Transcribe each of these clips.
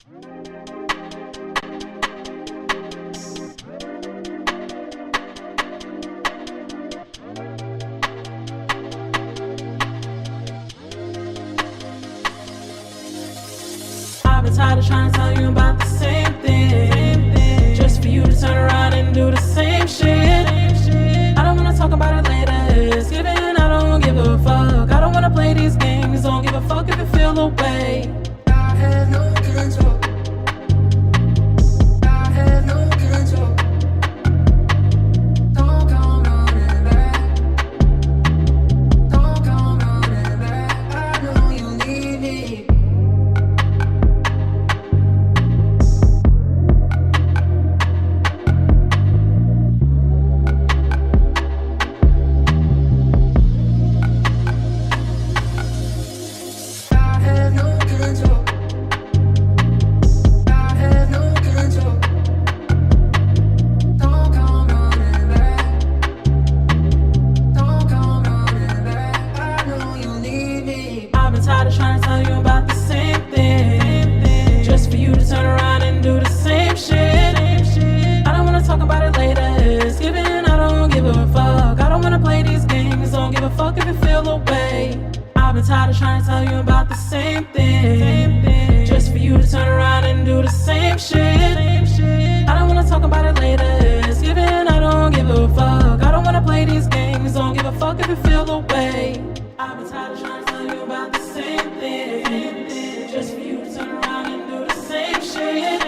I've been tired of trying to tell you about the same thing, just for you to turn around and do the same shit. I don't wanna talk about it later, it's given, I don't give a fuck. I don't wanna play these games, don't give a fuck if you feel the way. I have no control. I have no control. Don't come running back. Don't come running back. I know you need me. I have no control. I have no control. Don't come running back. Don't come running back. I know you need me. I've been tired of trying to tell you about the same thing, just for you to turn around and do the same shit. I don't wanna talk about it later, it's given, I don't give a fuck. I don't wanna play these games, don't give a fuck if you feel the way. I've been tired of trying to tell you about the same thing, just for you to turn around and do the same shit. I don't wanna talk about it later, it's given, I don't give a fuck. I don't wanna play these games, don't give a fuck if you feel the way. I've been tired of trying to tell you about the same thing, just for you to turn around and do the same shit.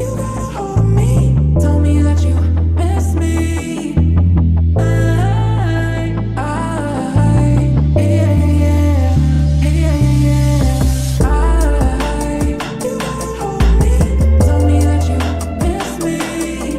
You gotta hold me. Tell me that you miss me. You gotta hold me. Tell me that you miss me. You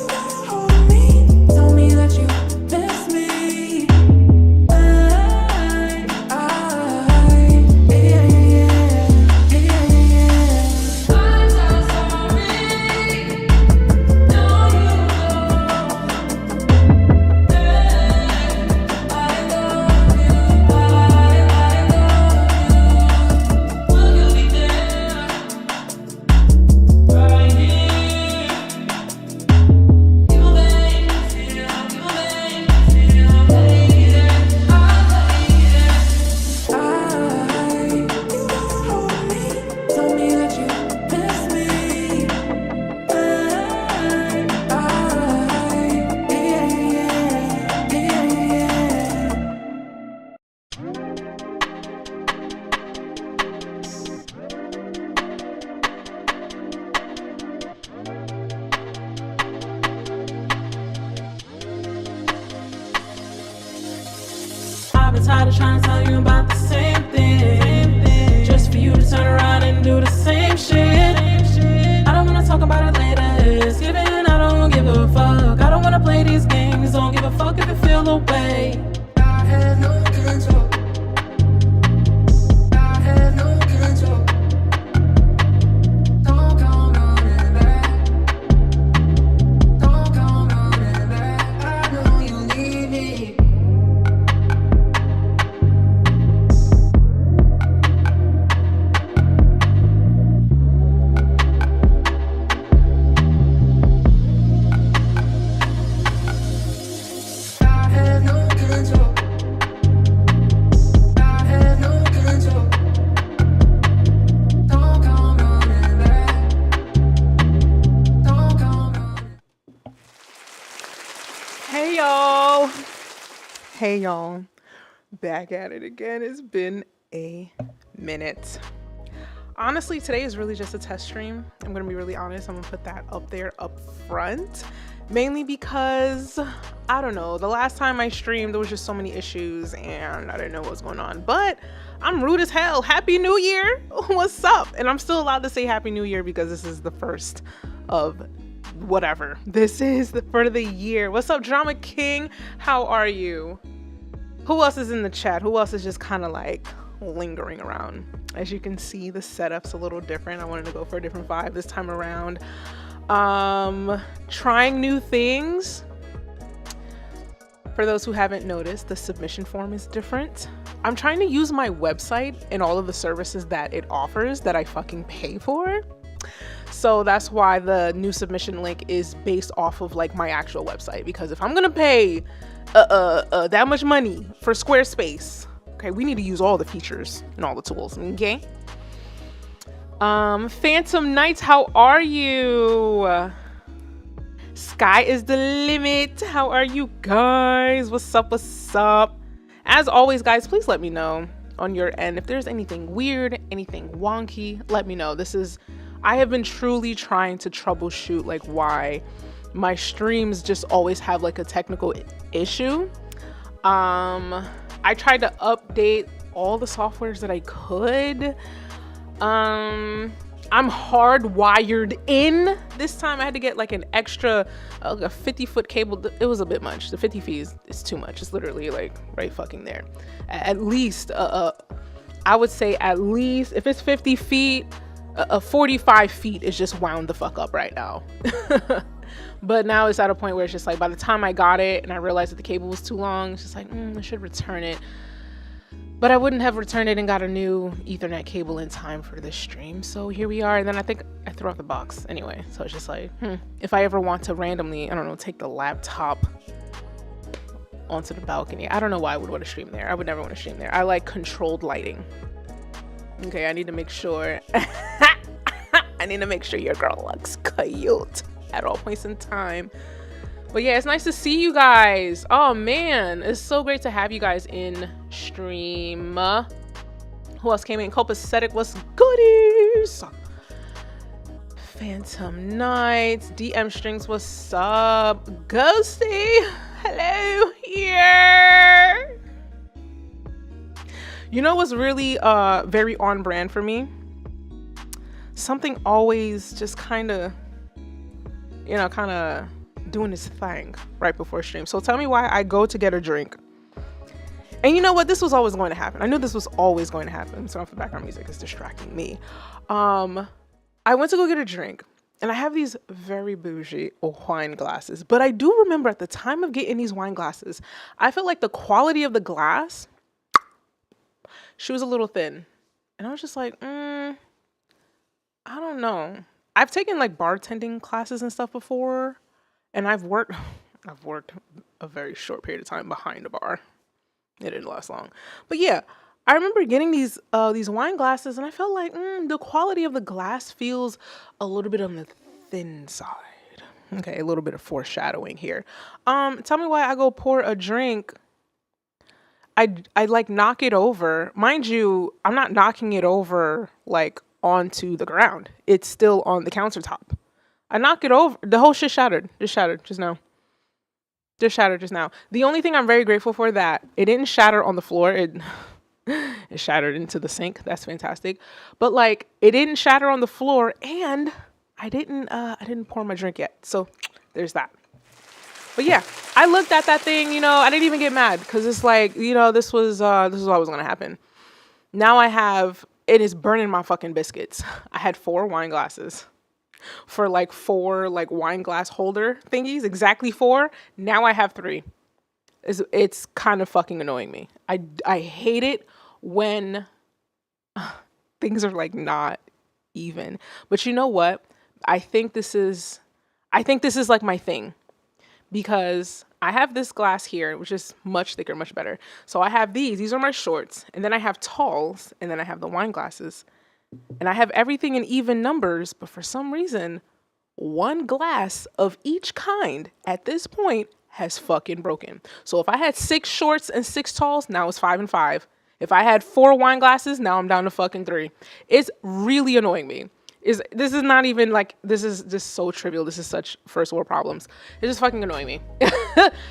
gotta hold me. Tell me that you miss me. I've been tired of trying to tell you about the same thing, just for you to turn around and do the same shit. I don't wanna talk about it later, it's given, I don't give a fuck. I don't wanna play these games, don't give a fuck if you feel the way. I have no control. I have no control. Don't come running back. Don't come running back. I know you need me. I have no control. Hey y'all, back at it again. It's been a minute. Honestly, today is really just a test stream. I'm gonna be really honest. I'm gonna put that up there up front. Mainly because, I don't know, the last time I streamed, there was just so many issues and I didn't know what was going on. But I'm rude as hell. Happy New Year! What's up? And I'm still allowed to say Happy New Year because this is the first of whatever. This is the first of the year. What's up, Drama King? How are you? Who else is in the chat? Who else is just kind of like lingering around? As you can see, the setup's a little different. I wanted to go for a different vibe this time around. Trying new things. For those who haven't noticed, the submission form is different. I'm trying to use my website and all of the services that it offers that I fucking pay for. So that's why the new submission link is based off of like my actual website, because if I'm gonna pay that much money for Squarespace, okay, we need to use all the features and all the tools, okay? Phantom Knights, how are you? Sky is the limit. How are you guys? What's up? What's up? As always, guys, please let me know on your end if there's anything weird, anything wonky. Let me know. I have been truly trying to troubleshoot like why my streams just always have like a technical issue. I tried to update all the softwares that I could. I'm hardwired in this time. I had to get like an extra a 50-foot cable. It was a bit much. The 50 feet is too much. It's literally like right fucking there. At least I would say at least if it's 50 feet, 45 feet is just wound the fuck up right now. But now it's at a point where it's just like by the time I got it and I realized that the cable was too long, it's just like I should return it. But I wouldn't have returned it and got a new Ethernet cable in time for this stream. So here we are. And then I think I threw out the box anyway. So it's just like, if I ever want to randomly, I don't know, take the laptop onto the balcony. I don't know why I would want to stream there. I would never want to stream there. I like controlled lighting. Okay, I need to make sure. I need to make sure your girl looks cute at all points in time. But yeah, it's nice to see you guys. Oh man, it's so great to have you guys in stream. Who else came in? Copacetic, what's goodies? Phantom Knights, DM Strings, what's up? Ghosty, hello here. You know what's really very on brand for me? Something always just kind of doing this thing right before stream. So tell me why I go to get a drink. And you know what? This was always going to happen. I knew this was always going to happen. So off the background music is distracting me. I went to go get a drink and I have these very bougie wine glasses. But I do remember at the time of getting these wine glasses, I felt like the quality of the glass, she was a little thin. And I was just like, I don't know. I've taken like bartending classes and stuff before. And I've worked a very short period of time behind a bar. It didn't last long. But yeah, I remember getting these wine glasses and I felt like the quality of the glass feels a little bit on the thin side. Okay, a little bit of foreshadowing here. Tell me why I go pour a drink. I like knock it over. Mind you, I'm not knocking it over like onto the ground. It's still on the countertop. I knock it over. The whole shit shattered. Just shattered just now. The only thing I'm very grateful for that it didn't shatter on the floor. It shattered into the sink. That's fantastic. But like it didn't shatter on the floor and I didn't pour my drink yet. So there's that. But yeah, I looked at that thing, I didn't even get mad because it's like, this was what was going to happen. Now it is burning my fucking biscuits. I had 4 wine glasses. For like 4 like wine glass holder thingies, exactly 4. Now I have 3. It's kind of fucking annoying me. I hate it when things are like not even. But you know what? I think this is like my thing because I have this glass here, which is much thicker, much better. So I have these are my shorts, and then I have talls, and then I have the wine glasses. And I have everything in even numbers, but for some reason, one glass of each kind at this point has fucking broken. So if I had 6 shorts and 6 talls, now it's 5 and 5. If I had 4 wine glasses, now I'm down to fucking 3. It's really annoying me. This is not even like, this is just so trivial. This is such first world problems. It's just fucking annoying me.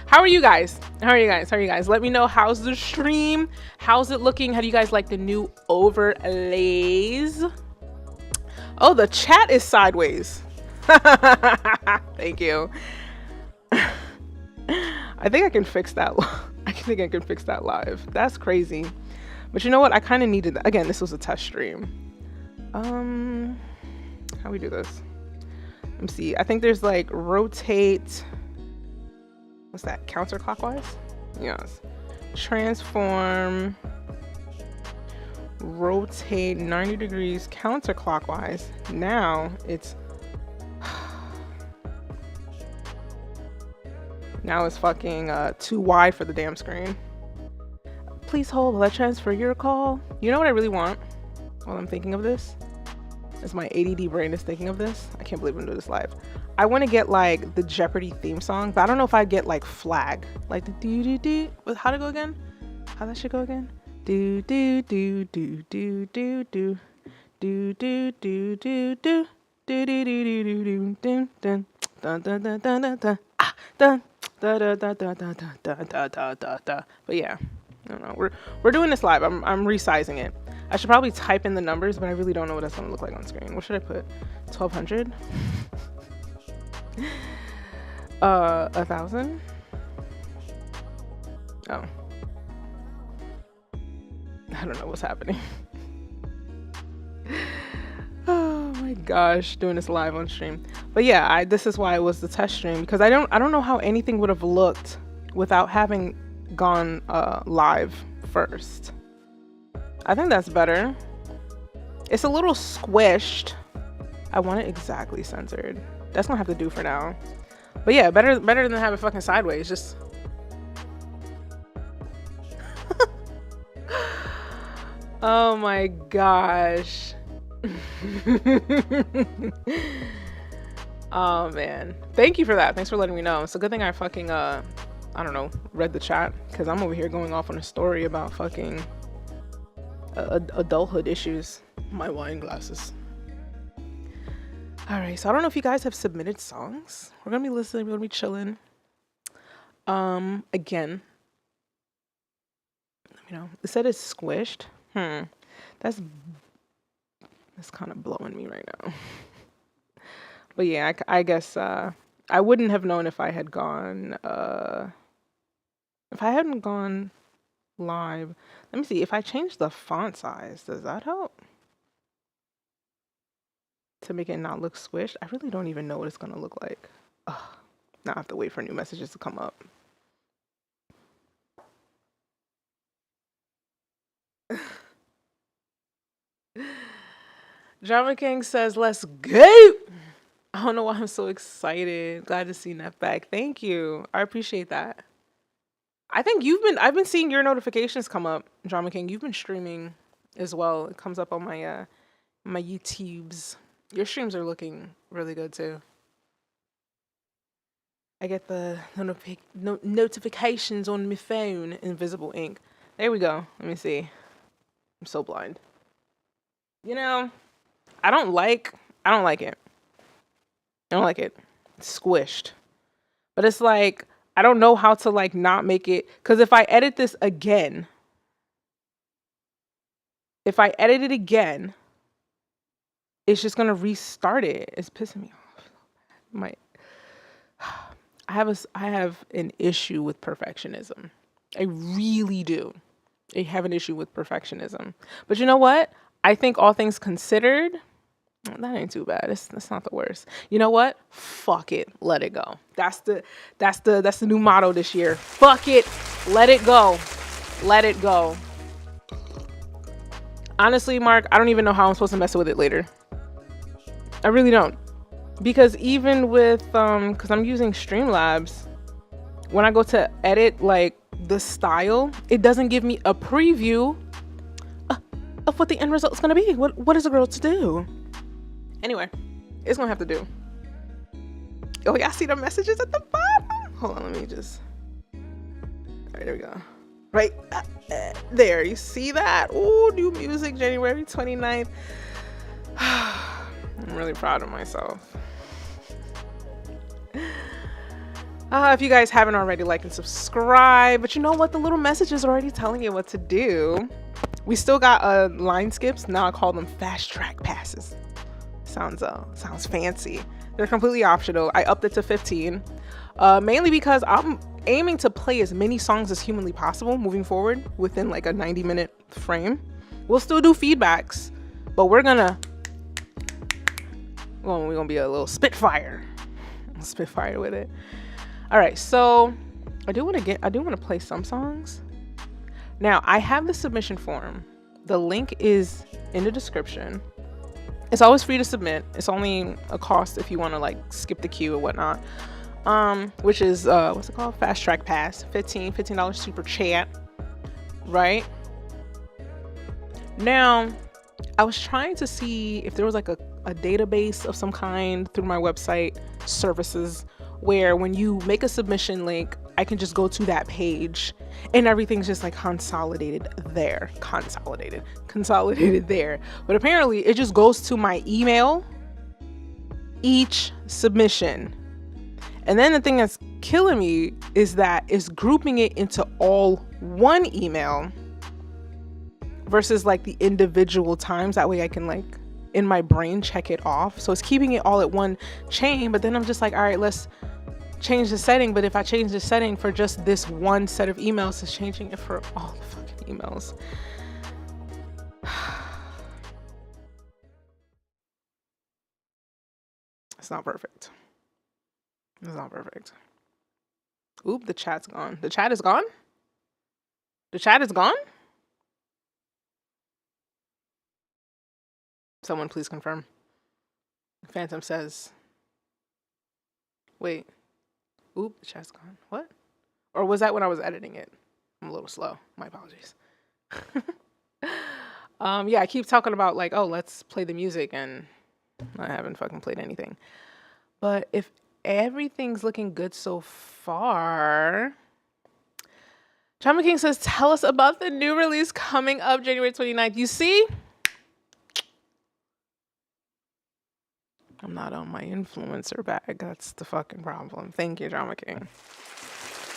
How are you guys? Let me know, how's the stream? How's it looking? How do you guys like the new overlays? Oh, the chat is sideways. Thank you. I think I can fix that. I think I can fix that live. That's crazy. But you know what? I kind of needed that. Again, this was a test stream. How we do this? Let me see. I think there's like rotate. What's that? Counterclockwise? Yes. Transform. Rotate 90 degrees counterclockwise. Now it's fucking too wide for the damn screen. Please hold while I transfer your call. You know what I really want while I'm thinking of this? As my ADD brain is thinking of this. I can't believe I'm doing this live. I want to get like the Jeopardy theme song, but I don't know if I get like flag. Like the do. How'd it go again? How that shit go again? Do. Do. But yeah, I don't know. We're doing this live. I'm resizing it. I should probably type in the numbers, but I really don't know what that's gonna look like on screen. What should I put? 1200? 1000? Oh. I don't know what's happening. Oh my gosh, doing this live on stream. But yeah, this is why it was the test stream, because I don't know how anything would have looked without having gone live first. I think that's better. It's a little squished. I want it exactly centered. That's gonna have to do for now. But yeah, better than have it fucking sideways. Just oh my gosh. Oh man, thank you for that. Thanks for letting me know. It's a good thing I fucking I don't know, read the chat, because I'm over here going off on a story about fucking adulthood issues. My wine glasses. All right, so I don't know if you guys have submitted songs. We're gonna be listening. We're gonna be chilling. Again, let me know. It said it's squished. That's kind of blowing me right now. But yeah, I guess I wouldn't have known if I had gone if I hadn't gone live. Let me see, if I change the font size, does that help to make it not look squished? I really don't even know what it's gonna look like. Ugh. Now I have to wait for new messages to come up. Drama King says, let's go. I don't know why I'm so excited. Glad to see Neff back. Thank you. I appreciate that. I think I've been seeing your notifications come up, Drama King. You've been streaming as well. It comes up on my my YouTubes. Your streams are looking really good too. I get the notifications on my phone. Invisible ink. There we go. Let me see. I'm so blind. You know, I don't like it. I don't like it. It's squished. But it's like, I don't know how to like not make it, because if I edit this again, it's just gonna restart it. It's pissing me off. I have an issue with perfectionism. I really do. I have an issue with perfectionism. But you know what? I think all things considered, that ain't too bad. That's not the worst. You know what? Fuck it. Let it go. That's the new motto this year. Fuck it. Let it go. Let it go. Honestly, Mark, I don't even know how I'm supposed to mess with it later. I really don't. Because even with because I'm using Streamlabs, when I go to edit like the style, it doesn't give me a preview of what the end result is gonna be. What is a girl to do? Anyway, it's gonna have to do. Oh, y'all see the messages at the bottom? Hold on, let me just. All right, there we go. Right there, you see that? Oh, new music, January 29th. I'm really proud of myself. If you guys haven't already, like and subscribe. But you know what? The little message is already telling you what to do. We still got line skips. Now I call them fast track passes. Sounds fancy. They're completely optional. I upped it to 15, mainly because I'm aiming to play as many songs as humanly possible moving forward within like a 90-minute frame. We'll still do feedbacks, but we're gonna be a little spitfire with it. All right, so I do want to play some songs. Now I have the submission form. The link is in the description. It's always free to submit. It's only a cost if you want to like skip the queue or whatnot. Which is what's it called? Fast track pass. $15 super chat. Right? Now, I was trying to see if there was like a database of some kind through my website services where when you make a submission link, I can just go to that page and everything's just like consolidated there. But apparently it just goes to my email each submission. And then the thing that's killing me is that it's grouping it into all one email versus like the individual times. That way I can like in my brain check it off. So it's keeping it all at one chain, but then I'm just like, all right, let's change the setting. But if I change the setting for just this one set of emails, it's changing it for all the fucking emails. It's not perfect. It's not perfect. Oop, the chat's gone. The chat is gone? The chat is gone? Someone please confirm. Phantom says. Wait. Oop, the chat's gone. What? Or was that when I was editing it? I'm a little slow. My apologies. Yeah, I keep talking about like, oh, let's play the music, and I haven't fucking played anything. But if everything's looking good so far. Drama King says, tell us about the new release coming up January 29th. You see? I'm not on my influencer bag. That's the fucking problem. Thank you, Drama King.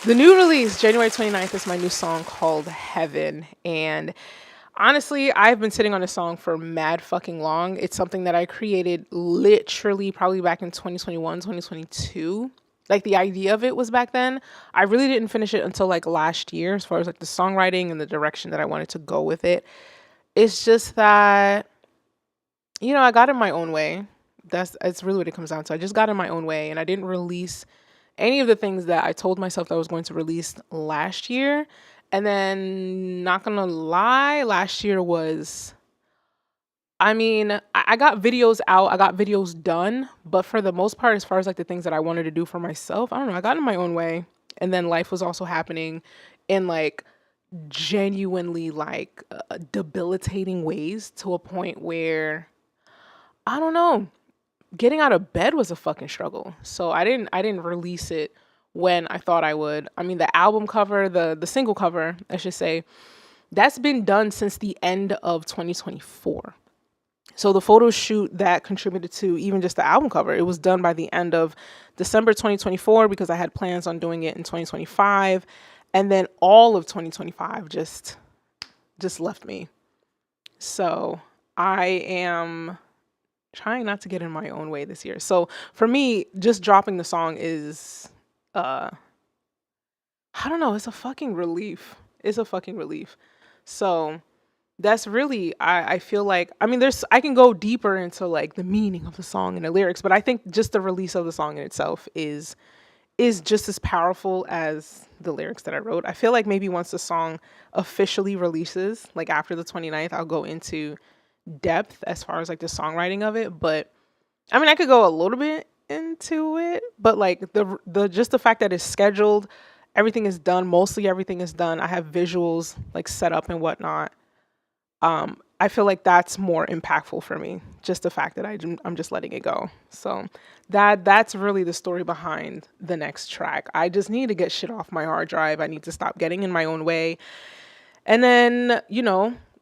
The new release, January 29th, is my new song called Heaven. And honestly, I've been sitting on this song for mad fucking long. It's something that I created literally probably back in 2021, 2022. Like the idea of it was back then. I really didn't finish it until like last year as far as like the songwriting and the direction that I wanted to go with it. It's just that, you know, I got in my own way. It's really what it comes down to. I just got in my own way and I didn't release any of the things that I told myself that I was going to release last year. And then, not gonna lie, last year was, I mean, I got videos out, I got videos done, but for the most part, as far as like the things that I wanted to do for myself, I don't know, I got in my own way. And then life was also happening in like genuinely like debilitating ways, to a point where, I don't know, getting out of bed was a fucking struggle. So I didn't release it when I thought I would. I mean, the album cover, the single cover, I should say, that's been done since the end of 2024. So the photo shoot that contributed to even just the album cover, it was done by the end of December 2024 because I had plans on doing it in 2025. And then all of 2025 just left me. So I am trying not to get in my own way this year. So for me, just dropping the song is, I don't know, it's a fucking relief. It's a fucking relief. So that's really, I feel like, I mean, I can go deeper into like the meaning of the song and the lyrics, but I think just the release of the song in itself is just as powerful as the lyrics that I wrote. I feel like maybe once the song officially releases, like after the 29th, I'll go into depth as far as like the songwriting of it. But I mean, I could go a little bit into it, but like the just the fact that it's scheduled, everything is done, mostly everything is done. I have visuals like set up and whatnot. I feel like that's more impactful for me. Just the fact that I'm just letting it go. So that's really the story behind the next track. I just need to get shit off my hard drive. I need to stop getting in my own way. And then,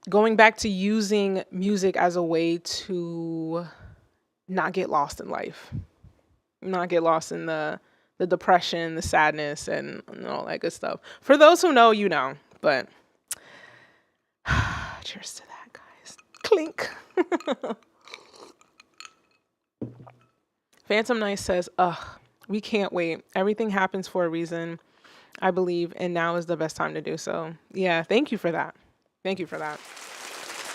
going back to using music as a way to not get lost in life, not get lost in the depression, the sadness, and all that good stuff. For those who know, you know. But cheers to that, guys. Clink. Phantom Nice says, ugh, we can't wait. Everything happens for a reason, I believe, and now is the best time to do so. Yeah, thank you for that. Thank you for that.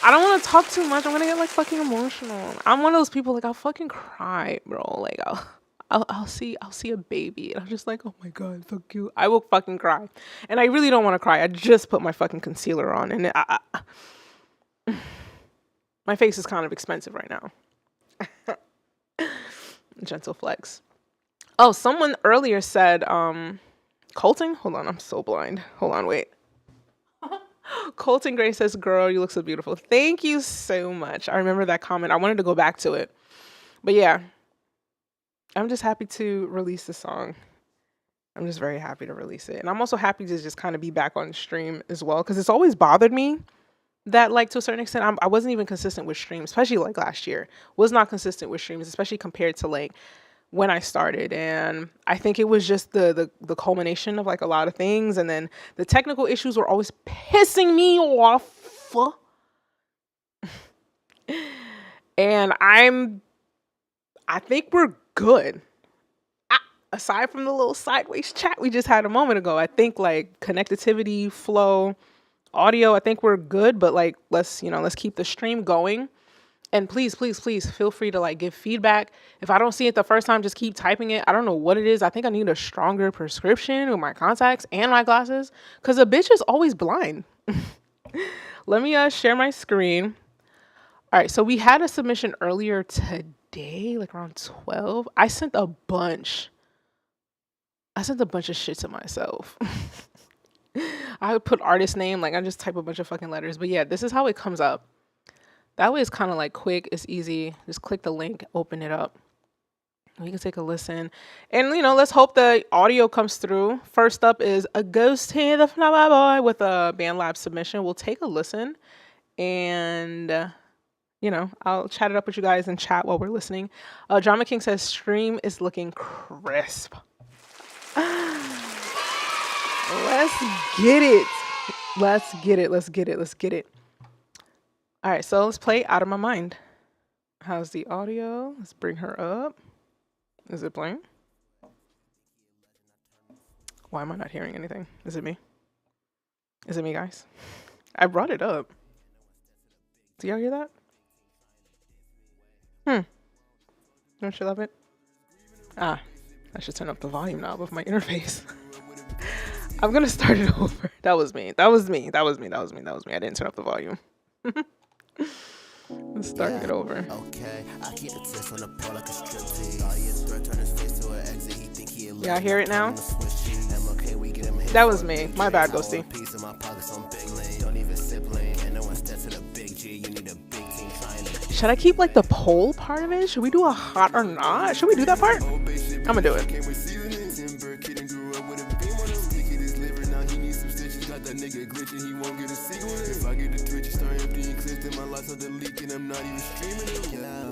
I don't want to talk too much. I'm gonna get like fucking emotional. I'm one of those people, like, I'll fucking cry, bro. Like I'll see a baby and I'm just like, oh my god, so cute. I will fucking cry, and I really don't want to cry. I just put my fucking concealer on, and my face is kind of expensive right now. Gentle flex. Oh, someone earlier said, Colton? Hold on, I'm so blind. Hold on, wait. Colton Gray says, girl, you look so beautiful. Thank you so much. I remember that comment. I wanted to go back to it. But yeah, I'm just happy to release the song. I'm just very happy to release it. And I'm also happy to just kind of be back on stream as well, because it's always bothered me that, like, to a certain extent, I wasn't even consistent with streams, especially like last year. Was not consistent with streams, especially compared to like when I started. And I think it was just the culmination of like a lot of things, and then the technical issues were always pissing me off. And I think we're good. Aside from the little sideways chat we just had a moment ago, I think like connectivity, flow, audio, I think we're good. But like, let's keep the stream going. And please feel free to like give feedback. If I don't see it the first time, just keep typing it. I don't know what it is. I think I need a stronger prescription with my contacts and my glasses, because a bitch is always blind. Let me share my screen. All right, so we had a submission earlier today, like around 12. I sent a bunch of shit to myself. I would put artist name, like I just type a bunch of fucking letters. But yeah, this is how it comes up. That way it's kind of like quick, it's easy. Just click the link, open it up. We can take a listen. And let's hope the audio comes through. First up is A Ghost Here the Flower Boy with a BandLab submission. We'll take a listen, and I'll chat it up with you guys in chat while we're listening. Drama King says stream is looking crisp. Let's get it. All right, so let's play Out of My Mind. How's the audio? Let's bring her up. Is it playing? Why am I not hearing anything? Is it me? Guys? I brought it up. Do y'all hear that? Don't you love it? I should turn up the volume knob of my interface. I'm gonna start it over. That was me. I didn't turn up the volume. Let's start it over. Okay. I keep the test on the pole like a striptease. Turn his face to an exit. He think he y'all hear it now? That was me. My bad, Ghosty. Should I keep like the poll part of it? Should we do a hot or not? Should we do that part? I'm gonna do it. That nigga glitching, he won't get a sequel. If I get the Twitch, start emptying clips in my life, so the leaking, I'm not even streaming it. Yeah.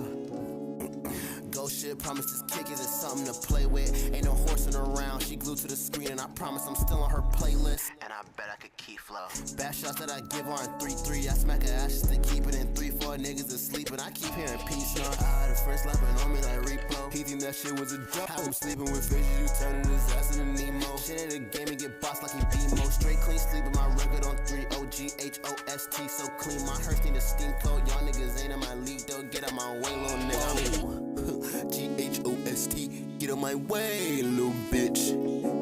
Ghost shit, promise this kick is something to play with. Ain't no horsing around, she glued to the screen, and I promise I'm still on her playlist. And I bet I could keep flow. Bad shots that I give on 3-3, I smack her ashes to keep it in 3-4 niggas asleep, and I keep hearing peace, no. I had a friend slapping on me like repo. He think that shit was a joke. Have him sleeping with fishes, you turning his ass into Nemo. Shit in the game and get bossed like he BMO. Straight clean sleep with my record on 3 OGHOST. So clean, my hearse need a steam coat. Y'all niggas ain't in my league, though. Get out my way, little nigga. GHOST, get on my way, little bitch.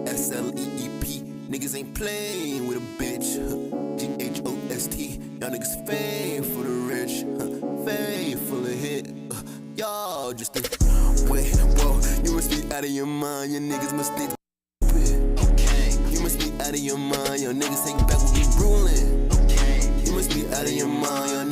SLEEP, niggas ain't playing with a bitch. GHOST, y'all niggas fame for the rich. Fame full of hit. Y'all just wait, whoa, you must be out of your mind. Your niggas must think. Okay, you must be out of your mind. Your niggas take back what we ruling. Okay, you must be out of your mind. Your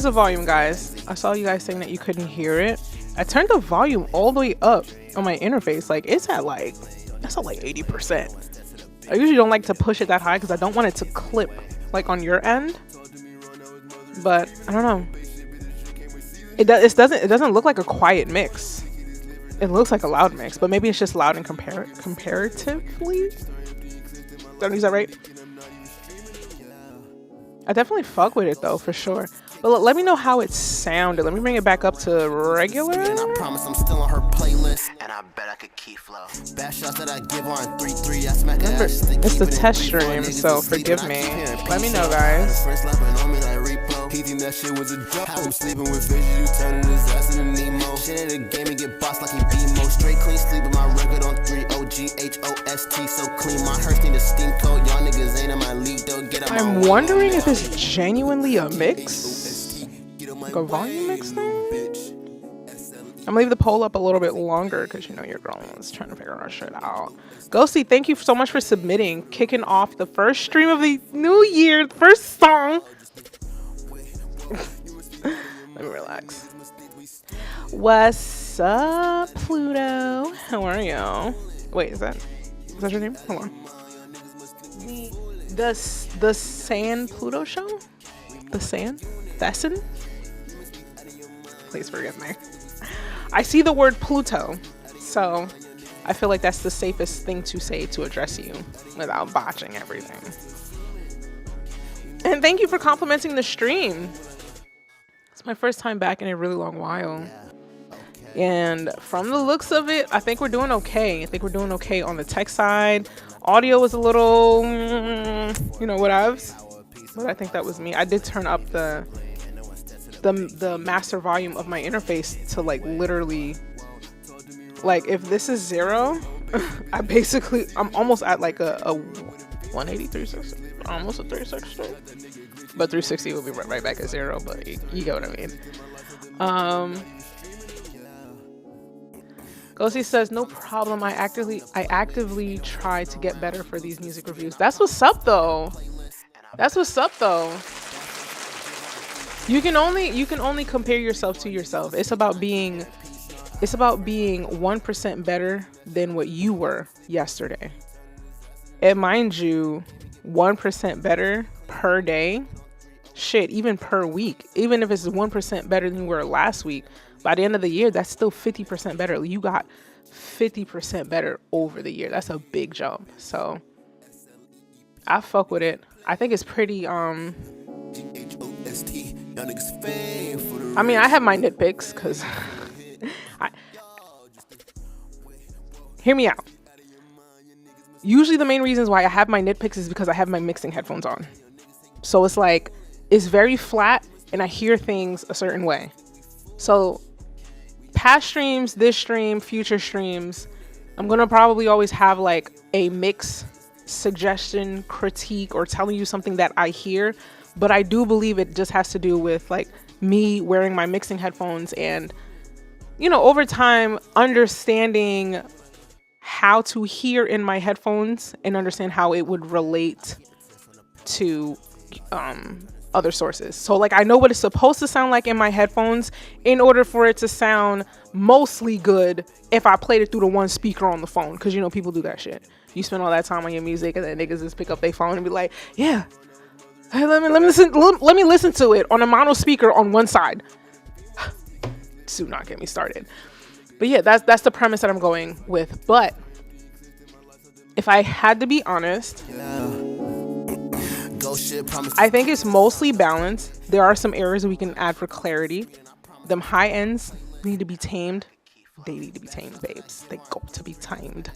is the volume, guys? I saw you guys saying that you couldn't hear it. I turned the volume all the way up on my interface. Like it's at like, that's at like 80%. I usually don't like to push it that high because I don't want it to clip like on your end. But I don't know. It doesn't look like a quiet mix. It looks like a loud mix, but maybe it's just loud and comparatively. Did I use that right? I definitely fuck with it though, for sure. But let me know how it sounded. Let me bring it back up to regular. And I promise I'm still on her playlist. And I bet I could keep flow. Bad shots that I give on 3-3. I smack Remember, it's the test stream, so forgive me. Let me know, guys. He think that shit was a joke. I'm sleeping with fish, you turning his ass into Nemo. Shit at the game and get bossed like he BMO. Straight clean sleep with my record on 3 OGHOST. So clean, my hearse need a steam coat. Y'all niggas ain't in my league, though. Get up. I'm wondering if it's genuinely a mix, like a volume mix thing. I'm gonna leave the poll up a little bit longer because you know your girl is trying to figure our shit out. Ghosty, thank you so much for submitting, kicking off the first stream of the new year, the first song. Let me relax. What's up, Pluto? How are you? Wait, is that your name? Hold on. The San Pluto show? The San? Thesson? Please forgive me. I see the word Pluto, so I feel like that's the safest thing to say to address you without botching everything. And thank you for complimenting the stream. It's my first time back in a really long while. And from the looks of it, I think we're doing okay. I think we're doing okay on the tech side. Audio was a little, you know, whatevs. But I think that was me. I did turn up the master volume of my interface to like literally, like if this is 0, I'm almost at like a 180, 360, almost a 360. But 360 will be right back at 0, but you get what I mean. Ghosty says, no problem. I actively try to get better for these music reviews. That's what's up though. That's what's up though. You can only compare yourself to yourself. It's about being 1% better than what you were yesterday. And mind you, 1% better per day, shit, even per week, even if it's 1% better than you were last week, by the end of the year, that's still 50% better. You got 50% better over the year. That's a big jump. So I fuck with it. I think it's pretty, I mean, I have my nitpicks because hear me out. Usually the main reasons why I have my nitpicks is because I have my mixing headphones on. So it's like, it's very flat and I hear things a certain way. So past streams, this stream, future streams, I'm going to probably always have like a mix suggestion, critique, or telling you something that I hear. But I do believe it just has to do with like me wearing my mixing headphones and, you know, over time understanding how to hear in my headphones and understand how it would relate to other sources. So like I know what it's supposed to sound like in my headphones in order for it to sound mostly good if I played it through the one speaker on the phone, because you know people do that shit. You spend all that time on your music and then niggas just pick up their phone and be like, yeah, hey, let me listen to it on a mono speaker on one side. Do not get me started. But yeah, that's the premise that I'm going with. But if I had to be honest, I think it's mostly balanced. There are some areas we can add for clarity. Them high ends need to be tamed. They need to be tamed, babes. They got to be tamed.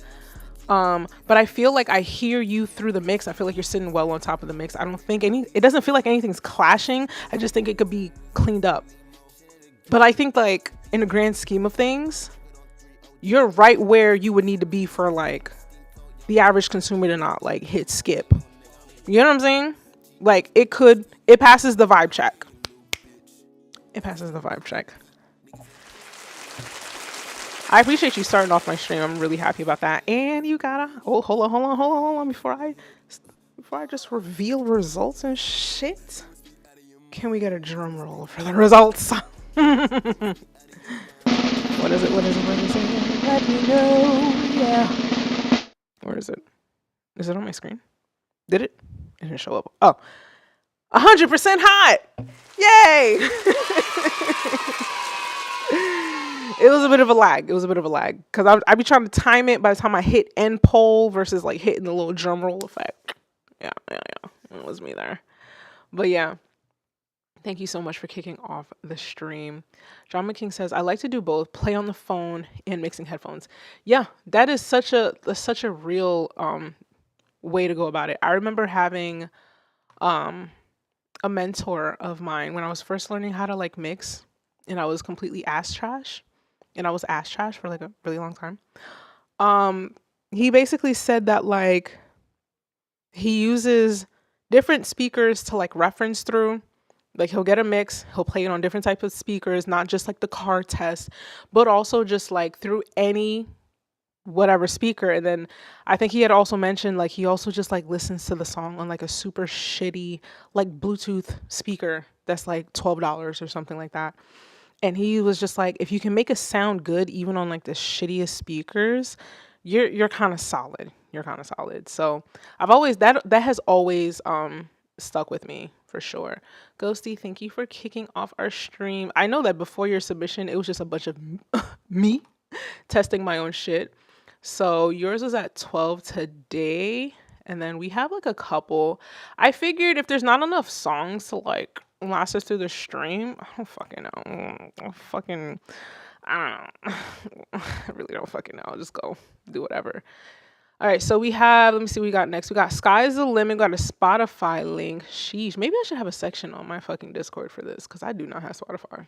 But I feel like I hear you through the mix. I feel like you're sitting well on top of the mix. I don't think it doesn't feel like anything's clashing. I just think it could be cleaned up. But I think like in the grand scheme of things, you're right where you would need to be for like the average consumer to not like hit skip. You know what I'm saying? Like it passes the vibe check. It passes the vibe check. I appreciate you starting off my stream. I'm really happy about that. And you gotta hold on before I just reveal results and shit. Can we get a drum roll for the results? What is it? What is it? What is it? Let me know. Yeah. Where is it? Is it on my screen? Did it? It didn't show up. Oh, 100% hot. Yay. It was a bit of a lag. Because I'd be trying to time it by the time I hit end poll versus like hitting the little drum roll effect. Yeah. It was me there. But yeah. Thank you so much for kicking off the stream. John McKing says, I like to do both, play on the phone and mixing headphones. Yeah, that is such a real way to go about it. I remember having a mentor of mine when I was first learning how to like mix, and I was completely ass trash. And I was ass trash for like a really long time. He basically said that like he uses different speakers to like reference through. Like he'll get a mix, he'll play it on different types of speakers, not just like the car test, but also just like through any whatever speaker. And then I think he had also mentioned like he also just like listens to the song on like a super shitty like Bluetooth speaker that's like $12 or something like that. And he was just like, if you can make it sound good even on like the shittiest speakers, you're kind of solid. You're kind of solid. So I've always that has always stuck with me for sure. Ghosty, thank you for kicking off our stream. I know that before your submission, it was just a bunch of me testing my own shit. So yours was at 12 today. And then we have like a couple. I figured if there's not enough songs to like last us through the stream, I don't fucking know. I don't know. I really don't fucking know. I'll just go do whatever. All right, so we have, let me see what we got next. We got Sky's the Limit, got a Spotify link. Sheesh, maybe I should have a section on my fucking Discord for this because I do not have Spotify.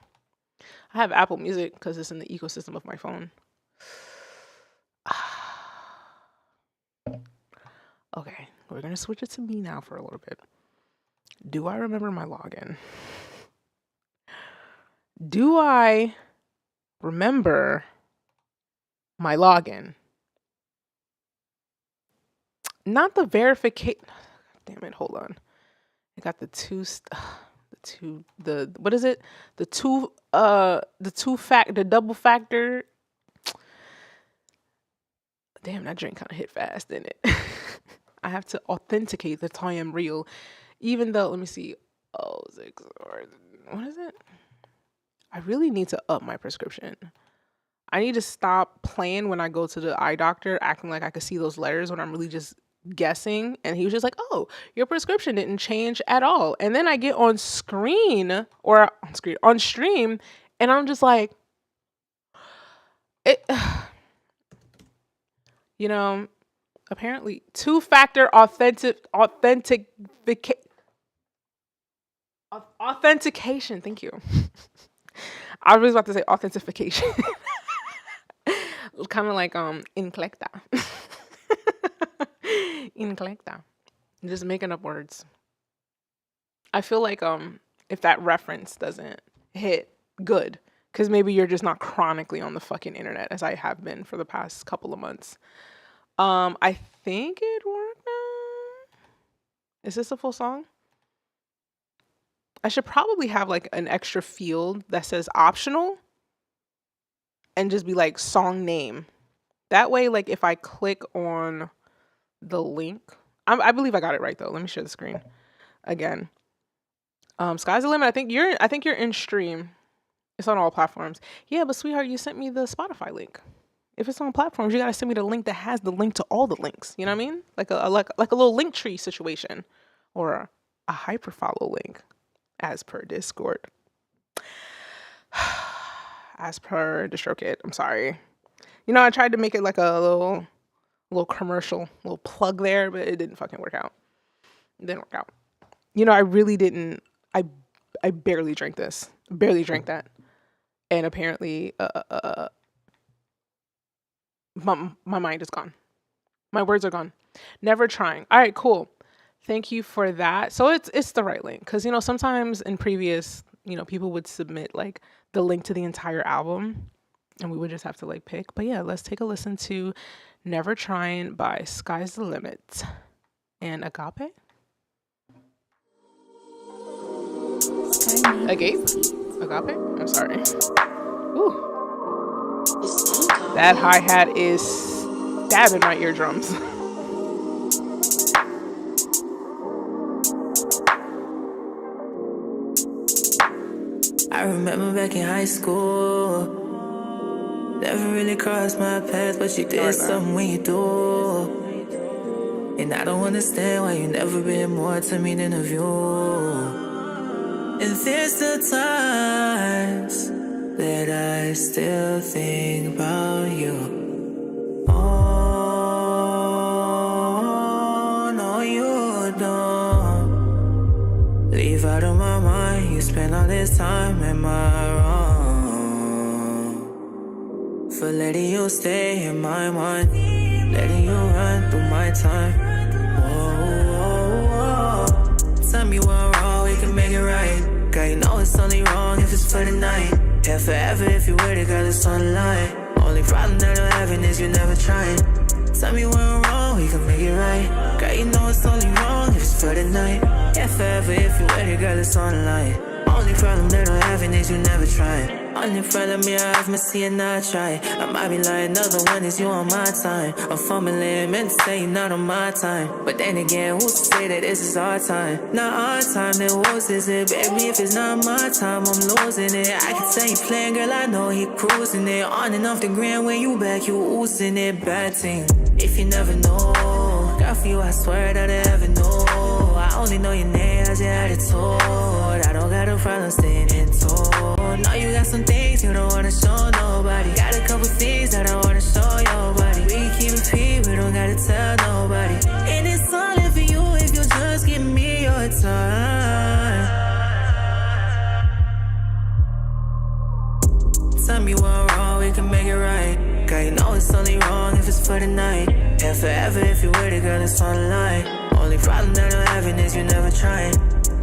I have Apple Music because it's in the ecosystem of my phone. Okay, we're going to switch it to me now for a little bit. Do I remember my login? Do I remember my login? Not the verification. Damn it, hold on. I got what is it? The double factor. Damn, that drink kind of hit fast, didn't it? I have to authenticate that I am real. Even though, let me see. Oh, what is it? I really need to up my prescription. I need to stop playing when I go to the eye doctor, acting like I could see those letters when I'm really just guessing. And he was just like, oh, your prescription didn't change at all. And then I get on stream, and I'm just like, it, apparently two-factor authentication. Thank you. I was about to say authentication. Kind of like inclecta. Inclecta. Just making up words. I feel like if that reference doesn't hit good, because maybe you're just not chronically on the fucking internet as I have been for the past couple of months. I think it worked now. Is this a full song? I should probably have like an extra field that says optional and just be like song name. That way, like if I click on the link, I believe I got it right though. Let me share the screen again. Sky's the limit. I think you're in stream. It's on all platforms. Yeah, but sweetheart, you sent me the Spotify link. If it's on platforms, you gotta send me the link that has the link to all the links. You know what I mean? Like a little link tree situation, or a hyperfollow link, as per Discord. As per DistroKid. I'm sorry. I tried to make it like a little commercial, little plug there, but it didn't fucking work out. It didn't work out. I really didn't. I barely drank this. Barely drank that. And apparently, my mind is gone. My words are gone. Never trying. All right, cool. Thank you for that. So it's the right link, because sometimes in previous people would submit like the link to the entire album, and we would just have to like pick. But yeah, let's take a listen to "Never Trying" by Sky's the Limit and Agape. Agape? Agape? I'm sorry. Ooh. That hi-hat is stabbing my eardrums. I remember back in high school, never really crossed my path, but you did something when you do. And I don't understand why you never been more to me than a view. And there's the times that I still think about you. Oh, no, you don't. Leave out of my mind, you spend all this time, am I wrong? For letting you stay in my mind, letting you run through my time. Whoa. Tell me what's wrong, we can make it right. Girl, you know it's only wrong if it's for the night. Yeah, forever if you with it, girl, it's on the line. Only problem that I'm having is you never trying. Tell me what's wrong, we can make it right. Girl, you know it's only wrong if it's for the night. Yeah, forever if you with it, girl, it's on the line. Only problem that I'm having is you never trying. On in front of me, I have me see and not try. I might be lying, another one is you on my time. I'm fumbling, meant to say you're not on my time. But then again, who's to say that this is our time? Not our time, then who's is it? Baby, if it's not my time, I'm losing it. I can tell you playing, girl, I know he cruising it. On and off the ground, when you back, you oozing it. Bad thing, if you never know. Girl, for you, I swear that I ever know. I only know your name as your attitude. I don't got a problem staying in tone. Now you got some things you don't wanna show nobody. Got a couple things that I wanna show your body. We can keep it P, we don't gotta tell nobody. And it's only for you if you just give me your time. Tell me what's wrong, we can make it right. Girl, you know it's only wrong if it's for the night. Yeah, forever if you with it, girl, it's on the line. Only problem that I'm having is you never trying.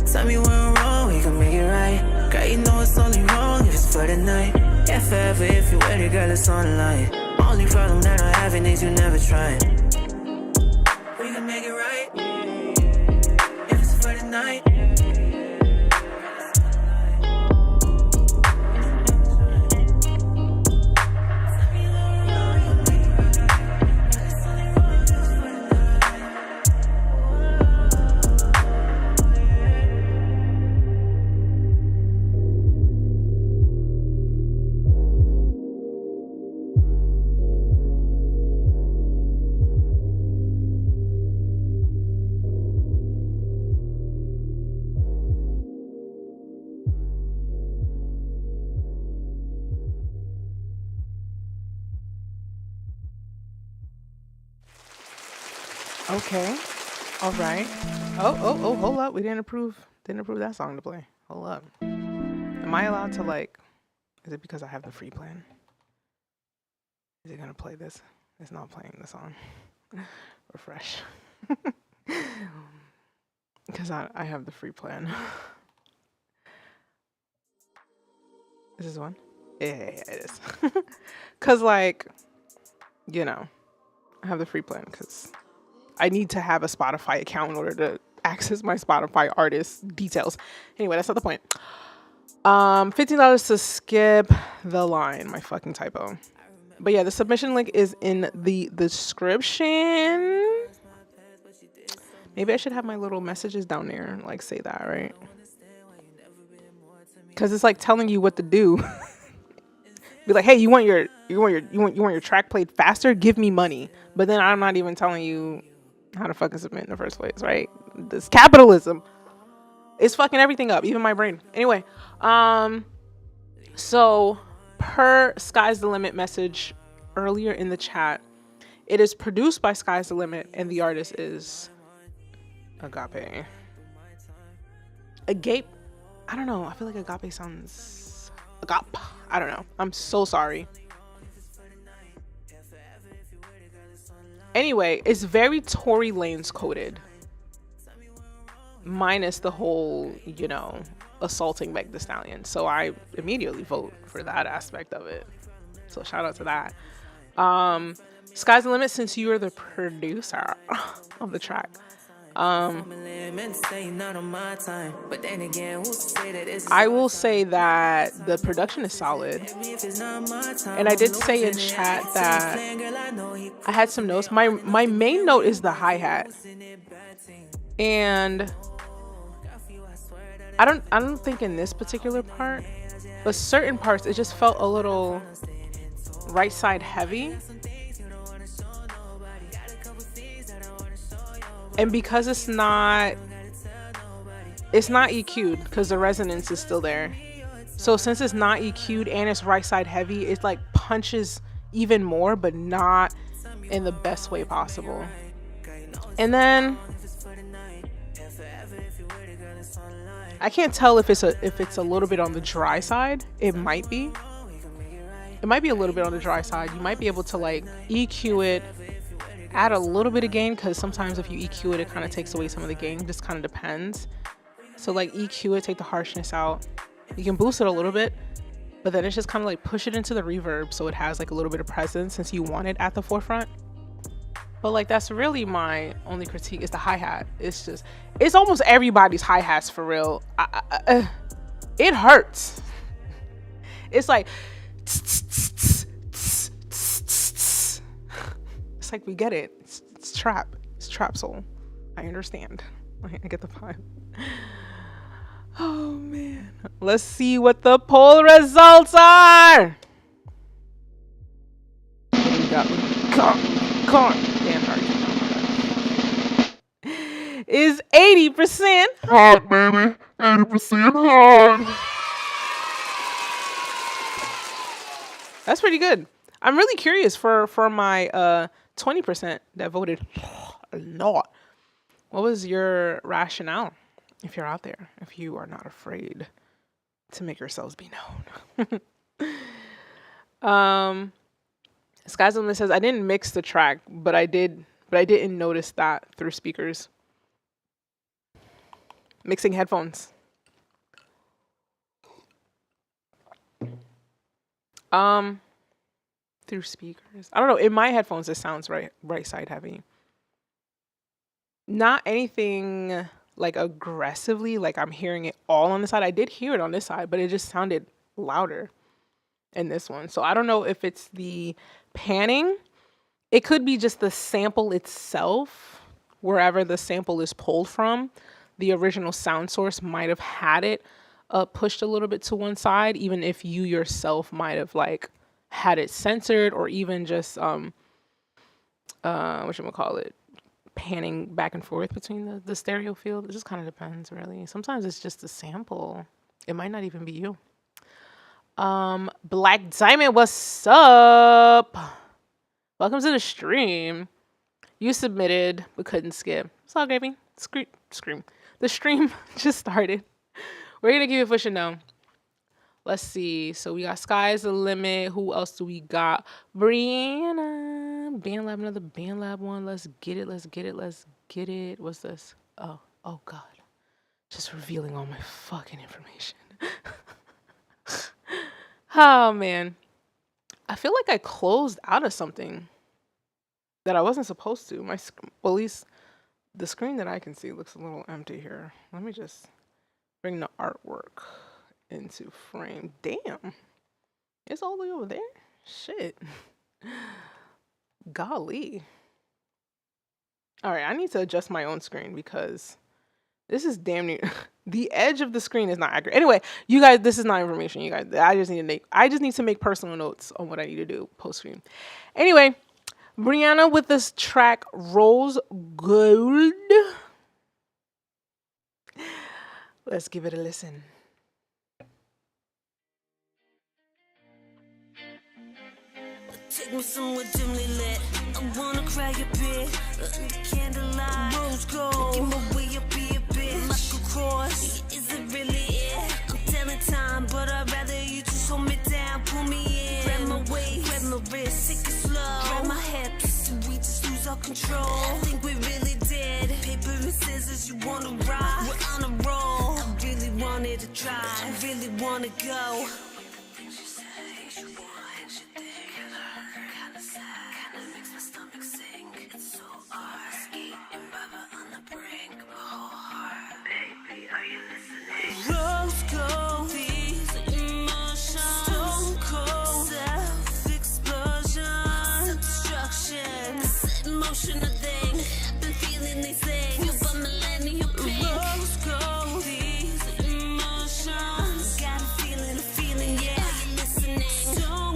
Tell me what's wrong, we can make it right. Girl, you know it's only wrong if it's for the night. Yeah, forever if you with it, girl, it's on the line. Only problem that I'm having is you never trying. We can make it right if it's for the night. Okay. All right. Oh, hold up. We didn't approve that song to play. Hold up. Am I allowed to, like, is it because I have the free plan? Is it gonna play this? It's not playing the song. Refresh. Because I have the free plan. Is this one? Yeah, it is. Because, like, you know, I have the free plan because I need to have a Spotify account in order to access my Spotify artist details. Anyway, that's not the point. $15 to skip the line. My fucking typo. But yeah, the submission link is in the description. Maybe I should have my little messages down there and like say that, right? Because it's like telling you what to do. Be like, hey, you want your track played faster? Give me money. But then I'm not even telling you how to fucking submit in the first place, right? This capitalism is fucking everything up, even my brain. Anyway, so per Sky's the Limit message earlier in the chat, it is produced by Sky's the Limit and the artist is Agape. Agape, I don't know. I feel like Agape sounds Agape. I don't know. I'm so sorry. Anyway, it's very Tory Lanez coded. Minus the whole, you know, assaulting Meg Thee Stallion. So I immediately vote for that aspect of it. So shout out to that. Sky's the Limit, since you are the producer of the track, I will say that the production is solid. And I did say in chat that I had some notes. My main note is the hi-hat. And I don't think in this particular part, but certain parts it just felt a little right side heavy. And because it's not EQ'd because the resonance is still there. So since it's not EQ'd and it's right side heavy, it like punches even more, but not in the best way possible. And then I can't tell if it's a little bit on the dry side. It might be a little bit on the dry side. You might be able to like EQ it, add a little bit of gain, because sometimes if you EQ it, it kind of takes away some of the gain. It just kind of depends. So like EQ it, take the harshness out. You can boost it a little bit, but then it's just kind of like push it into the reverb so it has like a little bit of presence since you want it at the forefront. But like that's really my only critique is the hi-hat. It's almost everybody's hi-hats for real. It hurts. It's like it's like we get it. It's trap. It's trap soul. I understand. I get the vibe. Oh man. Let's see what the poll results are. What do we got? Damn hard. Is 80% hard, baby. 80% hard. That's pretty good. I'm really curious for my 20% that voted not. What was your rationale? If you're out there, if you are not afraid to make yourselves be known. Sky's the Limit says I didn't mix the track, but I didn't notice that through speakers. Mixing headphones. Through speakers. I don't know. In my headphones, it sounds right side heavy. Not anything like aggressively, like I'm hearing it all on the side. I did hear it on this side, but it just sounded louder in this one. So I don't know if it's the panning. It could be just the sample itself, wherever the sample is pulled from. The original sound source might have had it pushed a little bit to one side, even if you yourself might have like had it censored or even just whatchamacallit, panning back and forth between the stereo field. It just kind of depends, really. Sometimes it's just a sample. It might not even be you. Black Diamond, what's up? Welcome to the stream. You submitted but couldn't skip. It's all gravy. Scream. The stream just started. We're gonna give you a push and no. Let's see. So we got Sky's the Limit. Who else do we got? Brianna. BandLab, another BandLab one. Let's get it. What's this? Oh God. Just revealing all my fucking information. Oh man. I feel like I closed out of something that I wasn't supposed to. Well, at least the screen that I can see looks a little empty here. Let me just bring the artwork into frame. Damn. It's all the way over there? Shit. Golly. All right, I need to adjust my own screen because this is damn near the edge of the screen is not accurate. Anyway, you guys, this is not information, you guys. I just need to make personal notes on what I need to do post stream. Anyway, Brianna with this track Rose Gold. Let's give it a listen. Take me somewhere dimly lit. I wanna cry a bit. Candlelight, rose gold. Give my way up, be a bitch. Like a cross. Is it really it? I'm telling time, but I'd rather you just hold me down, pull me in. Grab my waist, grab my wrist, take it slow. Grab my hips, we just lose our control. I think we really did. Paper and scissors, you wanna ride? We're on a roll. I really wanted to try. I really wanna go. Makes my stomach sink. It's so hard. Skate and rubber on the brink.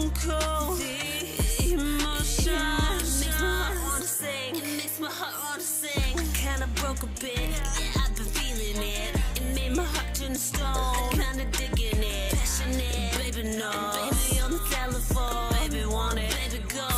Stone cold. The emotion makes my heart wanna sing. It makes my heart wanna sing. Kinda broke a bit, yeah, I've been feeling it. It made my heart turn to stone. Kinda digging it, passionate. Baby, no. Baby on the telephone. Baby want it. Baby go.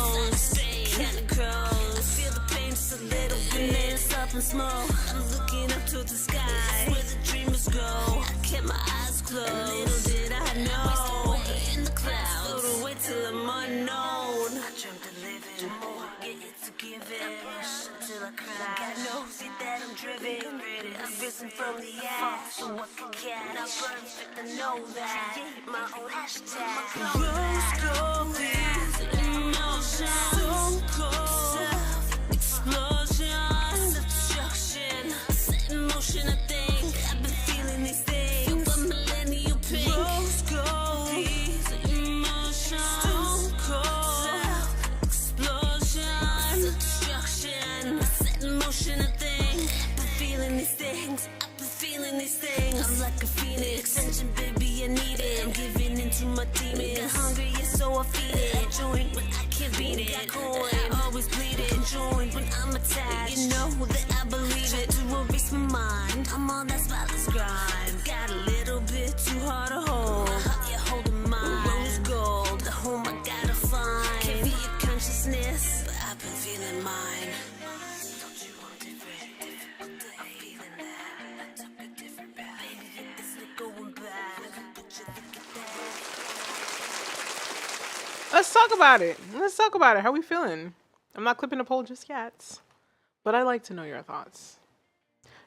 Kinda crows. I feel the pain just a little bit. It's up in smoke. I'm looking up to the sky. Where the dreamers go. I kept my eyes closed. Little did I know. In the clouds. Float away till I'm unknown. I dreamt of living. More. Get it to give it. Push until I cry. God knows it that I'm driven. I've risen from the ash. So what can cat? I'm perfect. I know that. Create my own hashtag. Rose gold. Emotion. Stone cold. Self-explosion. Self-destruction. Set in motion, I think. I've been feeling these things. Feel the millennial pink. Rose gold. These emotions. Stone cold. Self-explosion. Self-destruction. Set in motion, I think. I've been feeling these things. I've been feeling these things. I'm like a phoenix. Attention, baby, I need it. I'm giving into my demons. Got hungry, yeah, so I feed it. I join, but I can't beat it. Got coin, I always bleed it. Join when I'm attached. You know that I believe it. To erase my mind, I'm on that spotless grind. Got a little bit too hard to hold. Yeah, holding mine. Rose gold, the home I gotta find. Can't be your consciousness, but I've been feeling mine. Told you I'm different. I'm feeling that. I took a different path. Baby, it's not going back. But you look at that. Let's talk about it. Let's talk about it. How we feeling? I'm not clipping a poll just yet, but I like to know your thoughts.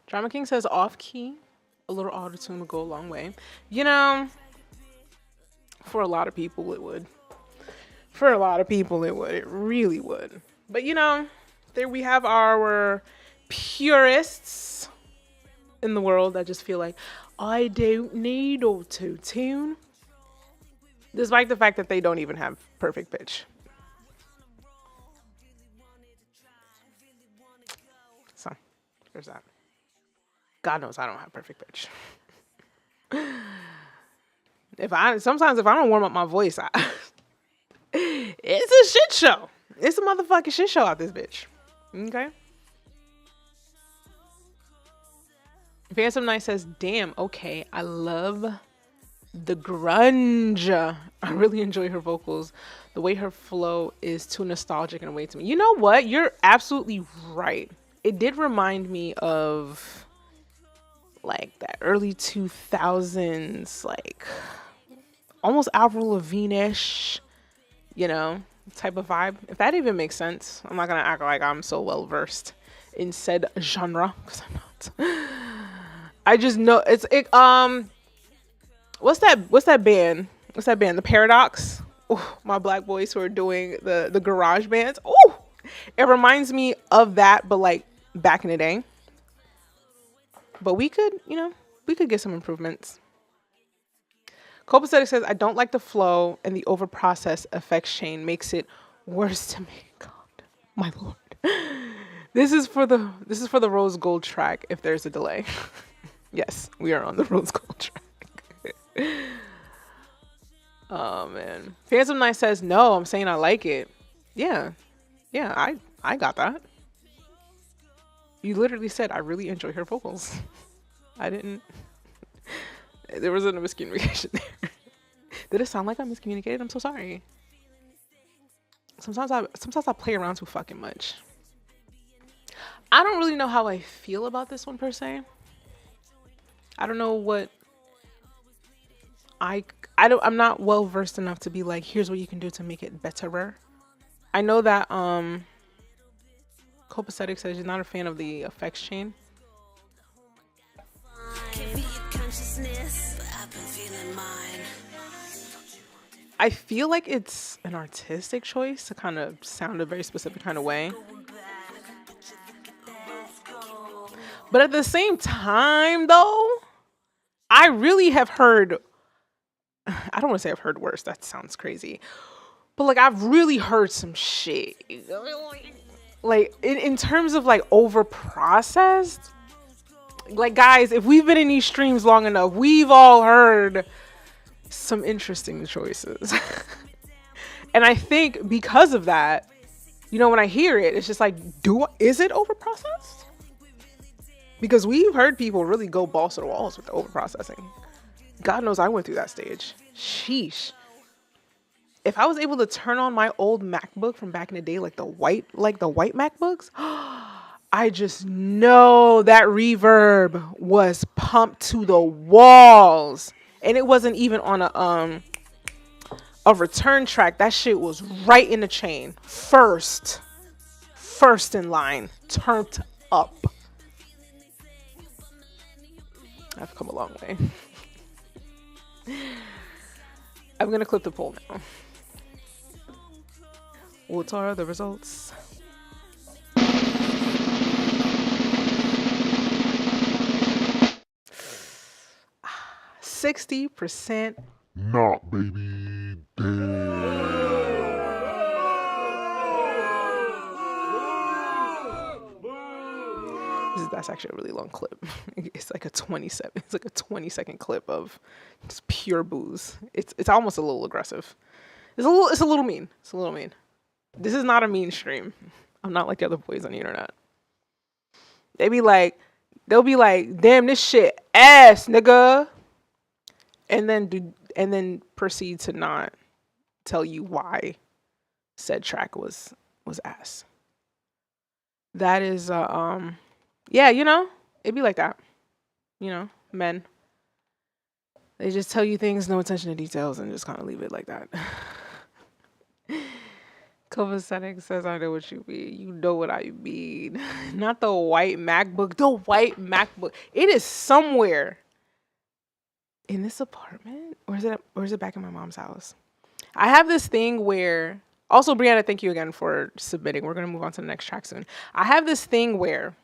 Drama King says off key, a little auto-tune would go a long way. You know, for a lot of people it would. For a lot of people it would. It really would. But you know, there we have our purists in the world that just feel like, I don't need auto-tune. Despite the fact that they don't even have perfect pitch. So, there's that. God knows I don't have perfect pitch. Sometimes if I don't warm up my voice, it's a shit show. It's a motherfucking shit show out this bitch. Okay? Phantom Knight says, damn, okay, I love the grunge. I really enjoy her vocals. The way her flow is too nostalgic in a way to me. You know what? You're absolutely right. It did remind me of like that early 2000s, like almost Avril Lavigne-ish, you know, type of vibe. If that even makes sense. I'm not gonna act like I'm so well versed in said genre, because I'm not. I just know it's what's that band? What's that band? The Paradox. Ooh, my black boys who are doing the garage bands. Oh, it reminds me of that, but like back in the day. But we could get some improvements. Copacetic says, I don't like the flow and the over-processed effects chain makes it worse to me. God, my lord. This is for the Rose Gold track if there's a delay. Yes, we are on the Rose Gold track. Oh man. Phantom Knight says, no, I'm saying I like it. Yeah, I got that. You literally said, I really enjoy her vocals. I didn't. There wasn't a miscommunication there. Did it sound like I miscommunicated? I'm so sorry. Sometimes I play around too fucking much. I don't really know how I feel about this one per se. I don't know what I'm not well versed enough to be like, here's what you can do to make it betterer. I know that Copacetic says you're not a fan of the effects chain. I feel like it's an artistic choice to kind of sound a very specific kind of way. But at the same time, though, I really have heard, I don't want to say I've heard worse. That sounds crazy. But like, I've really heard some shit. Like, in terms of like over-processed. Like, guys, if we've been in these streams long enough, we've all heard some interesting choices. And I think because of that, you know, when I hear it, it's just like, is it overprocessed? Because we've heard people really go balls to the walls with the overprocessing. God knows I went through that stage. Sheesh. If I was able to turn on my old MacBook from back in the day, like the white MacBooks, I just know that reverb was pumped to the walls. And it wasn't even on a return track. That shit was right in the chain. First in line, turned up. I've come a long way. I'm gonna clip the poll now. What are the results? 60%. Not, baby. Damn. That's actually a really long clip. It's like a 20-second clip of just pure booze. It's almost a little aggressive. It's a little mean. It's a little mean. This is not a mean stream. I'm not like the other boys on the internet. They'll be like, damn, this shit ass, nigga. And then proceed to not tell you why said track was ass. That is yeah, you know, it'd be like that. You know, men. They just tell you things, no attention to details, and just kind of leave it like that. Copacetic says, I know what you mean. You know what I mean. Not the white MacBook. The white MacBook. It is somewhere in this apartment. Or is it back in my mom's house? I have this thing where... Also, Brianna, thank you again for submitting. We're going to move on to the next track soon. I have this thing where...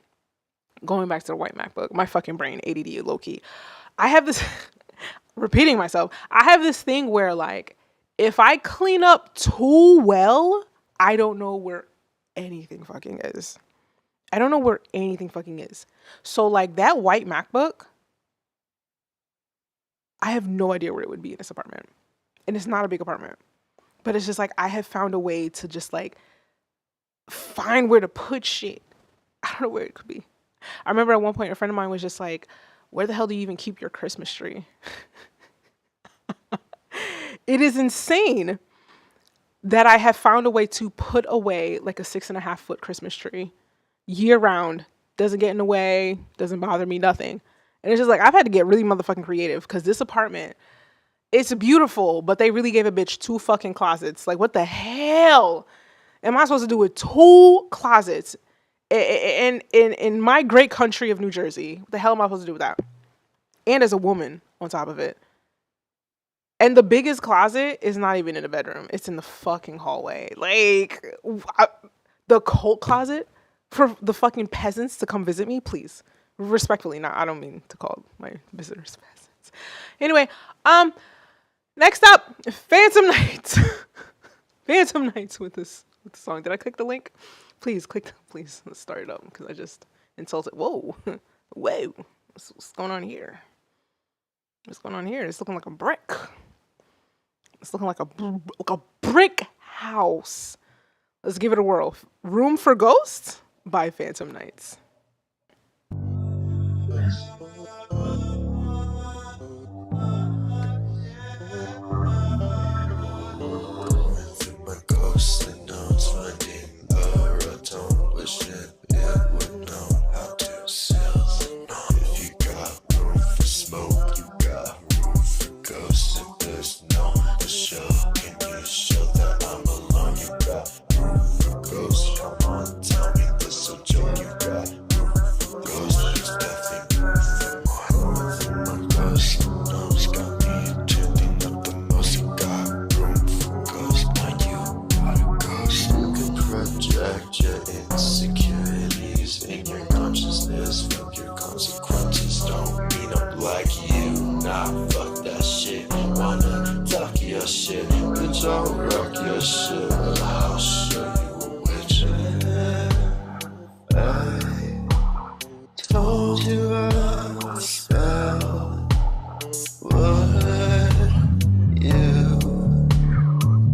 Going back to the white MacBook, my fucking brain, ADD, low-key. I have this, repeating myself, I have this thing where, like, if I clean up too well, I don't know where anything fucking is. I don't know where anything fucking is. So, like, that white MacBook, I have no idea where it would be in this apartment. And it's not a big apartment. But it's just, like, I have found a way to just, like, find where to put shit. I don't know where it could be. I remember at one point a friend of mine was just like, where the hell do you even keep your Christmas tree? It is insane that I have found a way to put away like a 6.5 foot Christmas tree year round. Doesn't get in the way, doesn't bother me, nothing. And it's just like, I've had to get really motherfucking creative because this apartment, it's beautiful, but they really gave a bitch 2 fucking closets. Like, what the hell am I supposed to do with 2 closets? In my great country of New Jersey, what the hell am I supposed to do with that? And as a woman on top of it. And the biggest closet is not even in the bedroom. It's in the fucking hallway. Like, the coat closet for the fucking peasants to come visit me, please. Respectfully, I don't mean to call my visitors peasants. Anyway, next up, Phantom Nights. Phantom Nights with the song. Did I click the link? Please let's start it up because I just insulted. Whoa, what's going on here? What's going on here? It's looking like a brick. It's looking like a brick house. Let's give it a whirl. Room for Ghosts by Phantom Nights.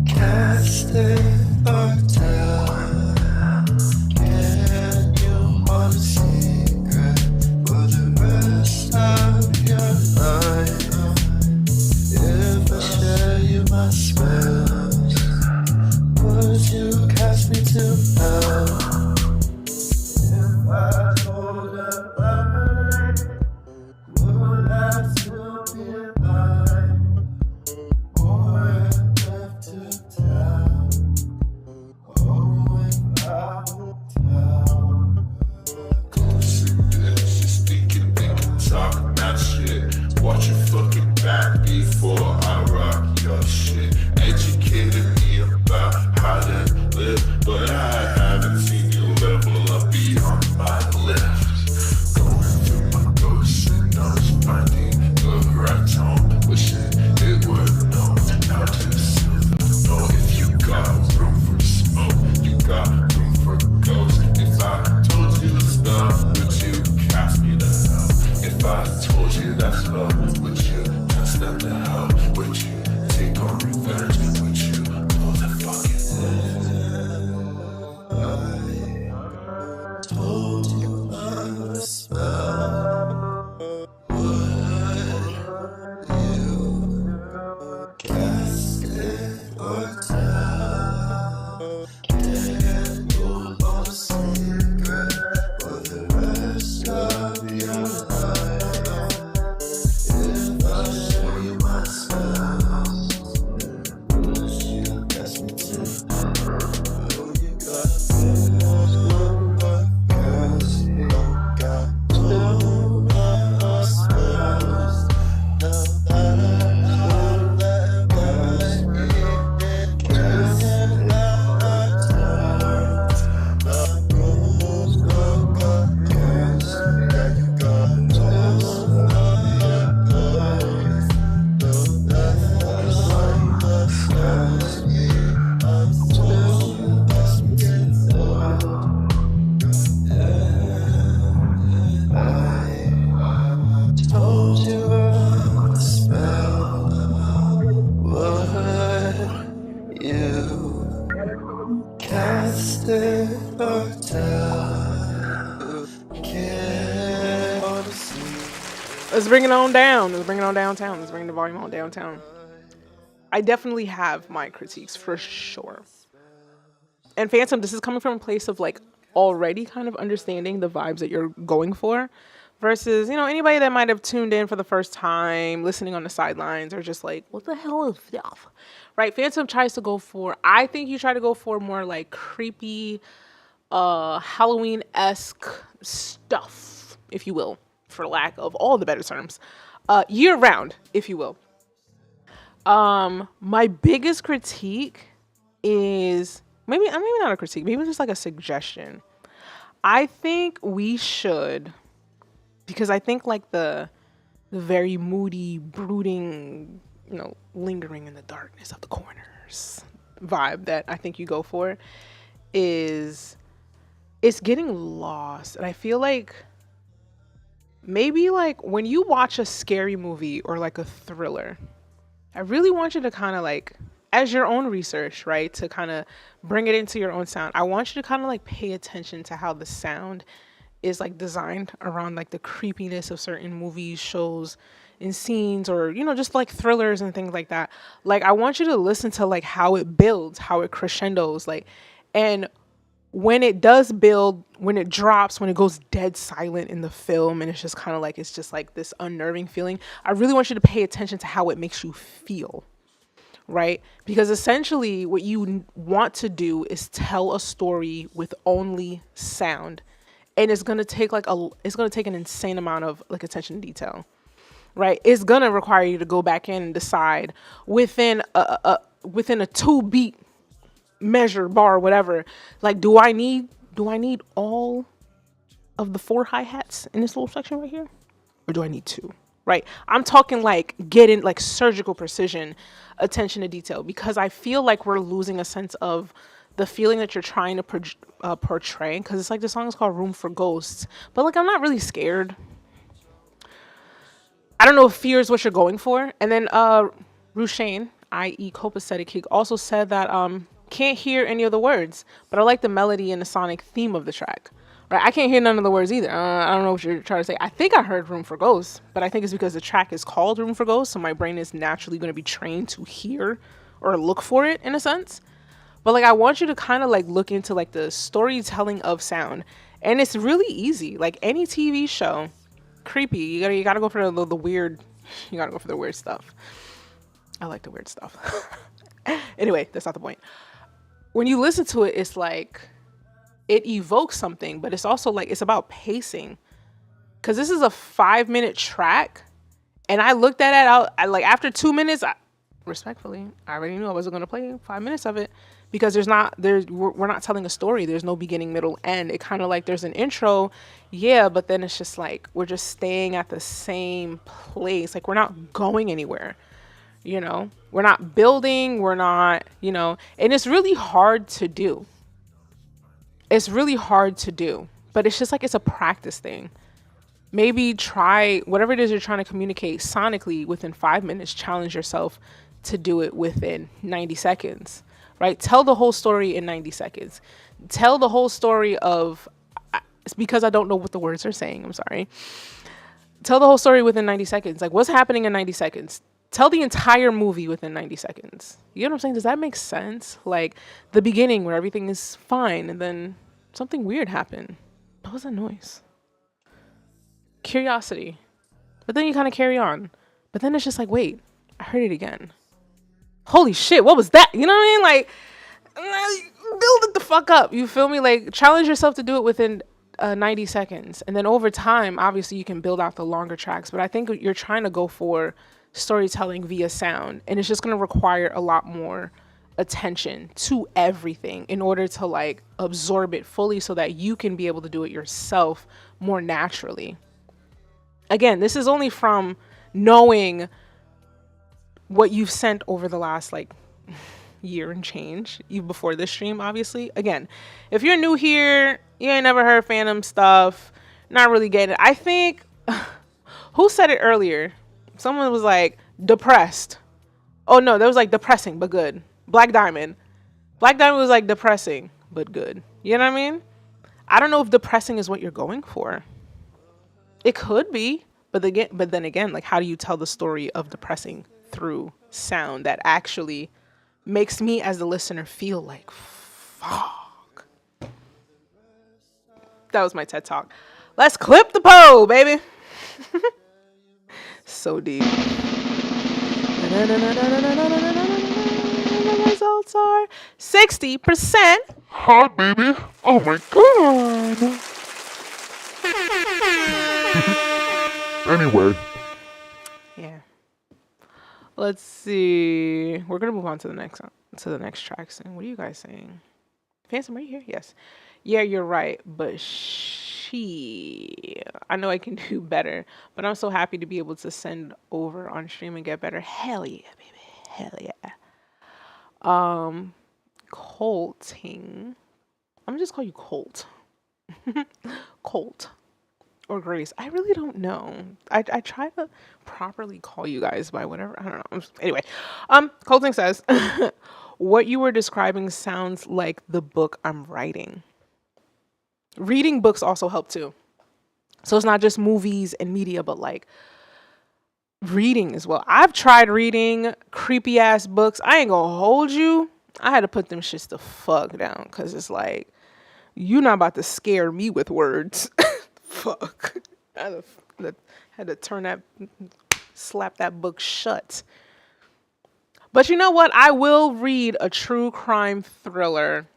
Cast cast it or tell? Can you hold a secret for the rest of your life? If I share you my spells, would you cast me to hell? If I told a lie, would I still be alive? Or left to tell? Oh, if I would tell. Just thinking, talking that shit. Watch your fucking back before I rock your shit. Educated me about how to live, but I haven't seen you level up beyond my lift. Going through my ghosts and I was finding the right tone, wishing it were known how to soothe. Know if you got room for smoke, you got room for ghosts. If I told you it's love, would you cast me to hell? If I told you that's love, would you cast them to hell? Would you take on revenge? Would you pull the fucking Told you I'm a spell. Would you cast it or tell? Can you hold a secret for the rest of your life? If I show you my spells, would you cast me to hell? You got spells, no girls, no got two spells. Now that I know that I cannot turn. My rules no got girls, yeah, you got two girls. No, that's why the spells me. I'm told you that's me to know. I told you I'm a spell. Would you cast it or tell? Can't hold a secret. Let's bring it on down. Let's bring it on downtown. Let's bring the volume on downtown. I definitely have my critiques for sure. And Phantom, this is coming from a place of like already kind of understanding the vibes that you're going for versus, you know, anybody that might have tuned in for the first time, listening on the sidelines, or just like, what the hell is stuff? Right? Phantom tries to go for, I think you try to go for more like creepy, Halloween-esque stuff, if you will, for lack of all the better terms. Year round, if you will. My biggest critique is maybe not a critique, maybe just like a suggestion. I think we should, because I think like the very moody, brooding, you know, lingering in the darkness of the corners vibe that I think you go for is, it's getting lost. And I feel like maybe like when you watch a scary movie or like a thriller, I really want you to kind of like, as your own research, right, to kind of bring it into your own sound, I want you to kind of like pay attention to how the sound is like designed around like the creepiness of certain movies, shows, and scenes, or, you know, just like thrillers and things like that. Like, I want you to listen to like how it builds, how it crescendos, like, and when it does build, when it drops, when it goes dead silent in the film, and it's just kind of like, it's just like this unnerving feeling, I really want you to pay attention to how it makes you feel, right? Because essentially what you want to do is tell a story with only sound, and it's going to take like an insane amount of like attention to detail, right? It's going to require you to go back in and decide within a 2-beat measure, bar, whatever, like, do I need all of the 4 hi-hats in this little section right here, or do I need 2? Right? I'm talking like getting like surgical precision, attention to detail, because I feel like we're losing a sense of the feeling that you're trying to portray. Because it's like, the song is called Room for Ghosts, but like, I'm not really scared. I don't know if fear is what you're going for. And then Rushane, i.e. Copacetic, he also said that Can't hear any of the words, but I like the melody and the sonic theme of the track. Right? I can't hear none of the words either. I don't know what you're trying to say. I think I heard Room for Ghosts, but I think it's because the track is called Room for Ghosts, so my brain is naturally going to be trained to hear or look for it in a sense. But like I want you to kind of like look into like the storytelling of sound, and it's really easy. Like any TV show, creepy. You gotta go for the weird. You gotta go for the weird stuff. I like the weird stuff. Anyway, that's not the point. When you listen to it, it's like it evokes something, but it's also like it's about pacing. Cause this is a 5-minute track, and I looked at it. I like after 2 minutes, respectfully, I already knew I wasn't gonna play 5 minutes of it because we're not telling a story. There's no beginning, middle, end. It kind of like there's an intro, yeah, but then it's just like we're just staying at the same place. Like we're not going anywhere. You know, we're not building, we're not, you know, and it's really hard to do. It's really hard to do, but it's just like it's a practice thing. Maybe try whatever it is you're trying to communicate sonically within 5 minutes, challenge yourself to do it within 90 seconds, right? Tell the whole story in 90 seconds. Tell the whole story of, it's because I don't know what the words are saying, I'm sorry. Tell the whole story within 90 seconds. Like what's happening in 90 seconds? Tell the entire movie within 90 seconds. You know what I'm saying? Does that make sense? Like the beginning where everything is fine and then something weird happened. What was that noise? Curiosity. But then you kind of carry on. But then it's just like, wait, I heard it again. Holy shit, what was that? You know what I mean? Like, build it the fuck up. You feel me? Like, challenge yourself to do it within 90 seconds. And then over time, obviously, you can build out the longer tracks. But I think you're trying to go for storytelling via sound. And it's just going to require a lot more attention to everything in order to, like, absorb it fully so that you can be able to do it yourself more naturally. Again, this is only from knowing what you've sent over the last like year and change, even before this stream, obviously. Again, if you're new here, you ain't never heard Phantom stuff, not really getting it. I think, who said it earlier? Someone was like, depressed. Oh no, that was like depressing, but good. Black Diamond. Black Diamond was like depressing, but good. You know what I mean? I don't know if depressing is what you're going for. It could be, but then again, like, how do you tell the story of depressing through sound that actually makes me as the listener feel like, fuck. That was my TED Talk. Let's clip the pole, baby. So deep. The results are 60%. Hi, baby. Oh my god. Anyway. Yeah. Let's see. We're gonna move on to the next track soon. What are you guys saying? Phantom, are you here? Yes. Yeah, you're right. But I know I can do better. But I'm so happy to be able to send over on stream and get better. Hell yeah, baby. Hell yeah. Colting. I'm gonna just call you Colt. Colt. Or Grace. I really don't know. I try to properly call you guys by whatever. I don't know. Anyway, Colting says, what you were describing sounds like the book I'm writing. Reading books also help too. So it's not just movies and media, but like reading as well. I've tried reading creepy ass books. I ain't gonna hold you. I had to put them shits the fuck down because it's like, you're not about to scare me with words. Fuck. I had to slap that book shut. But you know what? I will read a true crime thriller.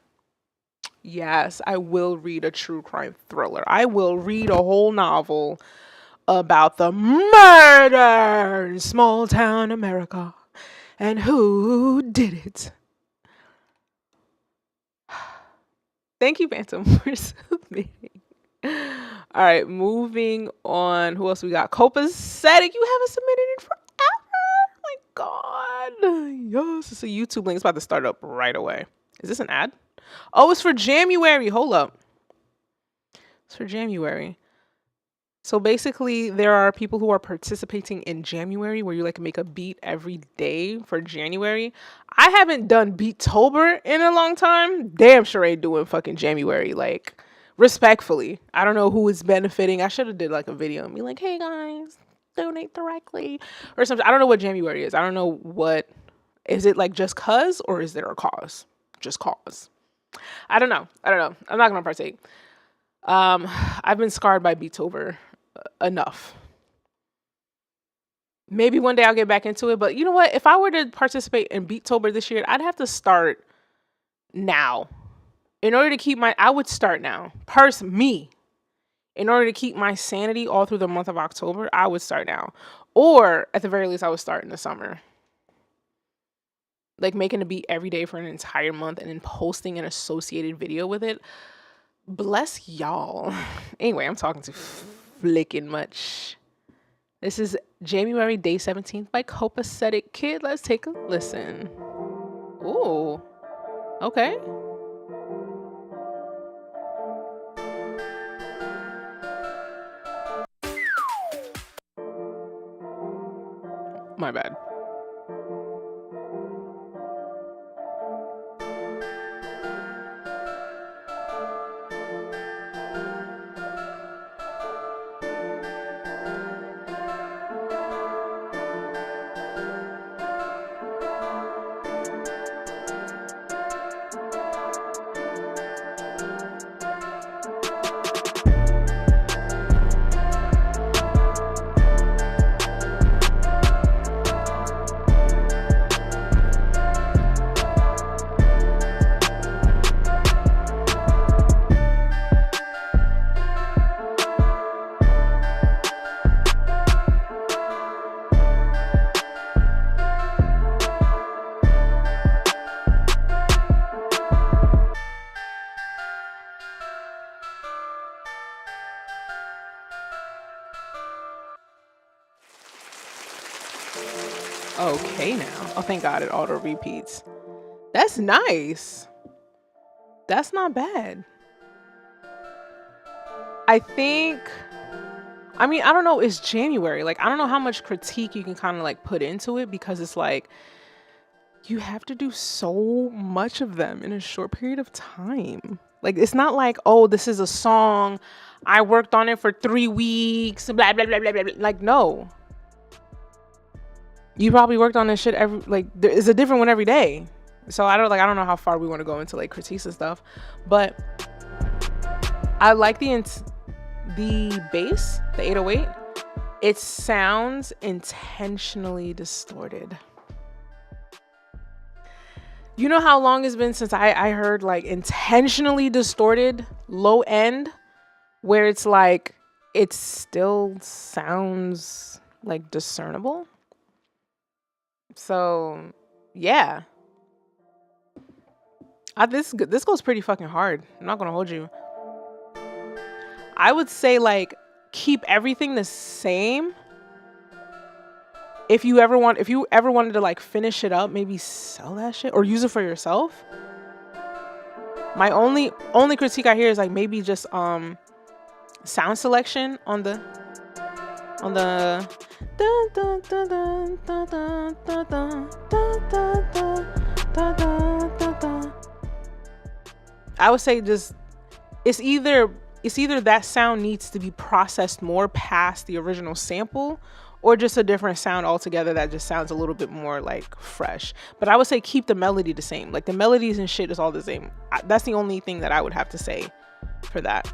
Yes, I will read a true crime thriller. I will read a whole novel about the murder in small town America and who did it. Thank you, Phantom, for submitting. All right, moving on. Who else we got? Copacetic. You haven't submitted in forever. Oh my God. Yes, it's a YouTube link. It's about to start up right away. Is this an ad? Oh, it's for January. Hold up. It's for January. So basically, there are people who are participating in January where you like make a beat every day for January. I haven't done Beattober in a long time. Damn sure ain't doing fucking January. Like, respectfully, I don't know who is benefiting. I should have did like a video and be like, hey guys, donate directly or something. I don't know what January is. I don't know what is it like just cause or is there a cause? Just cause. I don't know. I'm not gonna partake. I've been scarred by Beattober enough. Maybe one day I'll get back into it, but you know what? If I were to participate in Beattober this year, I'd have to start now. In order to keep I would start now. Me. In order to keep my sanity all through the month of October, I would start now. Or at the very least, I would start in the summer. Like making a beat every day for an entire month and then posting an associated video with it. Bless y'all. Anyway, I'm talking too flicking much. This is January Day 17th by Copacetic Kid. Let's take a listen. Ooh. Okay. My bad. Okay now. Oh, thank God it auto repeats. That's nice. That's not bad. I don't know, it's January. Like, I don't know how much critique you can kind of like put into it because it's like you have to do so much of them in a short period of time. Like, it's not like, oh, this is a song. I worked on it for 3 weeks, blah, blah, blah, blah, blah. Like, no. You probably worked on this shit there is a different one every day. So I don't know how far we want to go into like critiques and stuff, but I like the bass, the 808. It sounds intentionally distorted. You know how long it's been since I heard like intentionally distorted low end, where it's like it still sounds like discernible. So, yeah. This goes pretty fucking hard. I'm not gonna hold you. I would say like keep everything the same. If you ever wanted to like finish it up, maybe sell that shit or use it for yourself. My only critique I hear is like maybe just sound selection on the I would say just it's either that sound needs to be processed more past the original sample or just a different sound altogether that just sounds a little bit more like fresh. But I would say keep the melody the same. Like the melodies and shit is all the same. That's the only thing that I would have to say for that.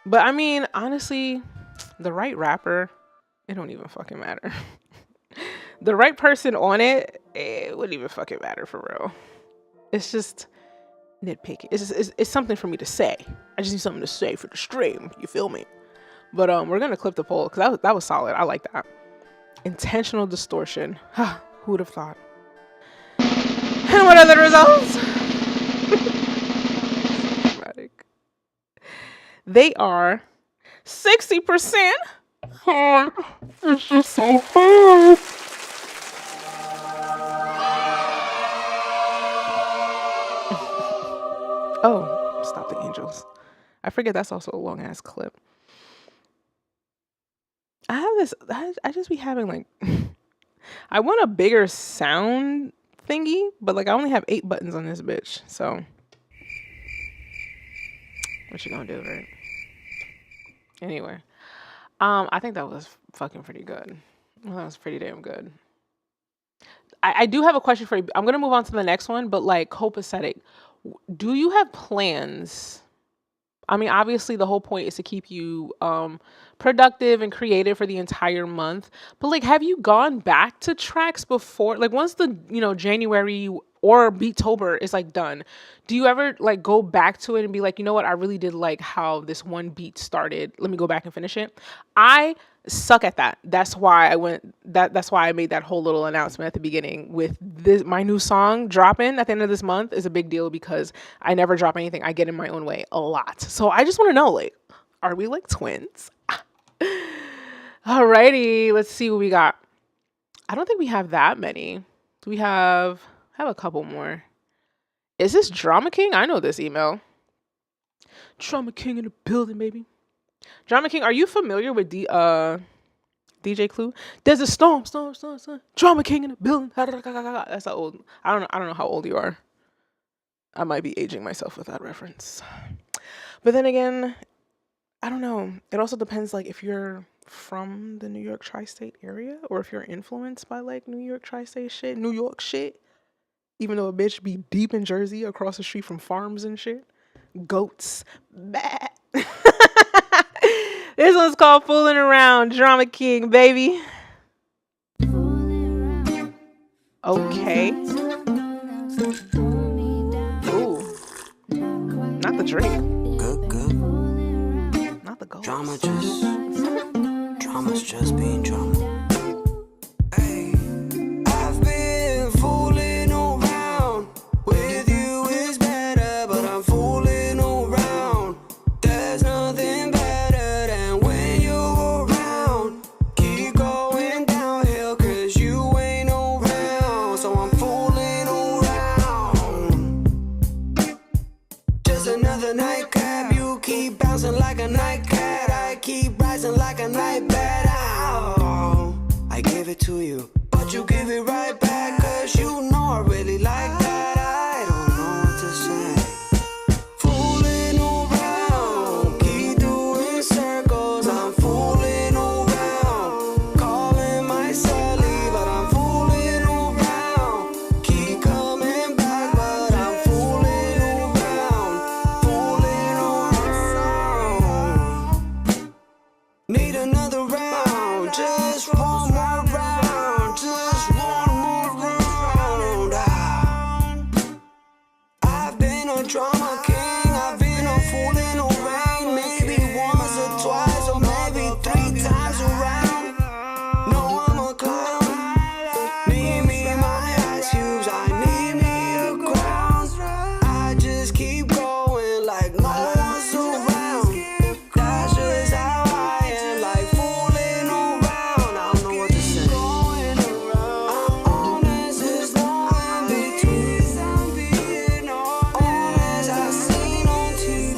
But I mean, honestly, the right rapper, it don't even fucking matter. The right person on it, it wouldn't even fucking matter for real. It's just nitpicking. It's something for me to say. I just need something to say for the stream. You feel me? But we're gonna clip the poll because that was solid. I like that. Intentional distortion. Who would have thought? And what are the results? Dramatic. They are 60%. It's just so hard. Oh, Stop the Angels. I forget that's also a long ass clip. I have this. I just be having like. I want a bigger sound thingy, but like I only have 8 buttons on this bitch. So what you gonna do, right? Anyway, I think that was fucking pretty good. Well, that was pretty damn good. I do have a question for you. I'm gonna move on to the next one, but like copacetic, do you have plans? I mean, obviously the whole point is to keep you productive and creative for the entire month. But like, have you gone back to tracks before? Like once the, January or Beattober is like done, do you ever like go back to it and be like, you know what, I really did like how this one beat started. Let me go back and finish it. I suck at that. That's why that's why I made that whole little announcement at the beginning with this. My new song dropping at the end of this month is a big deal because I never drop anything. I get in my own way a lot. So I just want to know, like, are we like twins? Alrighty, let's see what we got. I don't think we have that many. Do we have a couple more? Is this Drama King? I know this email. Drama King in the building, baby. Drama King, are you familiar with DJ Clue? There's a storm. Drama King in the building. That's how old. I don't know how old you are. I might be aging myself with that reference. But then again, I don't know. It also depends, like, if you're from the New York tri-state area or if you're influenced by, like, New York tri-state shit, New York shit. Even though a bitch be deep in Jersey across the street from farms and shit. Goats. Bah. This one's called Fooling Around. Drama King, baby. Okay. Ooh. Not the drink. Good. Not the ghost. Drama's just being drama. Hey, I've been fooling around. With you is better, but I'm fooling around. There's nothing better than when you're around. Keep going downhill, cause you ain't around. So I'm fooling around. Just another nightcap. You keep bouncing like a nightcat. I keep rising like a night bat. Ow. I give it to you, but you give it right back. Cause you know I really like that. I don't know what to say. Fooling around, keep doing circles. I'm fooling around, calling myself, but I'm fooling around. Keep coming back, but I'm fooling around. Need another round, just one more round, just one more round. I've been a drama king, I've been a fooling around, maybe once or twice or maybe 3 times around. No, I'm a clown. Need me my ice cubes, I need me a crown. I just keep going like no one's around. That's just how I am, like fooling around. I don't know what to say. I'm honest, there's no in between. Honest, I've seen on TV.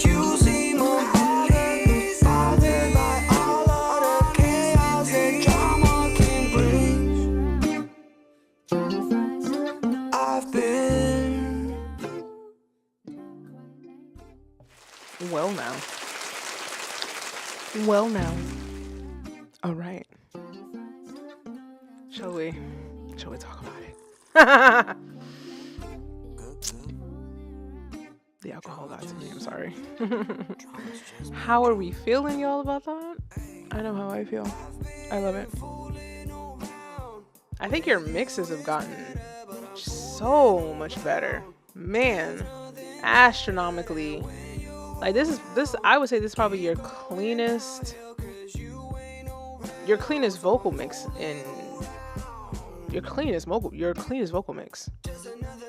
You see my body, bothered by all of the chaos that drama can bring. I've been. Well now. All right. Shall we talk about it? The alcohol got to me. I'm sorry. How are we feeling, y'all, about that? I know how I feel. I love it. I think your mixes have gotten so much better. Man, astronomically. Like this I would say this is probably your cleanest vocal mix in your cleanest vocal mix.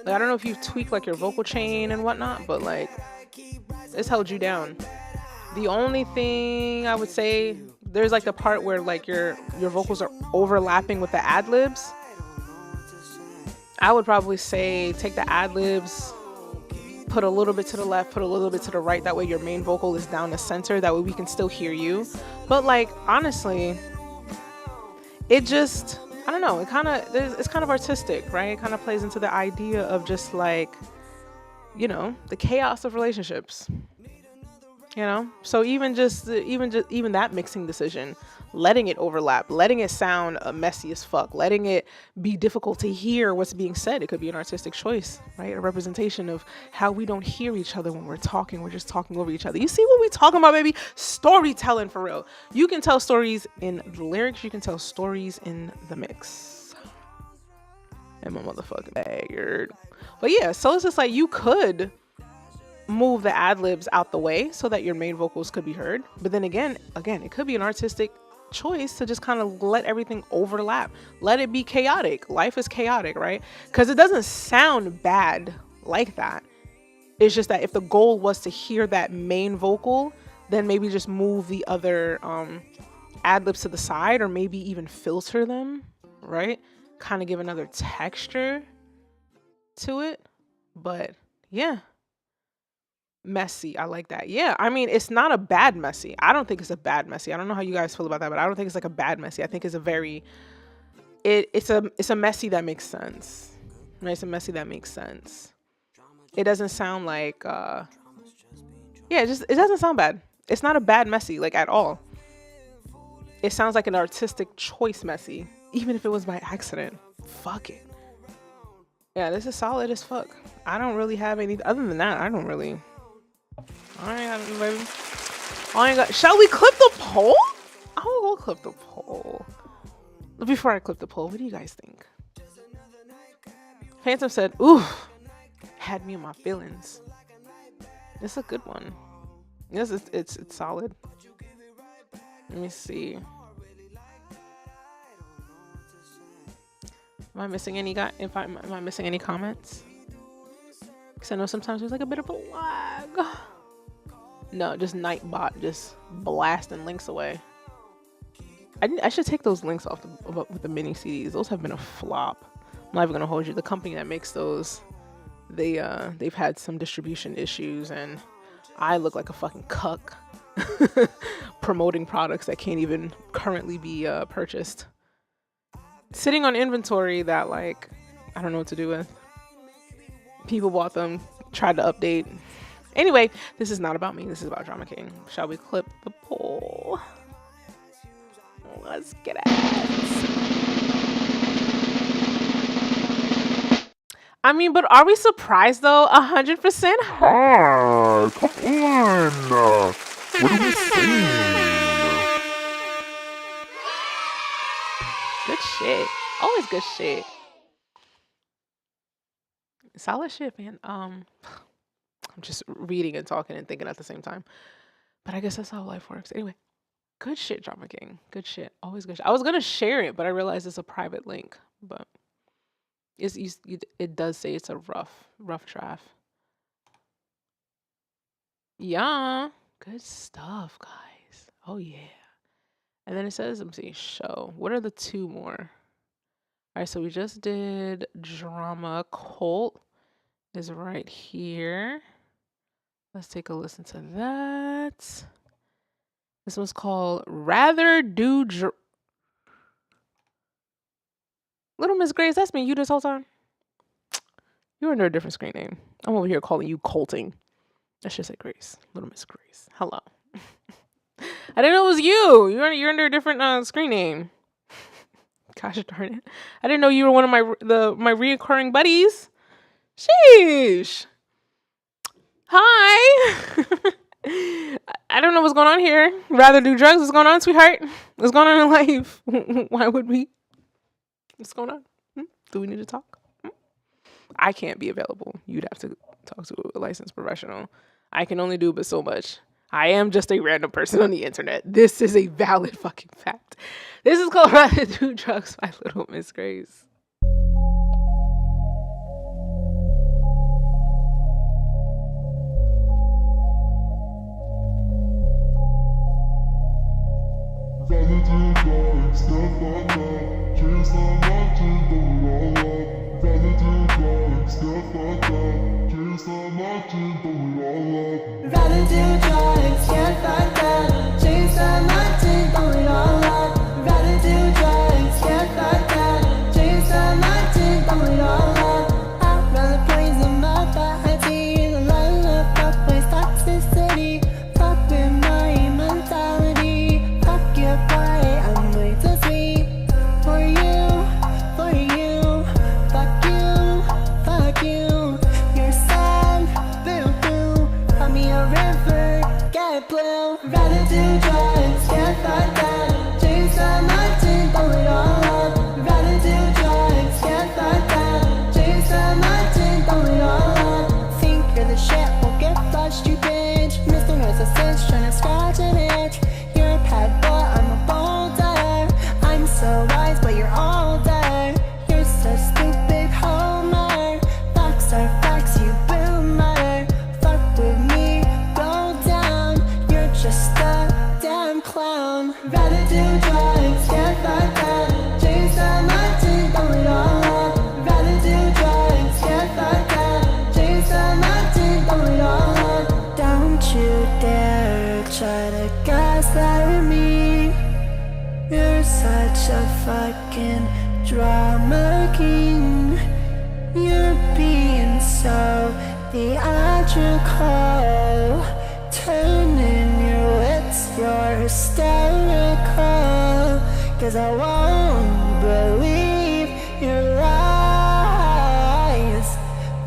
Like I don't know if you've tweaked like your vocal chain and whatnot, but like it's held you down. The only thing I would say, there's like the part where like your vocals are overlapping with the ad-libs. I would probably say take the ad-libs, put a little bit to the left, put a little bit to the right. That way your main vocal is down the center. That way we can still hear you. But like, honestly, it just, I don't know, it's kind of artistic, right? It kind of plays into the idea of just like, you know, the chaos of relationships, you know? So even that mixing decision, letting it overlap, letting it sound messy as fuck, letting it be difficult to hear what's being said. It could be an artistic choice, right? A representation of how we don't hear each other when we're talking. We're just talking over each other. You see what we talking about, baby? Storytelling for real. You can tell stories in the lyrics. You can tell stories in the mix. And my motherfucking bag. But yeah, so it's just like you could move the ad-libs out the way so that your main vocals could be heard. But then again, it could be an artistic choice to just kind of let everything overlap. Let it be chaotic. Life is chaotic, right? Because it doesn't sound bad like that. It's just that if the goal was to hear that main vocal, then maybe just move the other ad-libs to the side, or maybe even filter them, right? Kind of give another texture to it. But yeah, messy. I like that. Yeah, I mean, it's not a bad messy. I don't think it's a bad messy. I don't know how you guys feel about that, but I don't think it's like a bad messy. I think it's a very it's a messy that makes sense. Right? It's a messy that makes sense. It doesn't sound like it doesn't sound bad. It's not a bad messy, like, at all. It sounds like an artistic choice messy, even if it was by accident. Fuck it. Yeah, this is solid as fuck. I don't really have any other than that. I don't really. Shall we clip the poll? I will go clip the poll. Before I clip the poll, what do you guys think? Phantom said, "Ooh, had me in my feelings." It's a good one. Yes, it's solid. Let me see. Am I missing any am I missing any comments? Because I know sometimes there's like a bit of a lag. No, just Nightbot just blasting links away. I should take those links off with the mini CDs. Those have been a flop. I'm not even gonna hold you. The company that makes those, they've had some distribution issues, and I look like a fucking cuck promoting products that can't even currently be purchased. Sitting on inventory that, like, I don't know what to do with. People bought them, tried to update. Anyway, this is not about me. This is about Drama King. Shall we clip the poll? Let's get it. I mean, but are we surprised though? 100%? Ah, come on. What are we saying? Good shit. Always good shit. Solid shit, man. I'm just reading and talking and thinking at the same time. But I guess that's how life works. Anyway, good shit, Drama King. Good shit. Always good shit. I was gonna share it, but I realized it's a private link. But it does say it's a rough draft. Yeah. Good stuff, guys. Oh yeah. And then it says, let me see, show. What are the two more? All right, so we just did Drama. Colt is right here. Let's take a listen to that. This one's called Rather Do Little Miss Grace, that's been you this whole time? You're under a different screen name. I'm over here calling you Colting. Let's just say Grace. Little Miss Grace. Hello. I didn't know it was you. You're under a different screen name. Gosh darn it. I didn't know you were one of my reoccurring buddies. Sheesh. Hi. I don't know what's going on here. Rather do drugs. What's going on, sweetheart? What's going on in life? Why would we? What's going on? Do we need to talk? I can't be available. You'd have to talk to a licensed professional. I can only do but so much. I am just a random person on the internet. This is a valid fucking fact. This is called Rather Do Drugs by Little Miss Grace. Kiss Rather do drugs, get fucked up. Chase the mountain, throw it all up. Rather do drugs, get fucked up. Chase the mountain, throw it all up. I'd rather poison my body. The line of fuck with toxicity. Fuck with my mentality. Fuck your boy, I'm way too sweet. For you, for you. Fuck you, fuck you. You're sad, boo boo. Call me a river, get blue. Rather do drugs, get fucked up. Chase the mountain, throw it all up. Rather do drugs, get fucked up. Chase the mountain, throw it all up. Think you're the shit, won't get flushed, you bitch. Mr. Knows a cinch, tryna scratch an itch. You're a pad boy, I'm a boulder. I'm so wise, but you're older. You're so stupid, Homer. Facts are facts, you boomer. Fuck with me, go down. You're just a damn clown. Rather do drugs, get fucked up. Chase the mountain, throw it all up. Rather do drugs, get fucked up. Chase the mountain, throw it all up. Don't you dare try to gaslight me. You're such a fucking drama king. You're being so theatrical. Turning your wits, you're hysterical. 'Cause I won't believe your lies.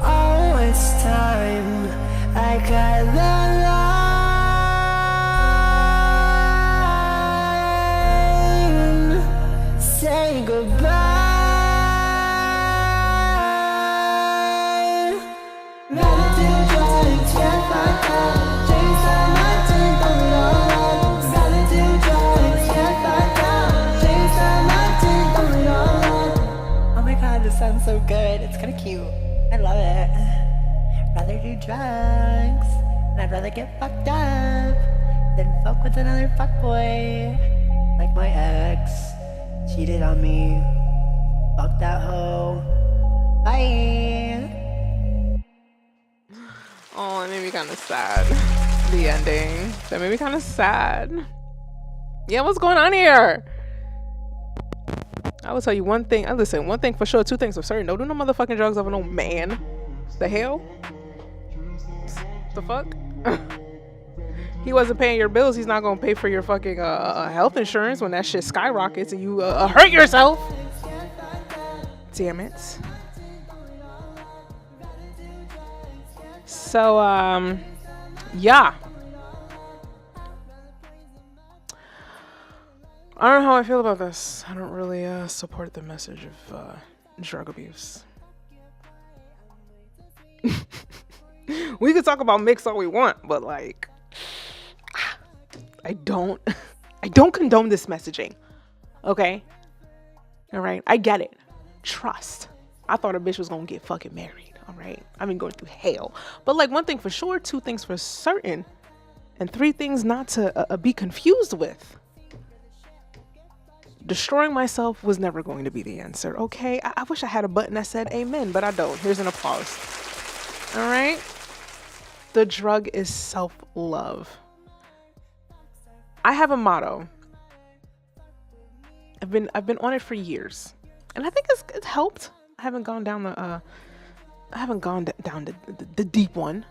Oh, it's time I got the line. Say goodbye. Rather do drugs, get fucked up. Chase the mountain, throw it all up. Rather do drugs, get fucked up. Chase the mountain, throw it all up. Oh my god, this sounds so good. It's kind of cute. I love it. Rather do drugs, and I'd rather get fucked up than fuck with another fuckboy. Like my ex cheated on me. Fuck that hoe. Bye. Oh, it made me kind of sad. The ending. That made me kind of sad. Yeah, what's going on here? I will tell you one thing. Listen, one thing for sure, two things for certain. Don't do no motherfucking drugs over no man. The hell? The fuck? He wasn't paying your bills. He's not gonna pay for your fucking health insurance when that shit skyrockets and you hurt yourself. Damn it. So yeah. I don't know how I feel about this. I don't really support the message of drug abuse. We could talk about mix all we want, but like I don't condone this messaging. Okay? All right? I get it. Trust. I thought a bitch was gonna get fucking married. All right? I've been going through hell. But like, one thing for sure, two things for certain, and three things not to be confused with. Destroying myself was never going to be the answer. Okay? I wish I had a button that said amen, but I don't. Here's an applause. All right? The drug is self-love. I have a motto. I've been on it for years, and I think it's helped. I haven't gone down the deep one,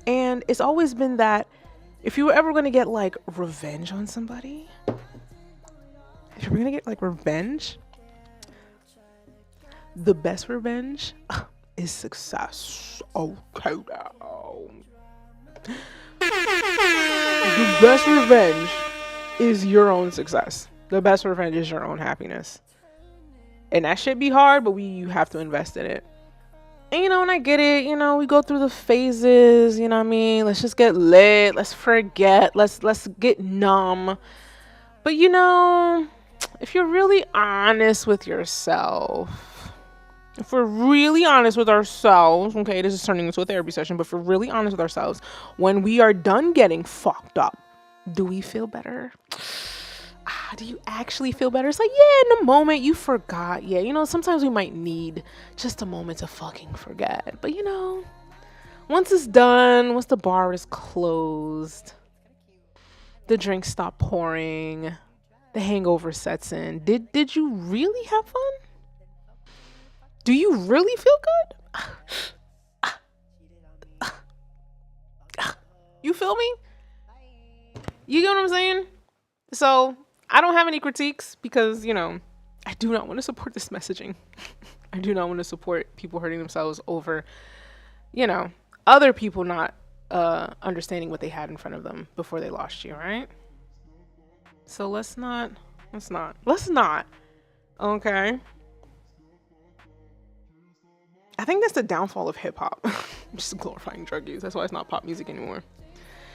and it's always been that if you were ever going to get like revenge on somebody, if you're going to get like revenge, the best revenge is success. Okay, now. The best revenge is your own success. The best revenge is your own happiness. And that shit be hard, but you have to invest in it. And you know, and I get it, you know, we go through the phases, you know what I mean? Let's just get lit, let's forget, let's get numb. But you know, if you're really honest with yourself, if we're really honest with ourselves, okay, this is turning into a therapy session, but if we're really honest with ourselves, when we are done getting fucked up, do we feel better? Do you actually feel better? It's like, yeah, in the moment you forgot. Yeah, you know, sometimes we might need just a moment to fucking forget. But you know, Once it's done, once the bar is closed, the drinks stop pouring, the hangover sets in. Did you really have fun? Do you really feel good? You feel me? You get what I'm saying? So I don't have any critiques because, you know, I do not want to support this messaging. I do not want to support people hurting themselves over, you know, other people not understanding what they had in front of them before they lost you, right? So let's not. Okay. I think that's the downfall of hip hop. Just glorifying drug use. That's why it's not pop music anymore.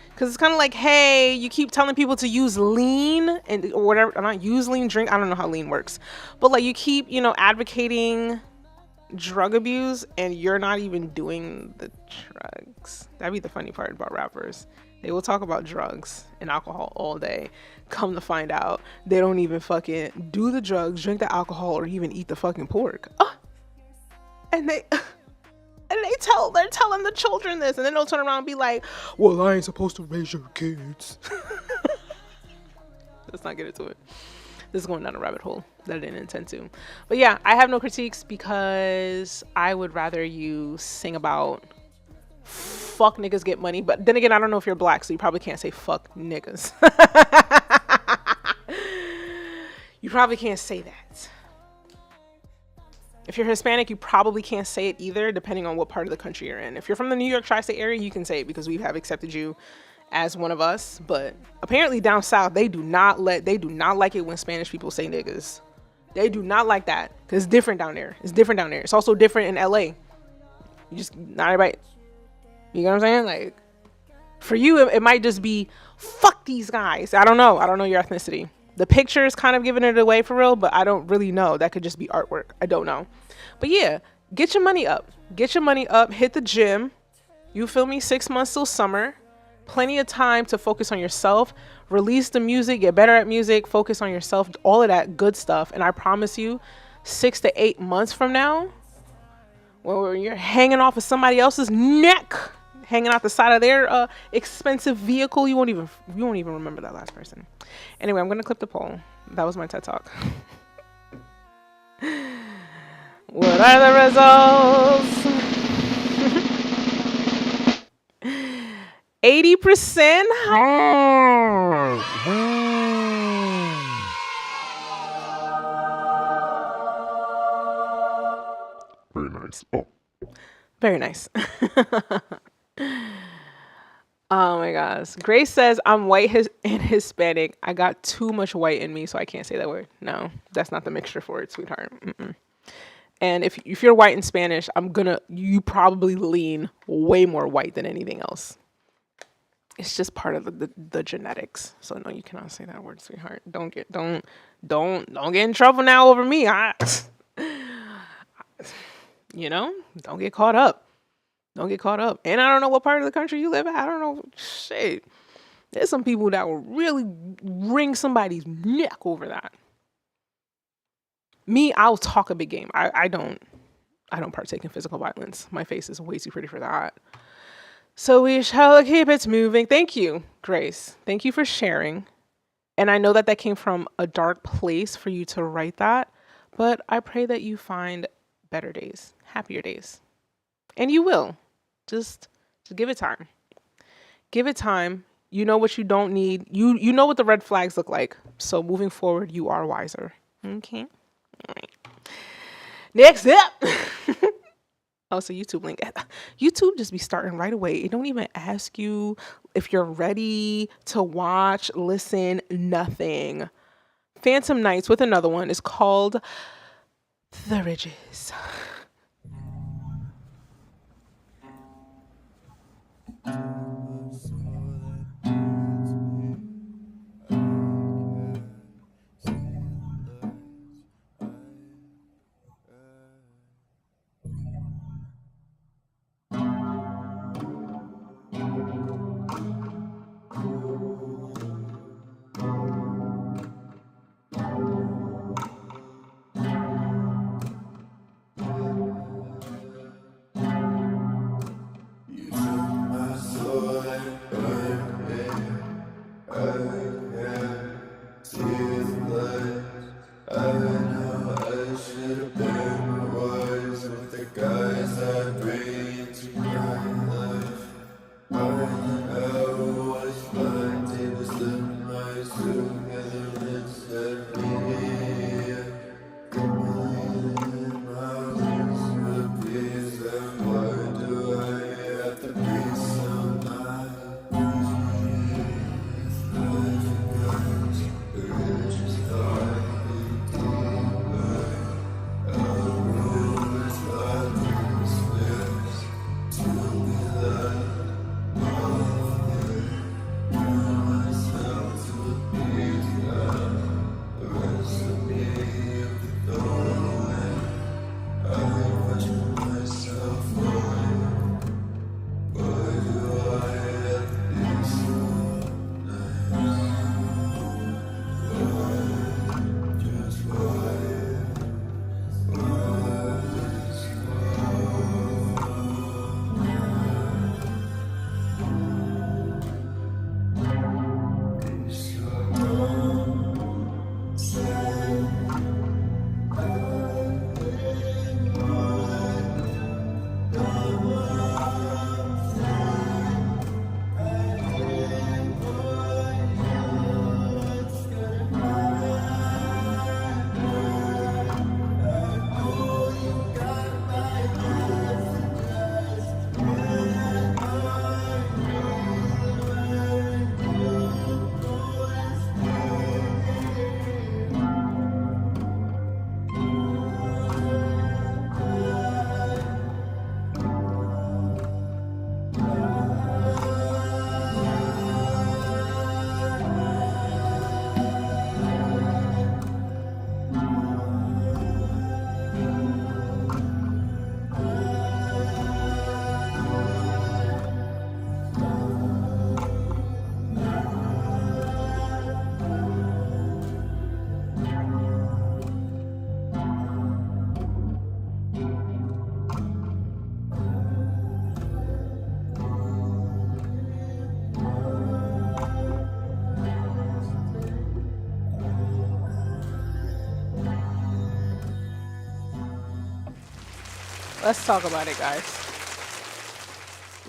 Because it's kind of like, hey, you keep telling people to use lean and or whatever, not use lean, drink. I don't know how lean works. But like you keep, you know, advocating drug abuse and you're not even doing the drugs. That'd be the funny part about rappers. They will talk about drugs and alcohol all day. Come to find out, they don't even fucking do the drugs, drink the alcohol, or even eat the fucking pork. And they're telling the children this, and then they'll turn around and be like, well, I ain't supposed to raise your kids. Let's not get into it. This is going down a rabbit hole that I didn't intend to. But yeah, I have no critiques because I would rather you sing about fuck niggas get money. But then again, I don't know if you're black, so you probably can't say fuck niggas. You probably can't say that. If you're Hispanic, you probably can't say it either, depending on what part of the country you're in. If you're from the New York tri-state area, you can say it because we have accepted you as one of us. But apparently down south, they do not like it when Spanish people say niggas. They do not like that because it's different down there. It's also different in LA. You just, not everybody, you know what I'm saying? Like, for you, it might just be, fuck these guys. I don't know your ethnicity. The picture is kind of giving it away for real, but I don't really know. That could just be artwork. I don't know. But yeah, get your money up. Hit the gym. You feel me? 6 months till summer. Plenty of time to focus on yourself. Release the music. Get better at music. Focus on yourself. All of that good stuff. And I promise you, 6 to 8 months from now, when you're hanging off of somebody else's neck, hanging out the side of their expensive vehicle, you won't even remember that last person. Anyway, I'm gonna clip the poll. That was my TED Talk. What are the results? 80%. Very nice. Oh. Very nice. Oh my gosh. Grace says, I'm white and Hispanic. I got too much white in me, so I can't say that word. No, that's not the mixture for it, sweetheart. Mm-mm. And if you're white and Spanish, you probably lean way more white than anything else. It's just part of the genetics. So no, you cannot say that word, sweetheart. Don't get in trouble now over me. You know, don't get caught up. And I don't know what part of the country you live in. I don't know. Shit. There's some people that will really wring somebody's neck over that. Me, I'll talk a big game. I don't partake in physical violence. My face is way too pretty for that. So we shall keep it moving. Thank you, Grace. Thank you for sharing. And I know that came from a dark place for you to write that, but I pray that you find better days, happier days. And you will. Just give it time. Give it time. You know what you don't need. You know what the red flags look like. So moving forward, you are wiser. Okay? All right. Next up. Oh, so YouTube link. YouTube just be starting right away. It don't even ask you if you're ready to watch, listen, nothing. Phantom Nights with another one is called The Ridges. Let's talk about it, guys.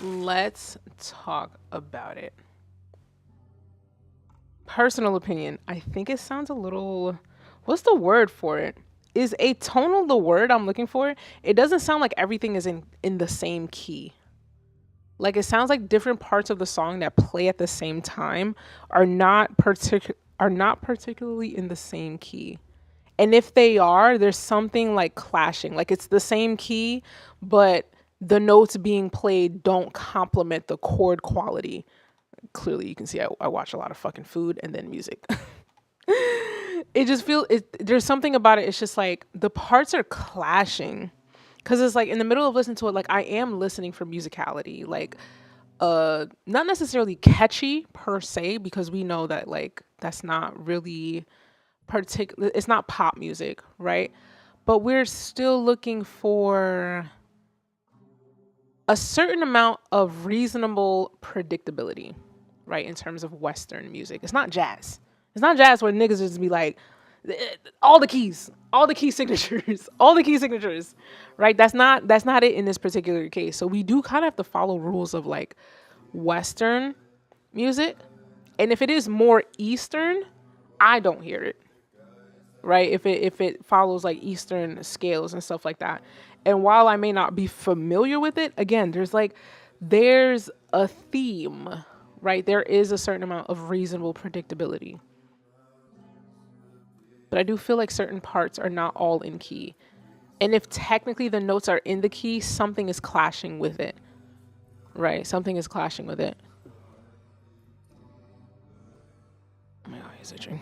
Let's talk about it. Personal opinion, I think it sounds a little, what's the word for it? Is atonal the word I'm looking for? It doesn't sound like everything is in the same key. Like it sounds like different parts of the song that play at the same time are not particularly in the same key. And if they are, there's something like clashing. Like it's the same key, but the notes being played don't complement the chord quality. Clearly you can see I watch a lot of fucking food and then music. It just feels there's something about it. It's just like the parts are clashing. Cause it's like in the middle of listening to it, like I am listening for musicality, like not necessarily catchy per se, because we know that like that's not really particular, it's not pop music, right? But we're still looking for a certain amount of reasonable predictability, right? In terms of Western music. It's not jazz. It's not jazz where niggas just be like, all the key signatures, all the key signatures, right? That's not it in this particular case. So we do kind of have to follow rules of like Western music. And if it is more Eastern, I don't hear it, right? If it follows like Eastern scales and stuff like that. And while I may not be familiar with it, again, there's a theme, right? There is a certain amount of reasonable predictability. But I do feel like certain parts are not all in key. And if technically the notes are in the key, something is clashing with it, right? Something is clashing with it. Oh my God, he's itching.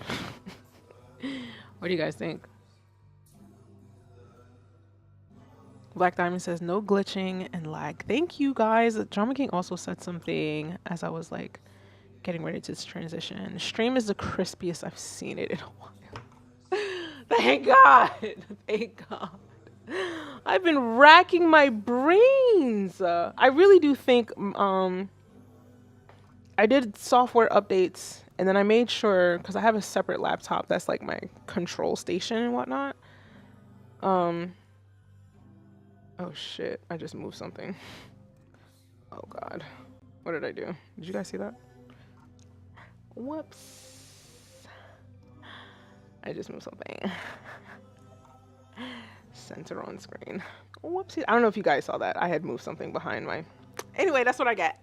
What do you guys think? Black Diamond says no glitching and lag. Thank you guys. Drama King also said something as I was like getting ready to transition. Stream is the crispiest I've seen it in a while. Thank God. Thank God. I've been racking my brains. I really do think I did software updates and then I made sure, because I have a separate laptop that's like my control station and whatnot. Oh shit, I just moved something. Oh God. What did I do? Did you guys see that? Whoops. I just moved something. Center on screen. Whoopsie. I don't know if you guys saw that. I had moved something behind my... Anyway, that's what I get.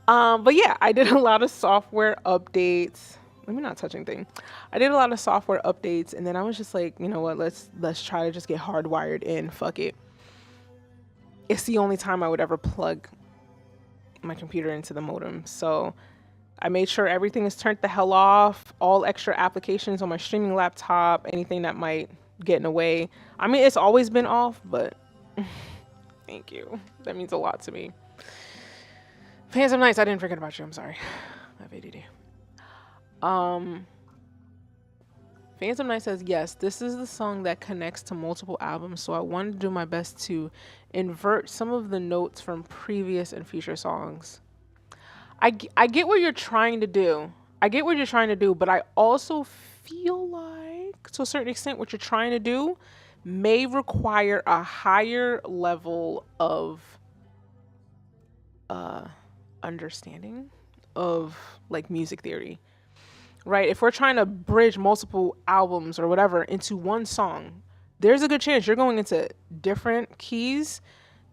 But yeah, I did a lot of software updates. Let me not touch anything. I did a lot of software updates and then I was just like, you know what, let's try to just get hardwired in. Fuck it. It's the only time I would ever plug my computer into the modem. So I made sure everything is turned the hell off. All extra applications on my streaming laptop, anything that might get in the way. I mean, it's always been off, but thank you. That means a lot to me. Phantom Nights, I didn't forget about you. I'm sorry. I have ADD. Phantom Night says, yes, this is the song that connects to multiple albums, so I wanted to do my best to invert some of the notes from previous and future songs. I get what you're trying to do. But I also feel like, to a certain extent, what you're trying to do may require a higher level of understanding of like music theory, right? If we're trying to bridge multiple albums or whatever into one song, there's a good chance you're going into different keys,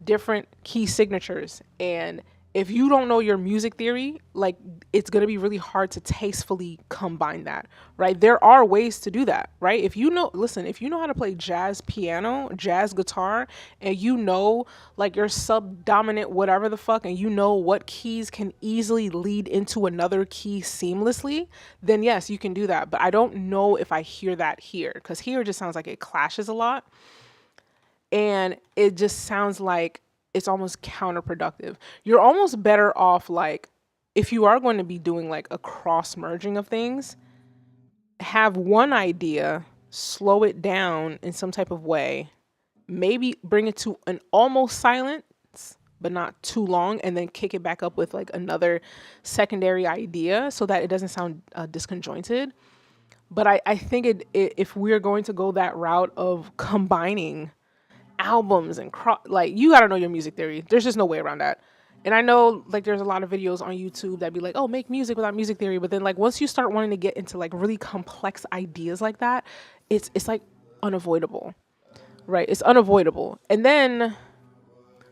different key signatures, and if you don't know your music theory, like it's going to be really hard to tastefully combine that, right? There are ways to do that, right? If you know how to play jazz piano, jazz guitar, and you know like your subdominant whatever the fuck, and you know what keys can easily lead into another key seamlessly, then yes, you can do that. But I don't know if I hear that here, because here it just sounds like it clashes a lot. And it just sounds like it's almost counterproductive. You're almost better off, like, if you are going to be doing like a cross merging of things, have one idea, slow it down in some type of way, maybe bring it to an almost silence, but not too long, and then kick it back up with like another secondary idea so that it doesn't sound disconjointed. But I think if we're going to go that route of combining albums and like you gotta know your music theory. There's just no way around that. And I know like there's a lot of videos on YouTube that be like, oh, make music without music theory. But then like once you start wanting to get into like really complex ideas like that, it's like unavoidable, right? It's unavoidable. And then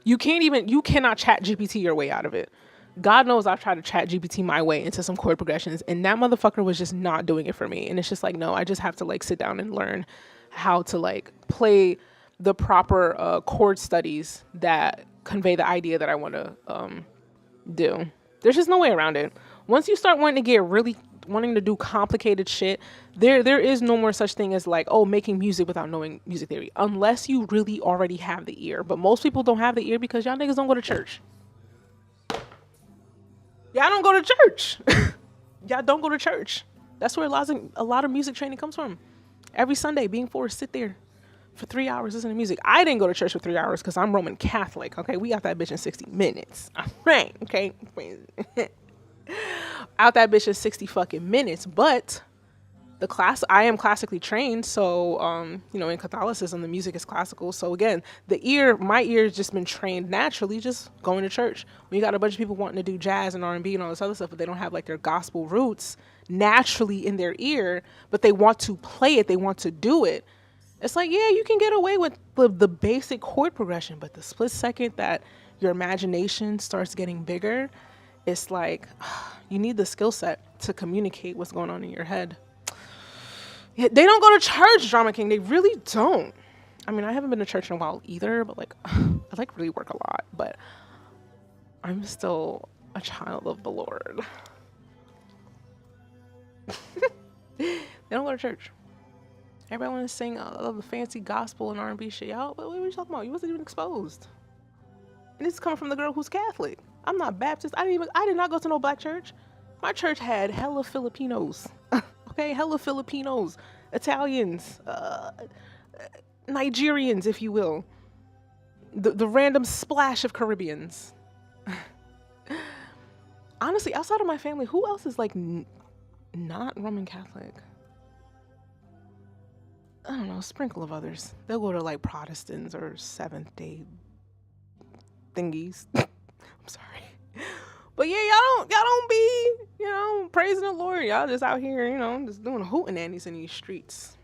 you cannot chat GPT your way out of it. God knows I've tried to chat GPT my way into some chord progressions, and that motherfucker was just not doing it for me. And it's just like, no, I just have to like sit down and learn how to like play the proper chord studies that convey the idea that I want to do. There's just no way around it. Once you start wanting to do complicated shit, there is no more such thing as like, oh, making music without knowing music theory, unless you really already have the ear. But most people don't have the ear because y'all niggas don't go to church. Y'all don't go to church. Y'all don't go to church. That's where a lot of music training comes from. Every Sunday being forced to sit there for 3 hours listening to music. I didn't go to church for 3 hours because I'm Roman Catholic. Okay, we got that bitch in 60 minutes. All right, okay. Out that bitch in 60 fucking minutes. But I am classically trained, so in Catholicism the music is classical. So again, my ear has just been trained naturally just going to church. When you got a bunch of people wanting to do jazz and R&B and all this other stuff, but they don't have like their gospel roots naturally in their ear, but they want to play it, they want to do it. It's like, yeah, you can get away with the basic chord progression, but the split second that your imagination starts getting bigger, it's like you need the skill set to communicate what's going on in your head. Yeah, they don't go to church, Drama King. They really don't. I mean, I haven't been to church in a while either, but like, I like really work a lot, but I'm still a child of the Lord. They don't go to church. Everybody want to sing all the fancy gospel and R&B shit. Y'all, what are you talking about? You wasn't even exposed. And this is coming from the girl who's Catholic. I'm not Baptist. I did not go to no black church. My church had hella Filipinos. Okay, hella Filipinos, Italians, Nigerians, if you will. The random splash of Caribbeans. Honestly, outside of my family, who else is like not Roman Catholic? I don't know, a sprinkle of others. They'll go to like Protestants or Seventh-day thingies. I'm sorry. But yeah, y'all don't be, praising the Lord. Y'all just out here, just doing hootenannies in these streets.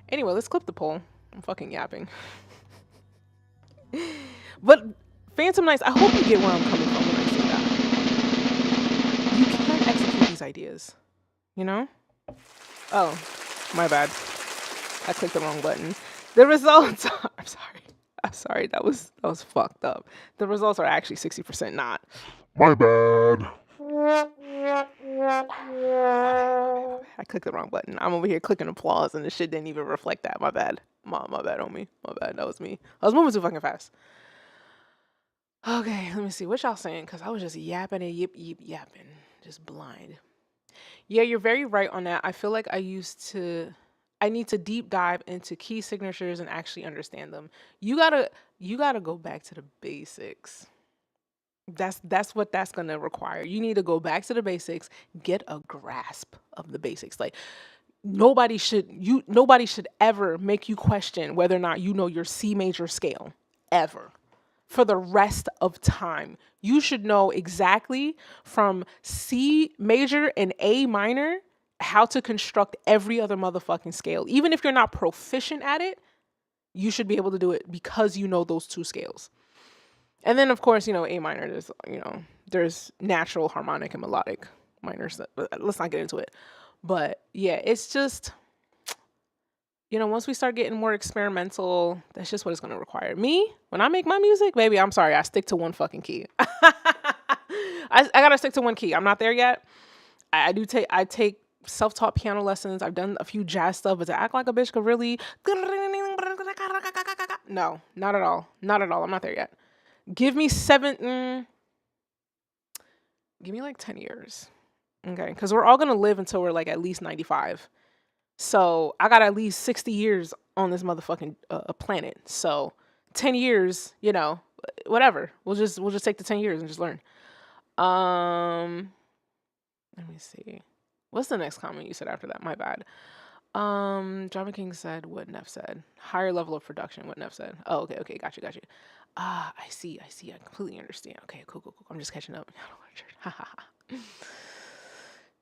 Anyway, let's clip the poll. I'm fucking yapping. But Phantom Nights, I hope you get where I'm coming from when I say that. You can execute these ideas, Oh, my bad. I clicked the wrong button. The results are, I'm sorry. That was fucked up. The results are actually 60% not. My bad. I clicked the wrong button. I'm over here clicking applause and the shit didn't even reflect that. My bad. My bad, homie. My bad. That was me. I was moving too fucking fast. Okay, let me see. What y'all saying? Because I was just yapping and yapping. Just blind. Yeah, you're very right on that. I feel like I need to deep dive into key signatures and actually understand them. You gotta go back to the basics. That's what that's gonna require. You need to go back to the basics, get a grasp of the basics. Like nobody should ever make you question whether or not you know your C major scale ever. For the rest of time, you should know exactly from C major and A minor how to construct every other motherfucking scale. Even if you're not proficient at it, you should be able to do it because you know those two scales. And then, of course, A minor, there's natural, harmonic, and melodic minors. Let's not get into it. But yeah, it's just, once we start getting more experimental, that's just what it's going to require. Me, when I make my music, baby, I'm sorry, I stick to one fucking key. I got to stick to one key. I'm not there yet. I take self-taught piano lessons. I've done a few jazz stuff, but to act like a bitch could really, no, not at all. Not at all. I'm not there yet. Give me like 10 years. Okay. Because we're all going to live until we're like at least 95. So I got at least 60 years on this motherfucking planet. So 10 years, whatever. We'll just take the 10 years and just learn. Let me see. What's the next comment you said after that? My bad. Drama King said what Neff said. Higher level of production, what Neff said. Oh, okay, got you. I see. I completely understand. Okay, cool. I'm just catching up.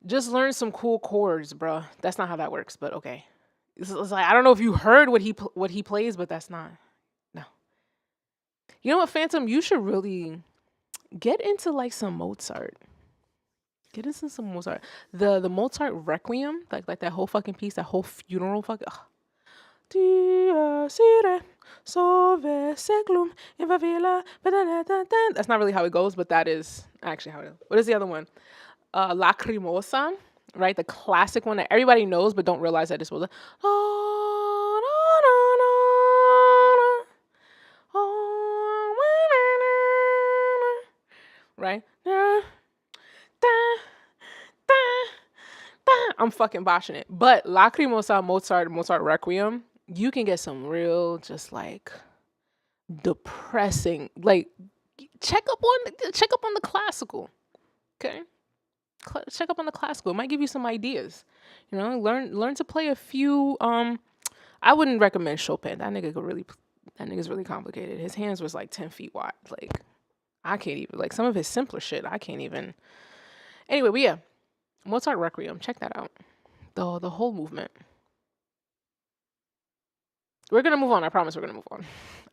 Just learn some cool chords, bro. That's not how that works, but okay. It's like I don't know if you heard what he plays, but that's not. No. You know what, Phantom? You should really get into like some Mozart. Get into some Mozart. The Mozart Requiem, like that whole fucking piece, that whole funeral fucking. That's not really how it goes, but that is actually how it is. What is the other one? Lacrimosa, right? The classic one that everybody knows but don't realize that it's supposed to. Right? I'm fucking boshing it. But Lacrimosa, Mozart Requiem, you can get some real just like depressing, like check up on the classical. Okay? Check up on the classical. It might give you some ideas. You know, learn to play a few I wouldn't recommend Chopin. That nigga's really complicated. His hands was like 10 feet wide. Like I can't even, like some of his simpler shit, I can't even. Anyway, but yeah. Mozart Requiem, check that out. The whole movement. We're gonna move on. I promise we're gonna move on.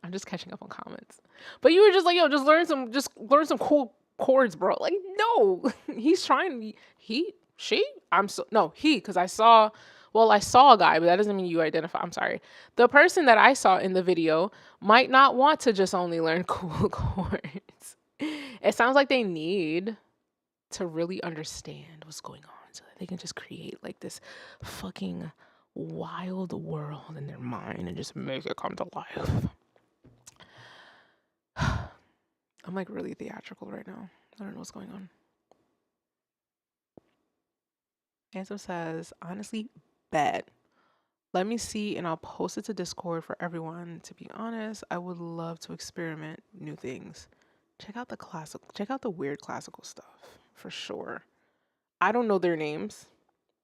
I'm just catching up on comments. But you were just like, yo, just learn some cool chords, bro. Like, no, he's trying. He, because I saw a guy, but that doesn't mean you identify. I'm sorry. The person that I saw in the video might not want to just only learn cool chords. It sounds like they need to really understand what's going on so that they can just create like this fucking wild world in their mind and just make it come to life. I'm like really theatrical right now. I don't know what's going on. Handsome says, honestly, bad. Let me see and I'll post it to Discord for everyone. To be honest, I would love to experiment new things. Check out the weird classical stuff. For sure. I don't know their names,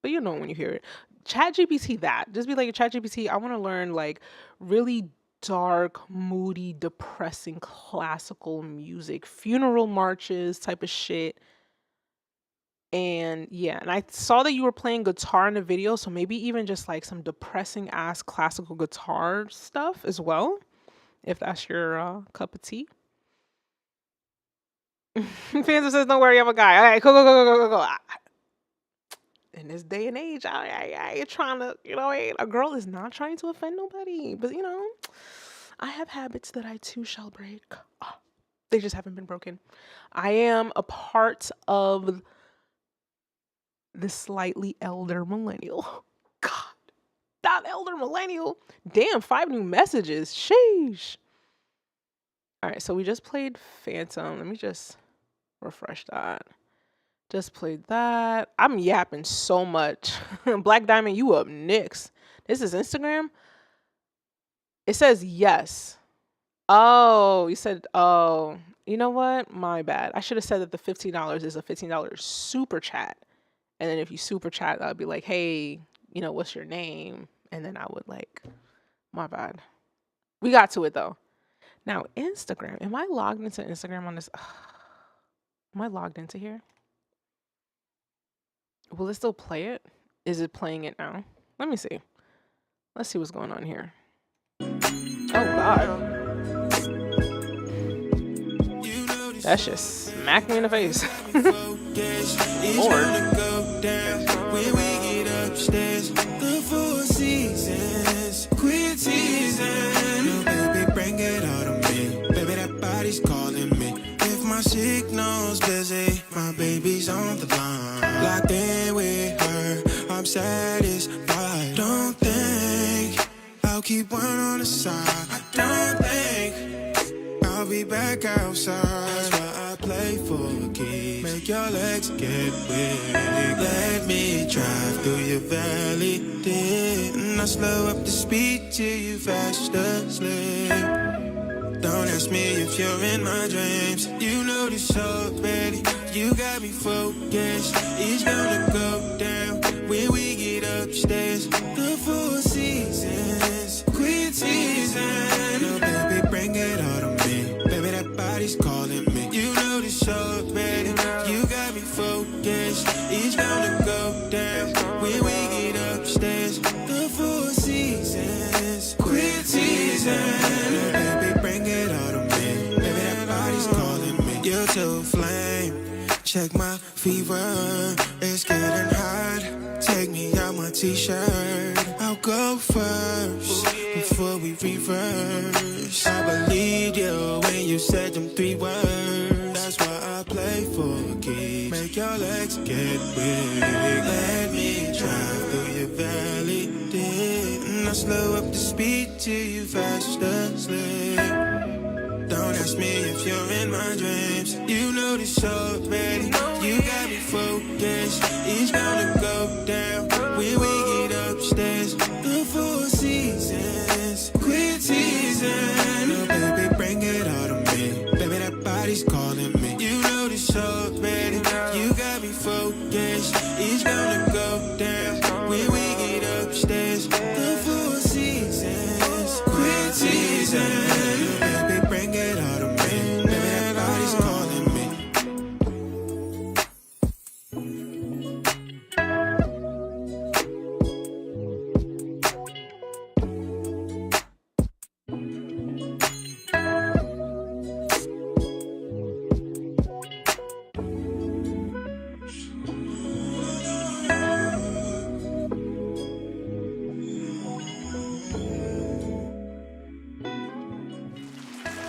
but you know when you hear it. ChatGPT that. Just be like, ChatGPT, I want to learn like really dark, moody, depressing classical music, funeral marches type of shit. And yeah, and I saw that you were playing guitar in the video, so maybe even just like some depressing ass classical guitar stuff as well, if that's your cup of tea. Fancy says, don't worry, I'm a guy. All right, go. In this day and age, I ain't trying to, a girl is not trying to offend nobody. But, I have habits that I too shall break. Oh, they just haven't been broken. I am a part of the slightly elder millennial. God, that elder millennial. Damn, 5 new messages. Sheesh. All right, so we just played Phantom. Let me just refresh that. Just played that. I'm yapping so much. Black Diamond, you up next. This is Instagram. It says yes. Oh, you said, oh, you know what? My bad. I should have said that the $15 is a $15 super chat. And then if you super chat, I'd be like, hey, what's your name? And then I would my bad. We got to it though. Now, Instagram. Am I logged into Instagram on this? Am I logged into here? Will it still play it? Is it playing it now? Let me see. Let's see what's going on here. Oh, God. That shit smacked me in the face. Lord. My signal's busy, my baby's on the line. Locked in with her, I'm satisfied. Don't think I'll keep one on the side. I don't think I'll be back outside. That's why I play for keeps. Make your legs get weak. Let me drive through your valley. Then I slow up the speed till you fast asleep. Don't ask me if you're in my dreams. You know this already. You got me focused. It's gonna go down when we get up upstairs. The Four Seasons, quit season. No, baby, bring it all to me. Baby, that body's calling me. You know the show already. You got me focused. It's gonna go down when we get upstairs. The Four Seasons, quit season. No, baby, bring it all to me. Baby, that body's calling me. You're too flame. Check my fever, it's getting hot. Take me out my t-shirt. I'll go first before we reverse. I believed you when you said them 3 words. That's why I play for keeps. Make your legs get big. Let me drive through your valley. And I slow up the speed till you faster slip. Don't ask me if you're in my dreams. You know the show already. You got me focused. It's gonna go down when we get upstairs. The Four Seasons, quit season. No, baby, bring it all to me. Baby, that body's calling me. You know the show already. You got me focused. It's gonna go down when we get upstairs. The Four Seasons, quit season. Bring it all to me. Baby, that body's calling me.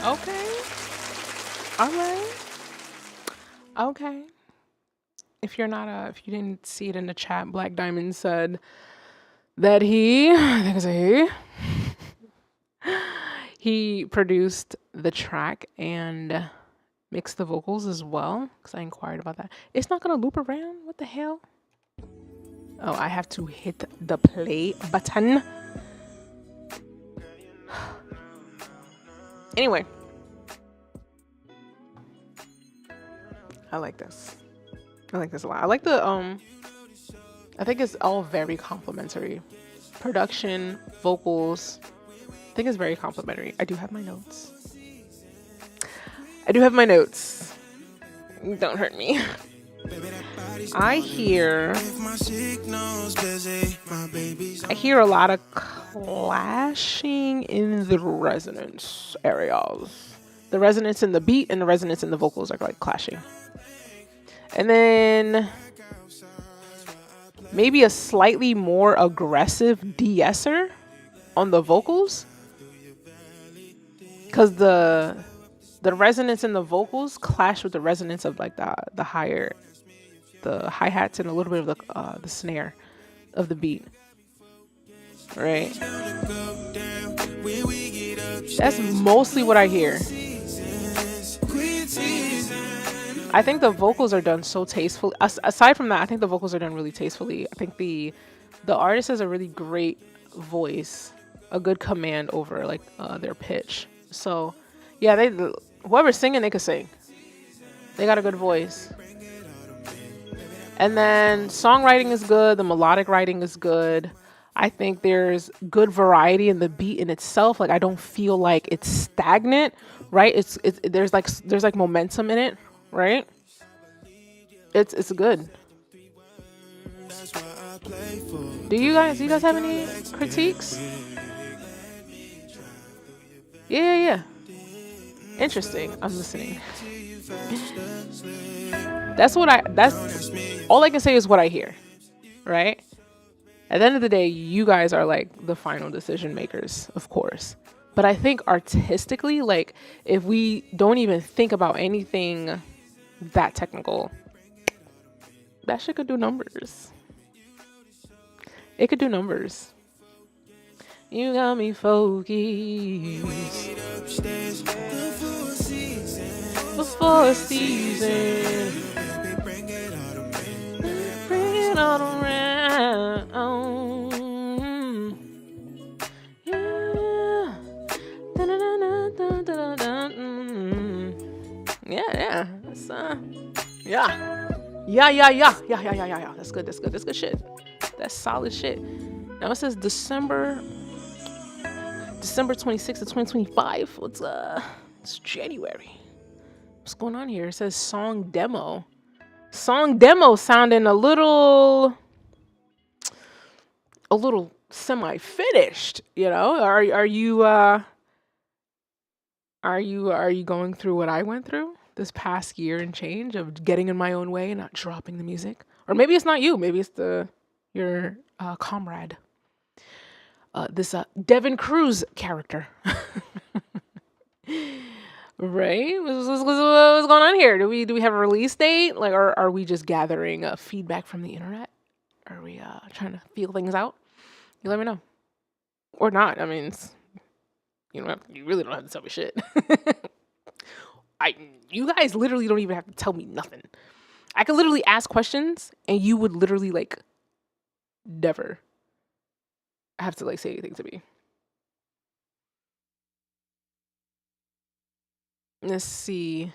Okay. All right. Okay. If you're not if you didn't see it in the chat, Black Diamond said that I think it's a he produced the track and mixed the vocals as well, because I inquired about that. It's not gonna loop around. What the hell? Oh, I have to hit the play button. Anyway. I like this. I like this a lot. I like the I think it's all very complimentary. Production, vocals. I think it's very complimentary. I do have my notes. Don't hurt me. I hear a lot of clashing in the resonance areas. The resonance in the beat and the resonance in the vocals are like clashing. And then maybe a slightly more aggressive de-esser on the vocals. Because the resonance in the vocals clash with the resonance of like the hi-hats and a little bit of the snare of the beat. Right? That's mostly what I hear. I think the vocals are done so tastefully. Aside from that, I think the vocals are done really tastefully. I think the artist has a really great voice, a good command over like their pitch. So yeah, whoever's singing, they can sing. They got a good voice. And then songwriting is good. The melodic writing is good. I think there's good variety in the beat in itself. Like I don't feel like it's stagnant, right? There's like momentum in it, right? It's good. Do you guys have any critiques? Yeah. Interesting. I'm listening. That's all I can say is what I hear, right? At the end of the day, you guys are like the final decision makers, of course. But I think artistically, like if we don't even think about anything that technical, that shit could do numbers. It could do numbers. You got me focused. The Four Seasons. Bring it all around. Yeah. That's Yeah. That's good shit. That's solid shit. Now it says December 26th of 2025. It's January. What's going on here? It says song demo. Song demo sounding a little semi-finished, you know? Are you going through what I went through this past year and change of getting in my own way and not dropping the music? Or maybe it's not you, maybe it's your comrade. This Devin Cruz character. Right? What's going on here? Do we have a release date? Like, or are we just gathering feedback from the internet? Are we trying to feel things out? You let me know. Or not. I mean, you really don't have to tell me shit. You guys literally don't even have to tell me nothing. I could literally ask questions and you would literally like never have to like say anything to me. Let's see.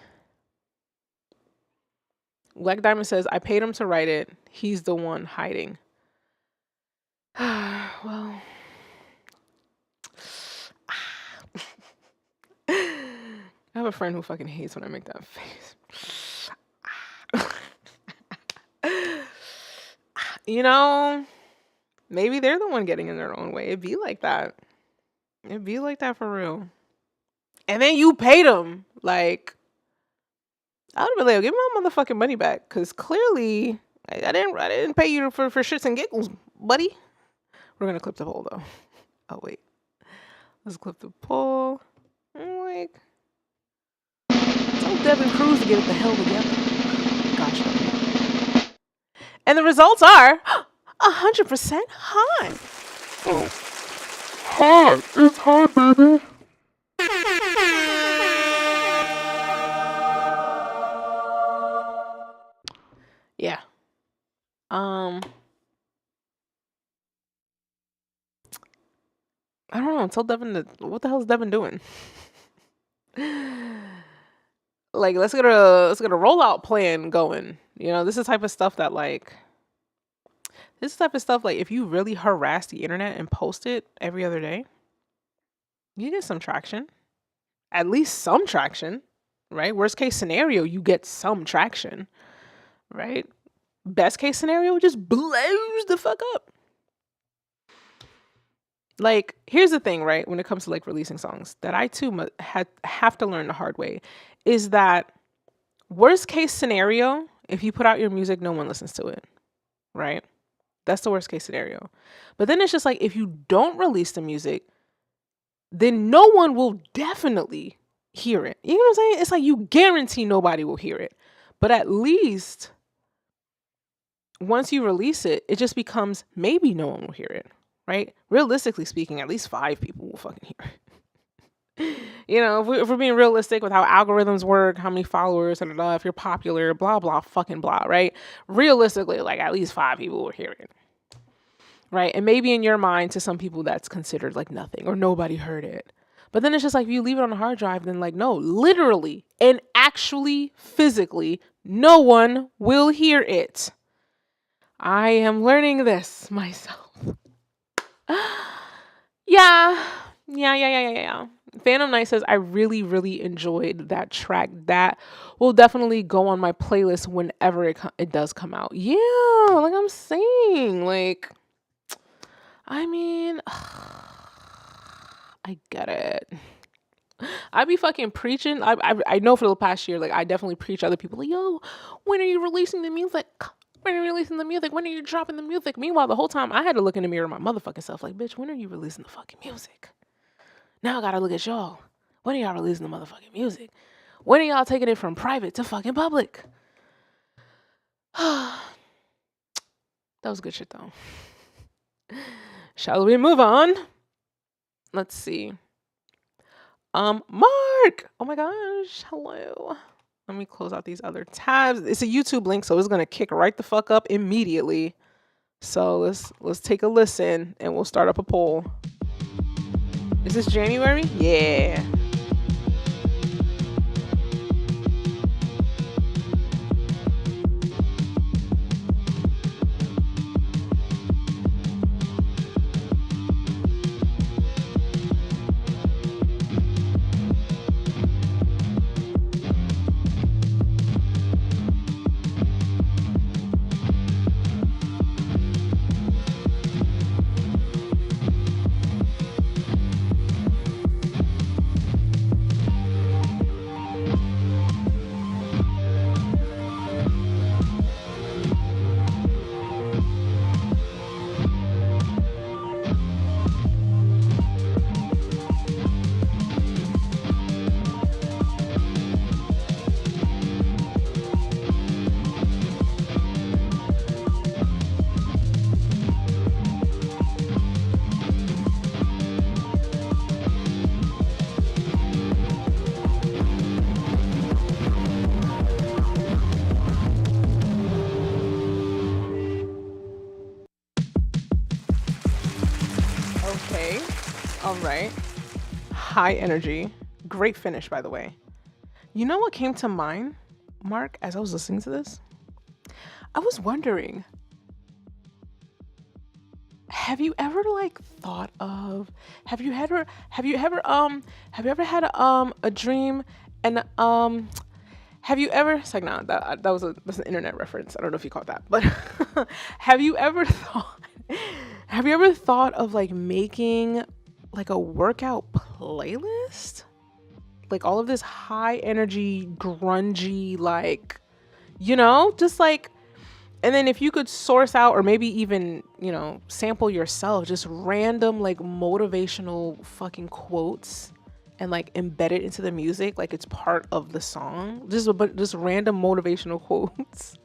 Black Diamond says, I paid him to write it. He's the one hiding. Well. I have a friend who fucking hates when I make that face. You know, maybe they're the one getting in their own way. It'd be like that. It'd be like that for real. And then you paid them. Like, I would be like, give me my motherfucking money back. Because clearly, I didn't pay you for shits and giggles, buddy. We're going to clip the poll, though. Oh, wait. Let's clip the poll. I'm like, tell Devin Cruz to get it the hell together. Gosh. And the results are 100% high. Oh. Hi, it's hot, baby. Yeah. I don't know. Tell Devin what the hell is Devin doing? Like, let's get a rollout plan going. You know, this is the type of stuff that like if you really harass the internet and post it every other day, you get some traction. At least some traction, right? Worst case scenario, you get some traction, right? Best case scenario, just blows the fuck up. Like, here's the thing, right? When it comes to like releasing songs, that I too have to learn the hard way, is that worst case scenario, if you put out your music, no one listens to it, right? That's the worst case scenario. But then it's just like, if you don't release the music, then no one will definitely hear it. You know what I'm saying? It's like you guarantee nobody will hear it. But at least once you release it, it just becomes maybe no one will hear it, right? Realistically speaking, at least 5 people will fucking hear it. You know, if we're being realistic with how algorithms work, how many followers, and if you're popular, blah, blah, fucking blah, right? Realistically, like at least 5 people will hear it. Right? And maybe in your mind, to some people, that's considered like nothing or nobody heard it. But then it's just like, if you leave it on a hard drive, then like, no, literally and actually physically, no one will hear it. I am learning this myself. Yeah. Phantom Night says, I really, really enjoyed that track. That will definitely go on my playlist whenever it does come out. Yeah, like I'm saying, like, I mean, I get it. I be fucking preaching. I know for the past year, like, I definitely preach other people, like, yo, when are you releasing the music? When are you releasing the music? When are you dropping the music? Meanwhile, the whole time, I had to look in the mirror my motherfucking self, like, bitch, when are you releasing the fucking music? Now I gotta look at y'all. When are y'all releasing the motherfucking music? When are y'all taking it from private to fucking public? That was good shit, though. Shall we move on? Let's see. Mark! Oh my gosh, hello. Let me close out these other tabs. It's a YouTube link, so it's gonna kick right the fuck up immediately. So let's take a listen and we'll start up a poll. Is this January? Yeah. All right. High energy. Great finish, by the way. You know what came to mind, Mark, as I was listening to this? I was wondering, have you ever thought of, have you ever had a dream and have you ever, it's like, nah, that's an internet reference. I don't know if you caught that, but have you ever thought of making a workout playlist? Like all of this high energy, grungy, and then if you could source out or maybe even, sample yourself, just random motivational fucking quotes and embed it into the music like it's part of the song. Just random motivational quotes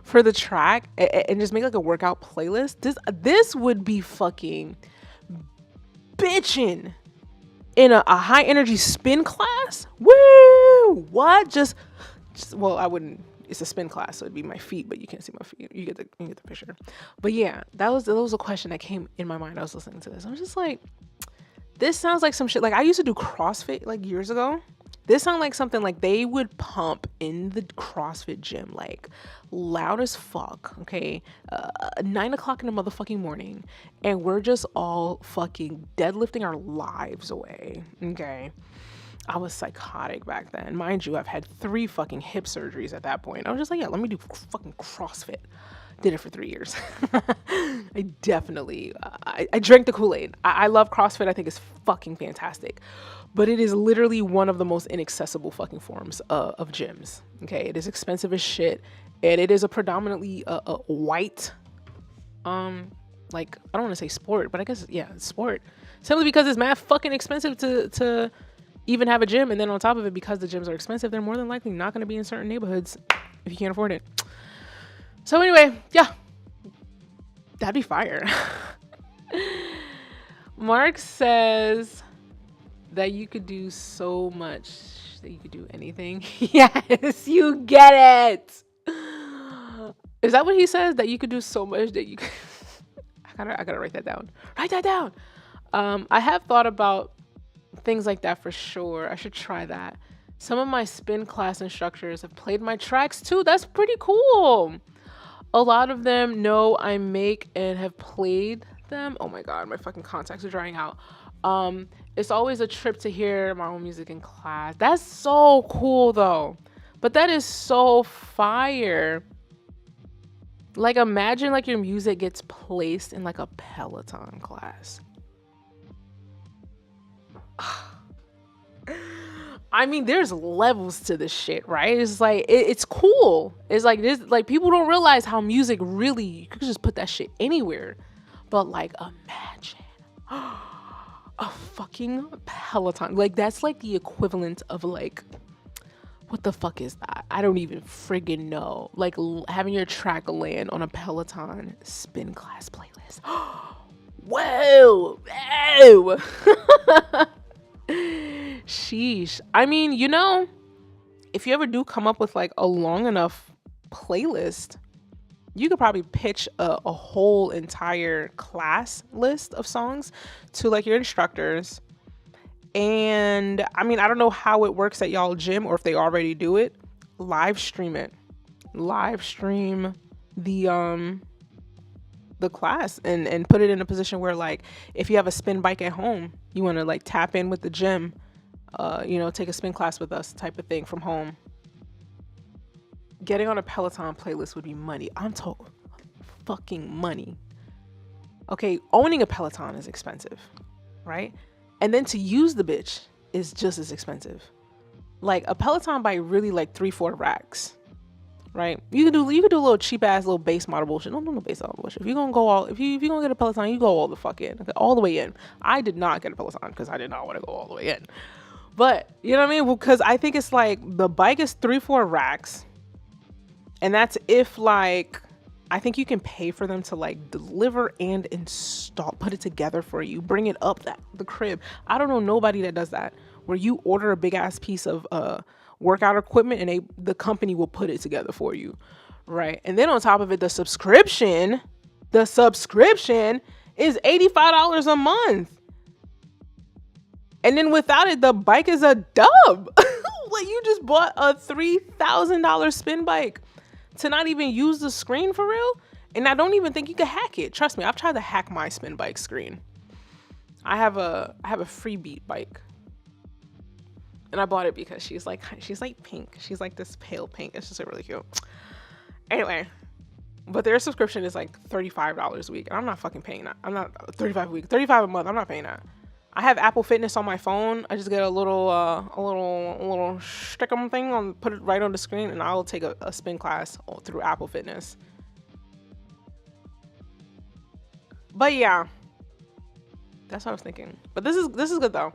for the track and just make a workout playlist. This would be fucking bitchin' in a high energy spin class. Woo! What? Just well, I wouldn't. It's a spin class, so it'd be my feet, but you can't see my feet. You get the picture. But yeah, that was a question that came in my mind. I was listening to this. I was just like, this sounds like some shit. I used to do CrossFit years ago. This sounds like something they would pump in the CrossFit gym, loud as fuck, okay? 9 o'clock in the motherfucking morning, and we're just all fucking deadlifting our lives away, okay? I was psychotic back then. Mind you, I've had 3 fucking hip surgeries at that point. I was just like, yeah, let me do fucking CrossFit. Did it for 3 years. I definitely, I drank the Kool-Aid. I love CrossFit. I think it's fucking fantastic. But it is literally one of the most inaccessible fucking forms of gyms. Okay, it is expensive as shit. And it is a predominantly white, I don't want to say sport, but I guess, yeah, it's sport. Simply because it's mad fucking expensive to even have a gym. And then on top of it, because the gyms are expensive, they're more than likely not going to be in certain neighborhoods if you can't afford it. So anyway, yeah, that'd be fire. Mark says that you could do so much, that you could do anything. Yes, you get it. Is that what he says? That you could do so much that you could... I gotta write that down. Write that down. I have thought about things like that for sure. I should try that. Some of my spin class instructors have played my tracks too. That's pretty cool. A lot of them know I make and have played them. Oh my God, my fucking contacts are drying out. It's always a trip to hear my own music in class. That's so cool though. But that is so fire. Imagine your music gets placed in a Peloton class. I mean, there's levels to this shit, right? It's it's cool. It's this, people don't realize how music really, you could just put that shit anywhere. But imagine a fucking Peloton. That's the equivalent of what the fuck is that? I don't even friggin' know. Having your track land on a Peloton spin class playlist. Whoa! Whoa! Sheesh. I mean, if you ever do come up with a long enough playlist, you could probably pitch a whole entire class list of songs to your instructors. And I mean, I don't know how it works at y'all gym or if they already do it. Live stream it. Live stream the class and put it in a position where if you have a spin bike at home, you want to tap in with the gym, take a spin class with us type of thing from home. Getting on a Peloton playlist would be money. I'm talking fucking money. Okay, owning a Peloton is expensive, right? And then to use the bitch is just as expensive. A Peloton by really 3-4 racks, right? You could do a little cheap ass little base model bullshit. No base model bullshit. If you're gonna get a Peloton, you go all the fuck in, okay, all the way in. I did not get a Peloton because I did not want to go all the way in. But you know what I mean? Because I think it's the bike is 3-4 racks, and that's if I think you can pay for them to deliver and install, put it together for you, bring it up the crib. I don't know nobody that does that, where you order a big ass piece of workout equipment and the company will put it together for you, right? And then on top of it, the subscription is $85 a month. And then without it, the bike is a dub. Like you just bought a $3,000 spin bike to not even use the screen for real. And I don't even think you can hack it. Trust me, I've tried to hack my spin bike screen. I have a free beat bike. And I bought it because she's like pink. She's like this pale pink. It's just really cute. Anyway, but their subscription is like $35 a week. And I'm not fucking paying that. I'm not $35 a week, $35 a month. I'm not paying that. I have Apple Fitness on my phone. I just get a little stickum thing on, put it right on the screen, and I'll take a spin class through Apple Fitness. But yeah, that's what I was thinking. But this is good though.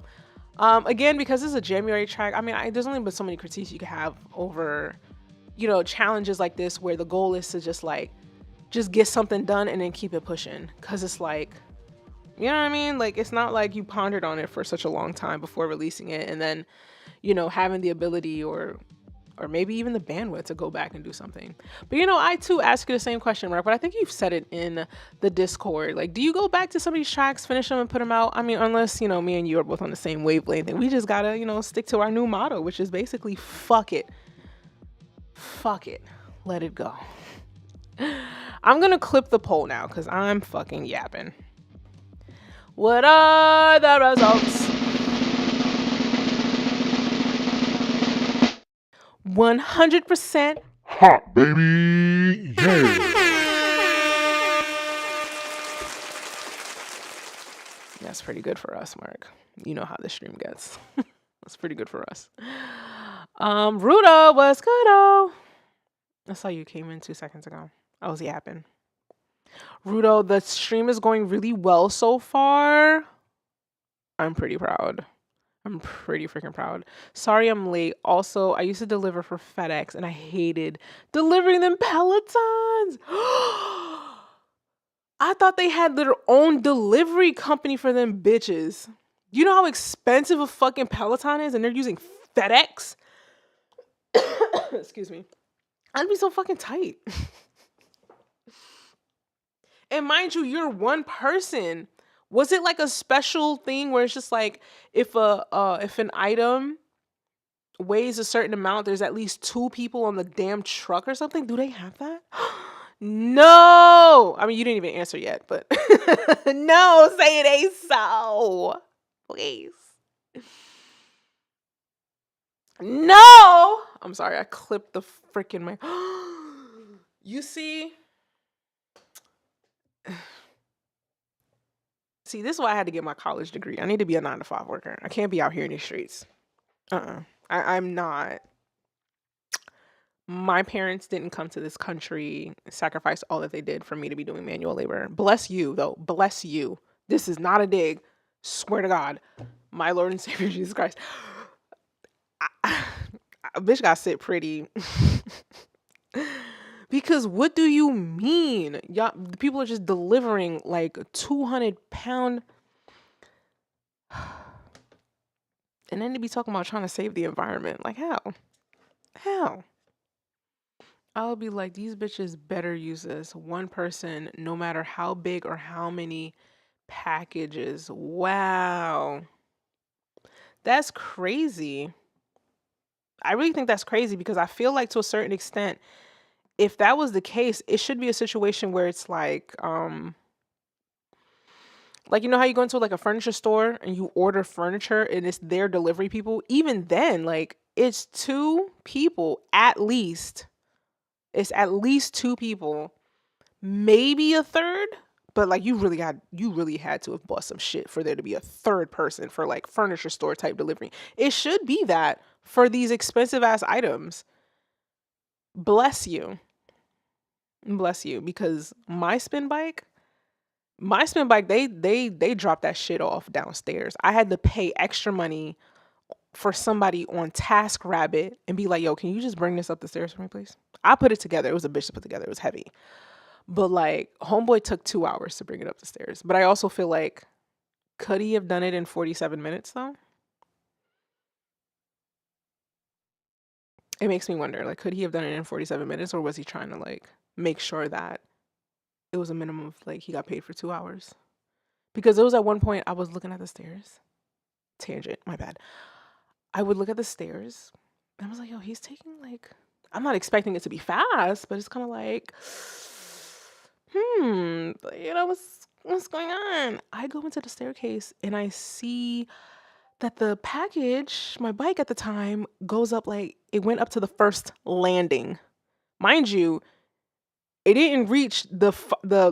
Again, because this is a January track. I mean, there's only been so many critiques you can have over, you know, challenges like this where the goal is to just get something done and then keep it pushing. Cause it's like, you know what I mean? Like, it's not like you pondered on it for such a long time before releasing it and then, you know, having the ability or maybe even the bandwidth to go back and do something. But, you know, I too ask you the same question, right? But I think you've said it in the Discord. Like, do you go back to some of these tracks, finish them and put them out? I mean, unless, you know, me and you are both on the same wavelength, and we just gotta, you know, stick to our new motto, which is basically fuck it. Fuck it. Let it go. I'm gonna clip the poll now because I'm fucking yapping. What are the results? 100% Hot, baby. Yeah. That's pretty good for us, Mark. You know how this stream gets. That's pretty good for us. Rudo, what's good, oh? I saw you came in 2 seconds ago. I was yapping. Rudo, the stream is going really well so far. I'm pretty proud. I'm pretty freaking proud. Sorry I'm late. Also, I used to deliver for FedEx and I hated delivering them Pelotons. I thought they had their own delivery company for them bitches. You know how expensive a fucking Peloton is and they're using FedEx? Excuse me. I'd be so fucking tight. And mind you, you're one person. Was it like a special thing where it's just like if an item weighs a certain amount, there's at least 2 people on the damn truck or something? Do they have that? No. I mean, you didn't even answer yet, but no, say it ain't so. Please. No. I'm sorry, I clipped the freaking mic. You see? See, this is why I had to get my college degree. I need to be a 9-to-5 worker. I can't be out here in the streets. I'm not. My parents didn't come to this country, sacrifice all that they did for me to be doing manual labor. Bless you, though. Bless you. This is not a dig. Swear to God. My Lord and Savior Jesus Christ. A bitch got sit pretty. Because what do you mean? Y'all, people are just delivering like a 200-pound. And then they be talking about trying to save the environment. Like, how? How? I'll be like, these bitches better use this. One person, no matter how big or how many packages. Wow. That's crazy. I really think that's crazy because I feel like to a certain extent, if that was the case, it should be a situation where it's like you know how you go into like a furniture store and you order furniture and it's their delivery people? Even then, like it's 2 people at least. It's at least 2 people, maybe a third, but like you really had to have bought some shit for there to be a third person for like furniture store type delivery. It should be that for these expensive ass items. Bless you. Bless you, because my spin bike, they dropped that shit off downstairs. I had to pay extra money for somebody on TaskRabbit and be like, yo, can you just bring this up the stairs for me, please? I put it together. It was a bitch to put together. It was heavy. But like, homeboy took 2 hours to bring it up the stairs. But I also feel like, could he have done it in 47 minutes though? It makes me wonder, like, could he have done it in 47 minutes, or was he trying to like make sure that it was a minimum of like he got paid for 2 hours? Because it was at one point I was looking at the stairs tangent, my bad. I would look at the stairs and I was like, yo, he's taking like, I'm not expecting it to be fast, but it's kind of like, what's going on? I go into the staircase and I see that the package, my bike at the time, goes up like it went up to the first landing. Mind you, it didn't reach the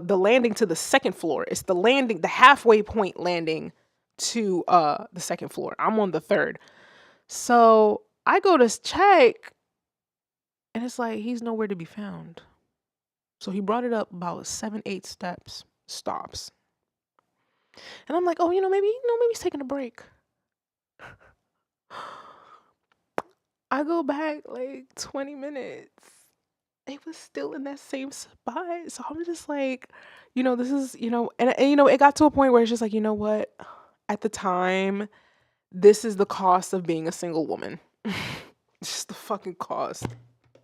landing to the second floor. It's the landing, the halfway point landing to the second floor. I'm on the third. So I go to check and it's like he's nowhere to be found. So he brought it up about 7-8 stops. And I'm like, oh, maybe he's taking a break. I go back like 20 minutes. It was still in that same spot. So I'm just like, this is, and it got to a point where it's just like, you know what? At the time, this is the cost of being a single woman. It's just the fucking cost.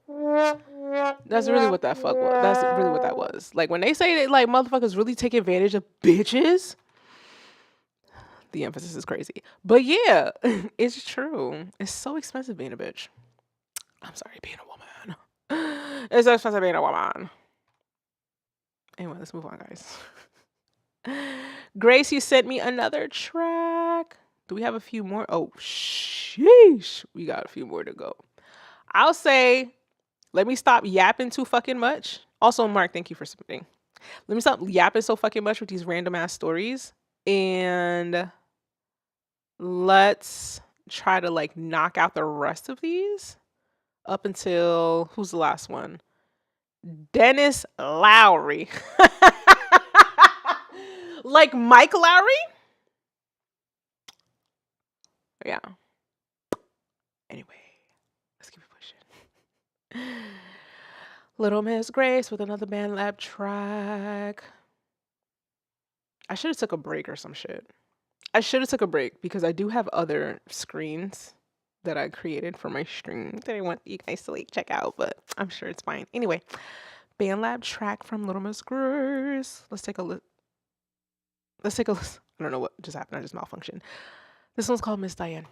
That's really what that fuck was. That's really what that was. Like when they say that like motherfuckers really take advantage of bitches, the emphasis is crazy. But yeah, it's true. It's so expensive being a bitch. I'm sorry, being a woman. It's so expensive being a woman. Anyway, let's move on, guys. Grace, you sent me another track. Do we have a few more? Oh, sheesh. We got a few more to go. I'll say, let me stop yapping too fucking much. Also, Mark, thank you for submitting. Let me stop yapping so fucking much with these random ass stories. And let's try to like knock out the rest of these up until, who's the last one? Dennis Lowry. Like Mike Lowry? Yeah. Anyway, let's keep it pushing. Little Miss Grace with another Band Lab track. I should have took a break or some shit. I should have took a break because I do have other screens that I created for my stream that I want you guys to like check out, but I'm sure it's fine. Anyway, Band Lab track from Little Miss Grace. Let's take a look. I don't know what just happened. I just malfunctioned. This one's called Miss Diane.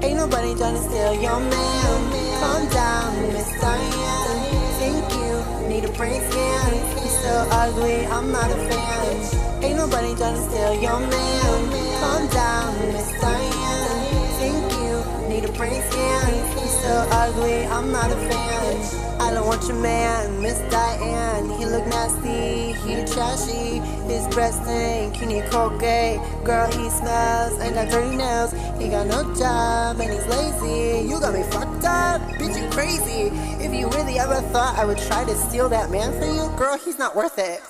Ain't nobody tryna steal your man. Calm down, Miss Diane. Think you need a brain scan. You're so ugly, I'm not a fan. Ain't nobody tryna steal your man. Calm down, Miss Diane. Think you need a brain scan. You're so ugly, I'm not a fan. I don't want your man, Miss Diane. He look nasty, he trashy. His breath stink, he need Colgate. Girl, he smells and got dirty nails. He got no job and he's lazy. You got me fucked up, bitch, you crazy. If you really ever thought I would try to steal that man from you, girl, he's not worth it.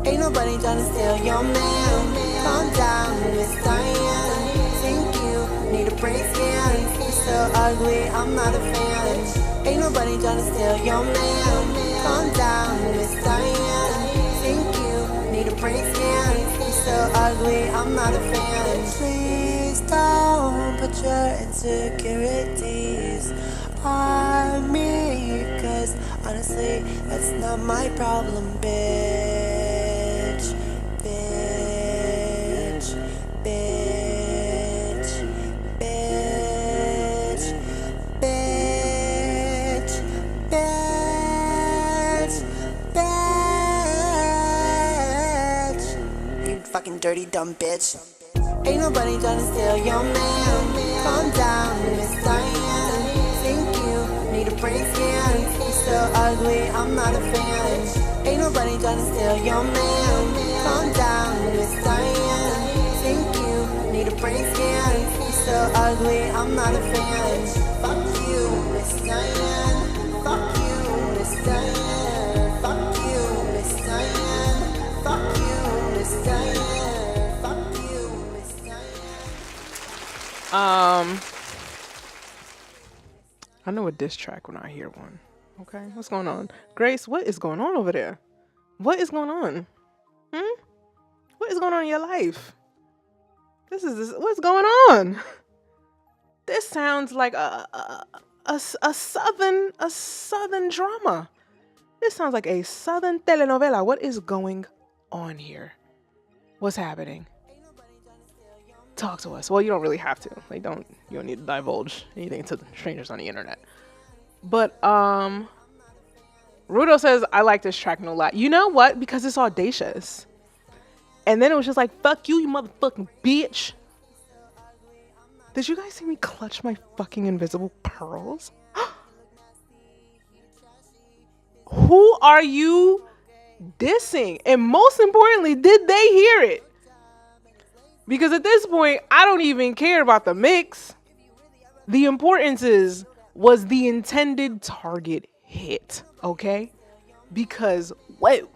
Ain't nobody tryna steal your man. Calm down, Miss Diane. Think you need a brain scan. He's so ugly, I'm not a fan. Ain't nobody tryna steal your man. Calm down, Miss Diane. Think you need a brain scan. He's so ugly, I'm not a fan. Please don't put your insecurities on me, cause honestly, that's not my problem, bitch. Bitch, bitch, bitch, bitch, bitch, bitch. You fucking dirty dumb bitch. Ain't nobody tryna steal your man. Calm down, Miss Diane. Think you need a brain scan. He's so ugly, I'm not a fan. Ain't nobody tryna steal your man. Calm down, Miss Diane. Think you need a brain scan. He's so ugly, I'm not a fan. Fuck you, Miss Diane. Fuck you, Miss Diane. Fuck you, Miss Diane. Fuck you, Miss Diane. Fuck you, Miss Diane. I know a diss track when I hear one. Okay, what's going on? Grace, what is going on over there? What is going on? What is going on in your life? What's going on? This sounds like a southern drama. This sounds like a southern telenovela. What is going on here? What's happening? Talk to us. Well, you don't really have to. You don't need to divulge anything to strangers on the internet. But Rudo says, I like this track no lie. You know what? Because it's audacious. And then it was just like, fuck you, you motherfucking bitch. Did you guys see me clutch my fucking invisible pearls? Who are you dissing? And most importantly, did they hear it? Because at this point, I don't even care about the mix. The importance was the intended target hit, okay? Because, whoa.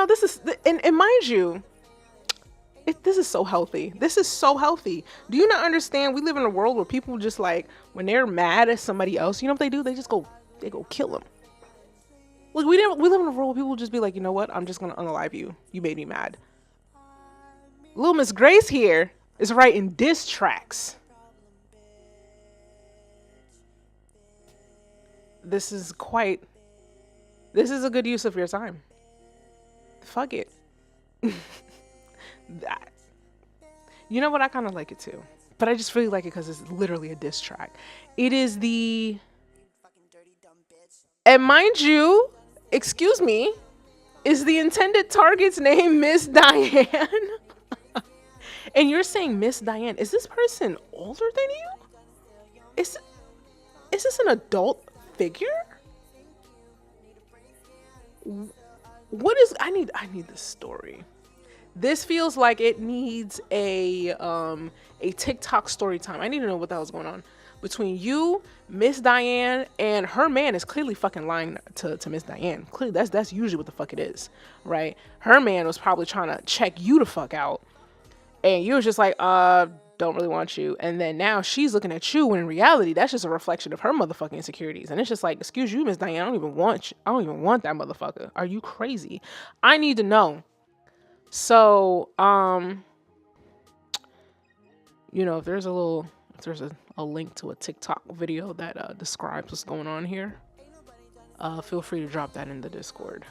This is, and mind you, this is so healthy. This is so healthy. Do you not understand? We live in a world where people just like, when they're mad at somebody else, you know what they do? They go kill them. Like we live in a world where people just be like, you know what? I'm just gonna unalive you. You made me mad. Little Miss Grace here is writing diss tracks. This is a good use of your time. Fuck it. You know what? I kind of like it too, but I just really like it because it's literally a diss track. It is and mind you, excuse me, is the intended target's name Miss Diane? And you're saying Miss Diane, is this person older than you? Is this an adult figure? I need this story. This feels like it needs a TikTok story time. I need to know what the hell's going on between you, Miss Diane, and her man is clearly fucking lying to Miss Diane. Clearly, that's usually what the fuck it is, right? Her man was probably trying to check you the fuck out, and you was just like, don't really want you. And then now she's looking at you when in reality, that's just a reflection of her motherfucking insecurities. And it's just like, excuse you, Miss Diane, I don't even want that motherfucker. Are you crazy? I need to know. So, if there's a link to a TikTok video that describes what's going on here, feel free to drop that in the Discord.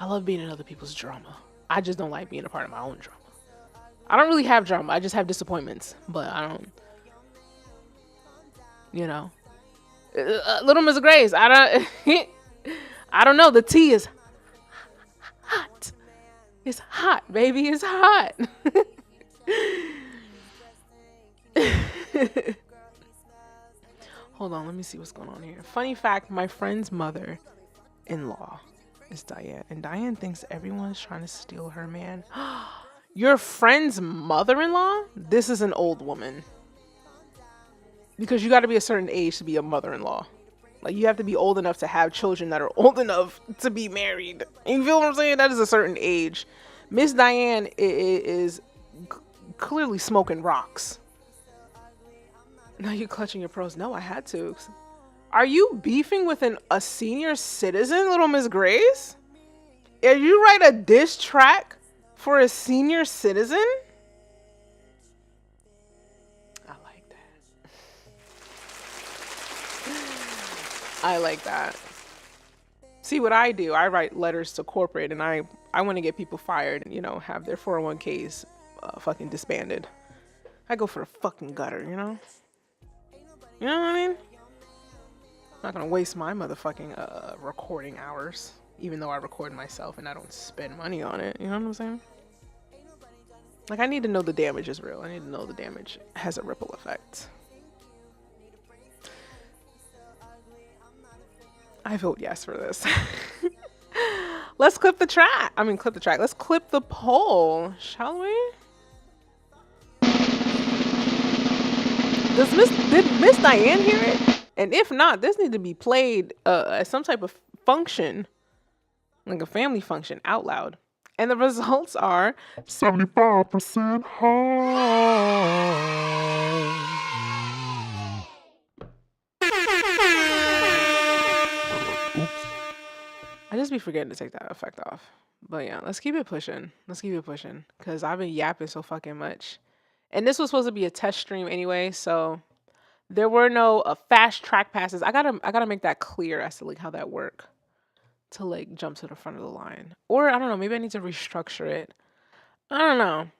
I love being in other people's drama. I just don't like being a part of my own drama. I don't really have drama. I just have disappointments, but I don't, Little Miss Grace, I don't know. The tea is hot. It's hot, baby. It's hot. Hold on. Let me see what's going on here. Funny fact, my friend's mother-in-law is Diane. And Diane thinks everyone's trying to steal her man. Your friend's mother-in-law? This is an old woman. Because you got to be a certain age to be a mother-in-law. Like, you have to be old enough to have children that are old enough to be married. You feel what I'm saying? That is a certain age. Miss Diane is clearly smoking rocks. Now you're clutching your pearls. No, I had to. Are you beefing with a senior citizen, Little Miss Grace? Are you write a diss track for a senior citizen? I like that. I like that. See what I do? I write letters to corporate, and I want to get people fired and, have their 401ks fucking disbanded. I go for the fucking gutter, You know what I mean? I'm not gonna waste my motherfucking recording hours, even though I record myself and I don't spend money on it. You know what I'm saying? Like, I need to know the damage is real. I need to know the damage has a ripple effect. I vote yes for this. Let's clip the track. Let's clip the poll, shall we? Did Miss Diane hear it? And if not, this needs to be played at some type of function, like a family function, out loud. And the results are 75% high. I just be forgetting to take that effect off. But yeah, let's keep it pushing. Let's keep it pushing. Cause I've been yapping so fucking much. And this was supposed to be a test stream anyway, so there were no fast track passes. I gotta make that clear as to like how that work to like jump to the front of the line. Or I don't know, maybe I need to restructure it. I don't know.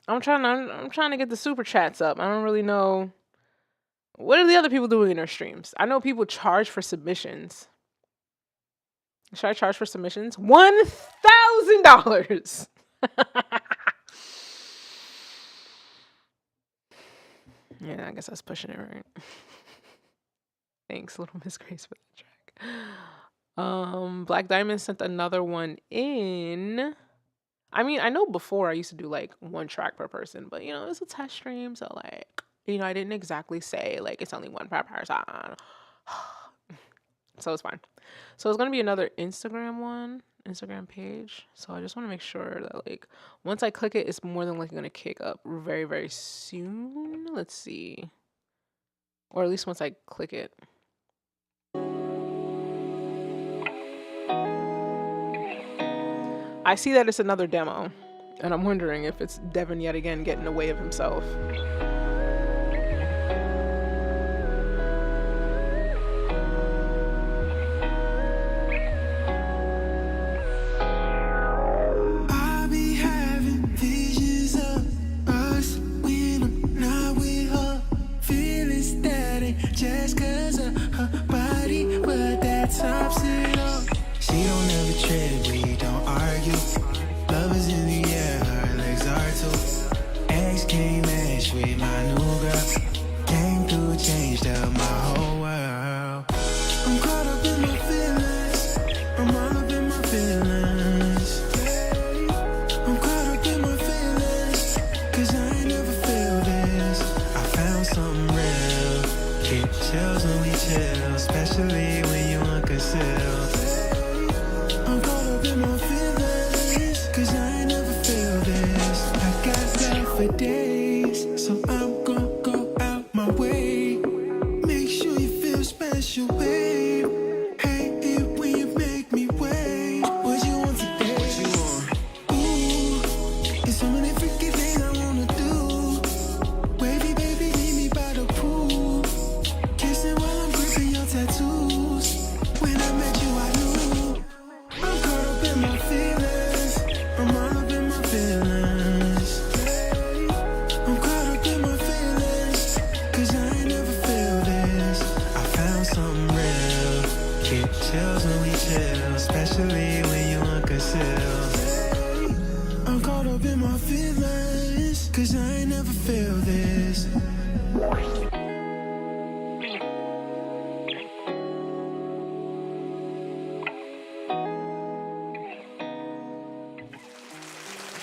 I'm trying to get the super chats up. I don't really know. What are the other people doing in their streams? I know people charge for submissions. Should I charge for submissions? $1,000. Yeah, I guess that's pushing it, right? Thanks, Little Miss Grace, for that track. Black Diamond sent another one in. I mean, I know before I used to do like one track per person, but you know, it's a test stream, so like, you know, I didn't exactly say like it's only one per person. So it's fine. So it's gonna be another Instagram page. So I just want to make sure that like once I click it, it's more than likely gonna kick up very, very soon. Let's see. Or at least once I click it. I see that it's another demo, and I'm wondering if it's Devin yet again getting in the way of himself. I be having visions of us when I'm not with her. Feeling static just cause of her body, but that tops it all. She don't ever trip, we don't argue. Love is in the air, her legs are too. Ex can't match with my new girl. Came through, changed up my whole world. I'm caught up in my feelings. I'm all up in my feelings. I'm caught up in my feelings. Cause I ain't never felt this. I found something real. Get chills when we chill, especially when you unconcealed. I'm caught up in my feelings, cause I ain't never felt this. I got love for days, so I'm gonna go out my way. Make sure you feel special, babe. Hate it when you make me wait. What you want today? What you want? Ooh, there's so many freaky things I wanna do. Wavy baby, meet me by the pool. Kissing while I'm gripping your tattoos. When I met you, I knew. I'm caught up in my feelings. I'm all up in my feelings. I'm caught up in my feelings. Cause I ain't never felt this. I found something real. Get chills when we chill, especially when you unconcealed. I'm caught up in my feelings. Cause I ain't never felt this.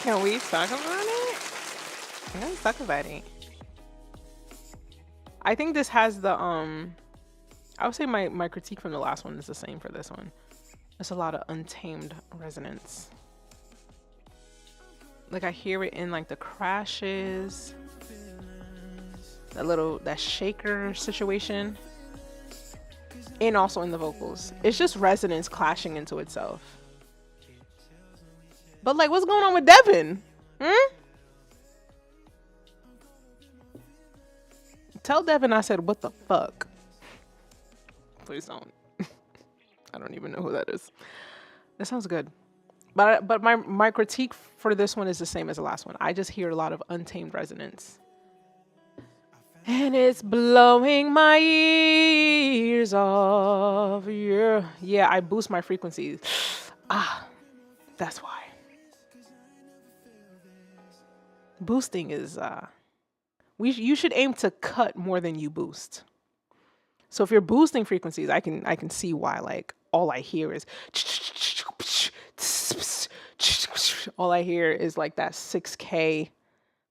Can we talk about it? Let's talk about it. I think this has the I would say my critique from the last one is the same for this one. There's a lot of untamed resonance. Like I hear it in like the crashes, that shaker situation, and also in the vocals. It's just resonance clashing into itself. But like, what's going on with Devin? Tell Devin I said, what the fuck? Please don't. I don't even know who that is. That sounds good. But my critique for this one is the same as the last one. I just hear a lot of untamed resonance. And it's blowing my ears off. Yeah, I boost my frequencies. That's why. Boosting is you should aim to cut more than you boost. So if you're boosting frequencies, I can see why like all I hear is all I hear is like that 6K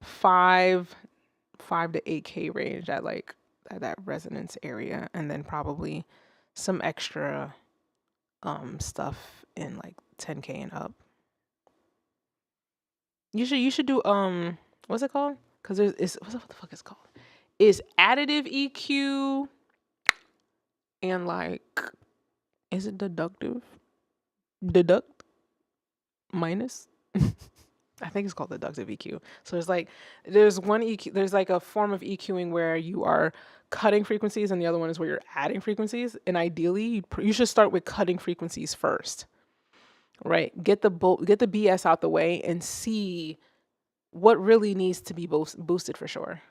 5 to 8K range at like at that resonance area, and then probably some extra stuff in like 10K and up. You should do what's it called? Because what the fuck is it called? Is additive EQ and like, is it deductive? deduct minus. I think it's called deductive EQ. So there's one EQ, there's like a form of EQing where you are cutting frequencies, and the other one is where you're adding frequencies. And ideally, you should start with cutting frequencies first, right? Get the BS out the way and see what really needs to be boosted for sure.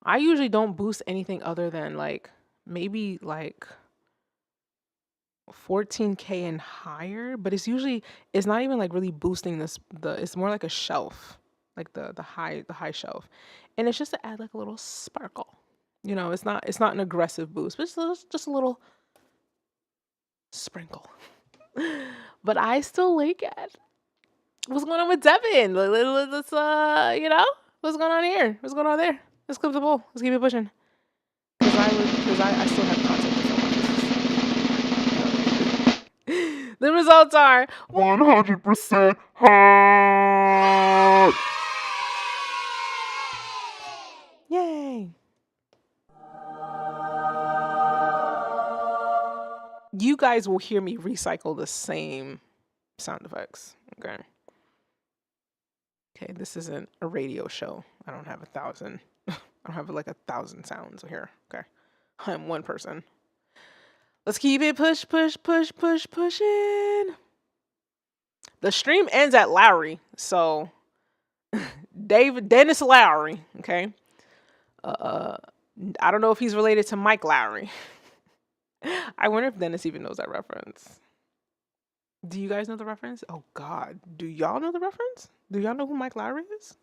I usually don't boost anything other than like maybe like 14K and higher, but it's not even like really boosting it's more like a shelf, like the high shelf, and it's just to add like a little sparkle. It's not an aggressive boost, but it's just a little sprinkle. But I still like it. What's going on with Devin? Let's what's going on here? What's going on there? Let's clip the poll. Let's keep it pushing. Because I still have content. The results are 100% hot. yay. You guys will hear me recycle the same sound effects. Okay, this isn't a radio show. I don't have 1,000. I don't have like 1,000 sounds here. Okay, I'm one person. Let's keep it pushing. The stream ends at Lowry, so Dennis Lowry. Okay, I don't know if he's related to Mike Lowry. I wonder if Dennis even knows that reference. Do you guys know the reference? Oh God, do y'all know the reference? Do y'all know who Mike Lowry is?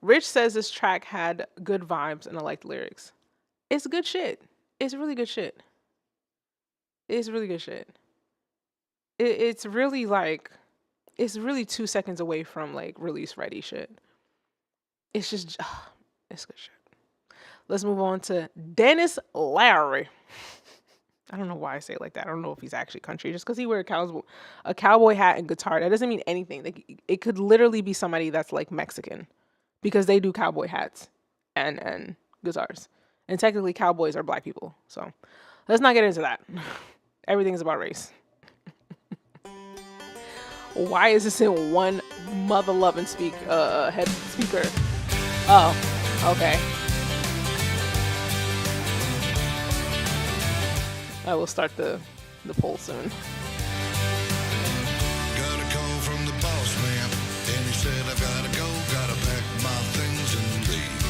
Rich says this track had good vibes and I liked the lyrics. It's good shit. It's really good shit. It's really good shit. It's really 2 seconds away from like release ready shit. It's just, it's good shit. Let's move on to Dennis Lowry. I don't know why I say it like that. I don't know if he's actually country. Just because he wears a cowboy hat and guitar, that doesn't mean anything. Like, it could literally be somebody that's like Mexican, because they do cowboy hats and guitars. And technically cowboys are black people. So let's not get into that. Everything's about race. Why is this in one mother loving head speaker? Oh, okay. I will start the poll soon. Got a call from the boss man, and he said I've gotta go, gotta pack my things and leave.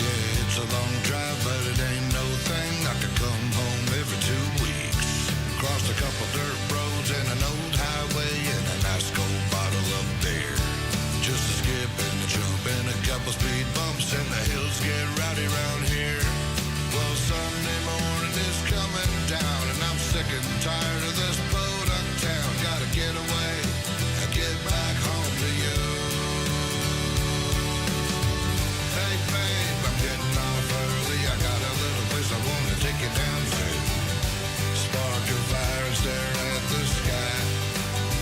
Yeah, it's a long drive, but it ain't no thing. I could come home every 2 weeks. Crossed a couple dirt roads and an old highway and a nice cold bottle of beer. Just a skip and a jump and a couple speed bumps, and the hills get rowdy round here. Well, Sunday morning is coming down, and I'm sick and tired of this podunk town. Gotta get away and get back home to you. Hey babe, I'm getting off early. I got a little place I wanna take you down to. Spark your fire and stare at the sky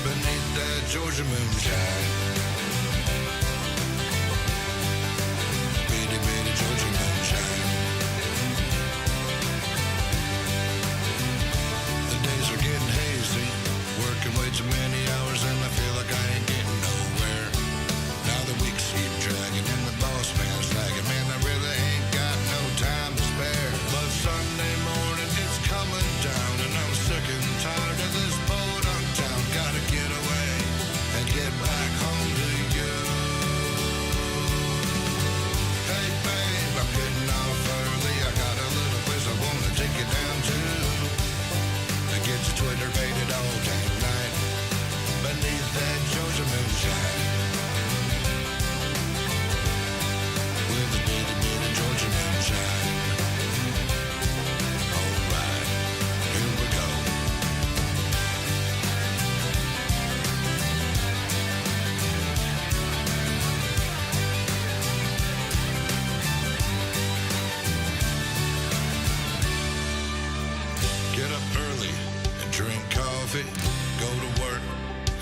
beneath that Georgia moonshine. Bitty bitty Georgia moonshine. Working way too many hours and I feel like I ain't getting nowhere. Now the weeks keep dragging and the boss man's lagging. Man, I really ain't got no time to spare. But Sunday morning it's coming down and I'm sick and tired of this podunk town. Gotta get away and get back home to you. Hey babe, I'm getting off early. I got a little place I wanna take you down to. Get your Twitter faded all day night beneath that Georgia moonshine. With a bitty bitty Georgia moonshine. Alright, here we go. Get up early and drink coffee, go to work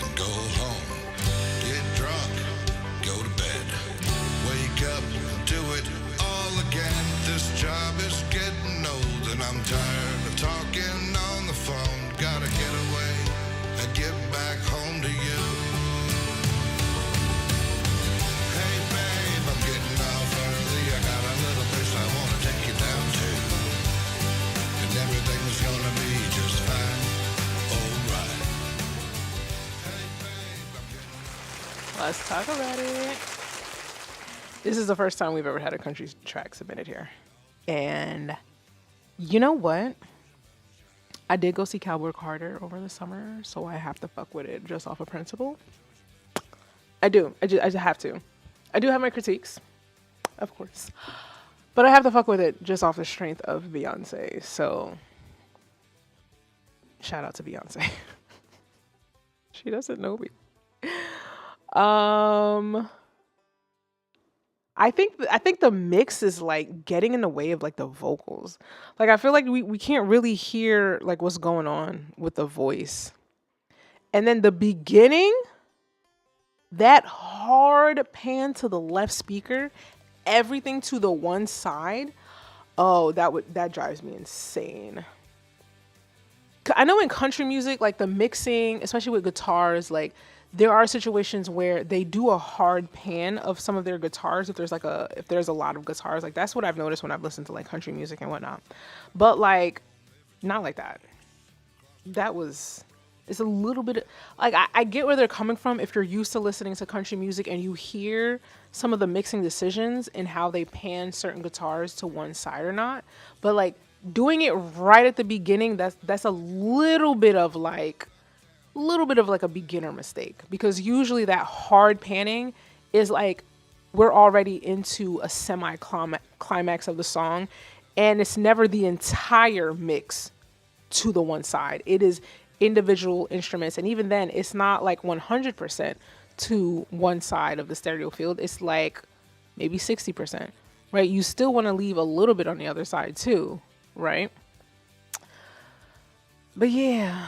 and go home. Get drunk, go to bed, wake up and do it all again. This job is getting old and I'm tired phone. Gotta get away and get back home to you. Hey babe, I'm getting off early. I got a little place I wanna take you down to, and everything's gonna be just fine. Alright. Hey babe, I'm getting. Let's talk about it. This is the first time we've ever had a country track submitted here. And you know what? I did go see Cowboy Carter over the summer, so I have to fuck with it just off of principle. I do. I just have to. I do have my critiques, of course. But I have to fuck with it just off the strength of Beyonce. So shout out to Beyonce. She doesn't know me. I think the mix is like getting in the way of like the vocals. Like I feel like we can't really hear like what's going on with the voice. And then the beginning, that hard pan to the left speaker, everything to the one side. Oh, that drives me insane. I know in country music, like the mixing, especially with guitars, like there are situations where they do a hard pan of some of their guitars if there's a lot of guitars. Like that's what I've noticed when I've listened to like country music and whatnot. But like not like that. It's a little bit like I get where they're coming from if you're used to listening to country music and you hear some of the mixing decisions and how they pan certain guitars to one side or not. But like doing it right at the beginning, that's a little bit of like a beginner mistake, because usually that hard panning is like we're already into a climax of the song, and it's never the entire mix to the one side. It is individual instruments, and even then it's not like 100% to one side of the stereo field. It's like maybe 60%, right? You still want to leave a little bit on the other side too, right? But yeah,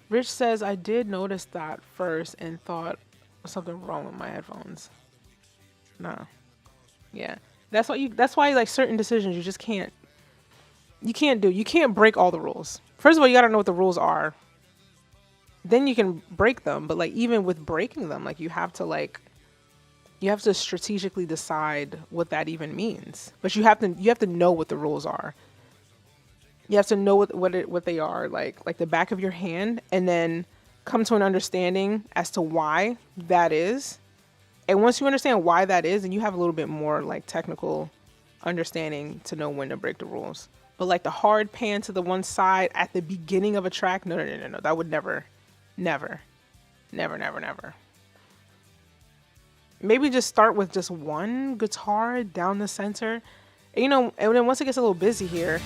Rich says, I did notice that first and thought something wrong with my headphones. Nah. Yeah. That's why like certain decisions you just can't do. You can't break all the rules. First of all, you gotta know what the rules are. Then you can break them. But like even with breaking them, like you have to strategically decide what that even means. But you have to know what the rules are. You have to know what they are, like the back of your hand, and then come to an understanding as to why that is. And once you understand why that is, then you have a little bit more like technical understanding to know when to break the rules. But like the hard pan to the one side at the beginning of a track, no. That would never. Maybe just start with just one guitar down the center. And then once it gets a little busy here,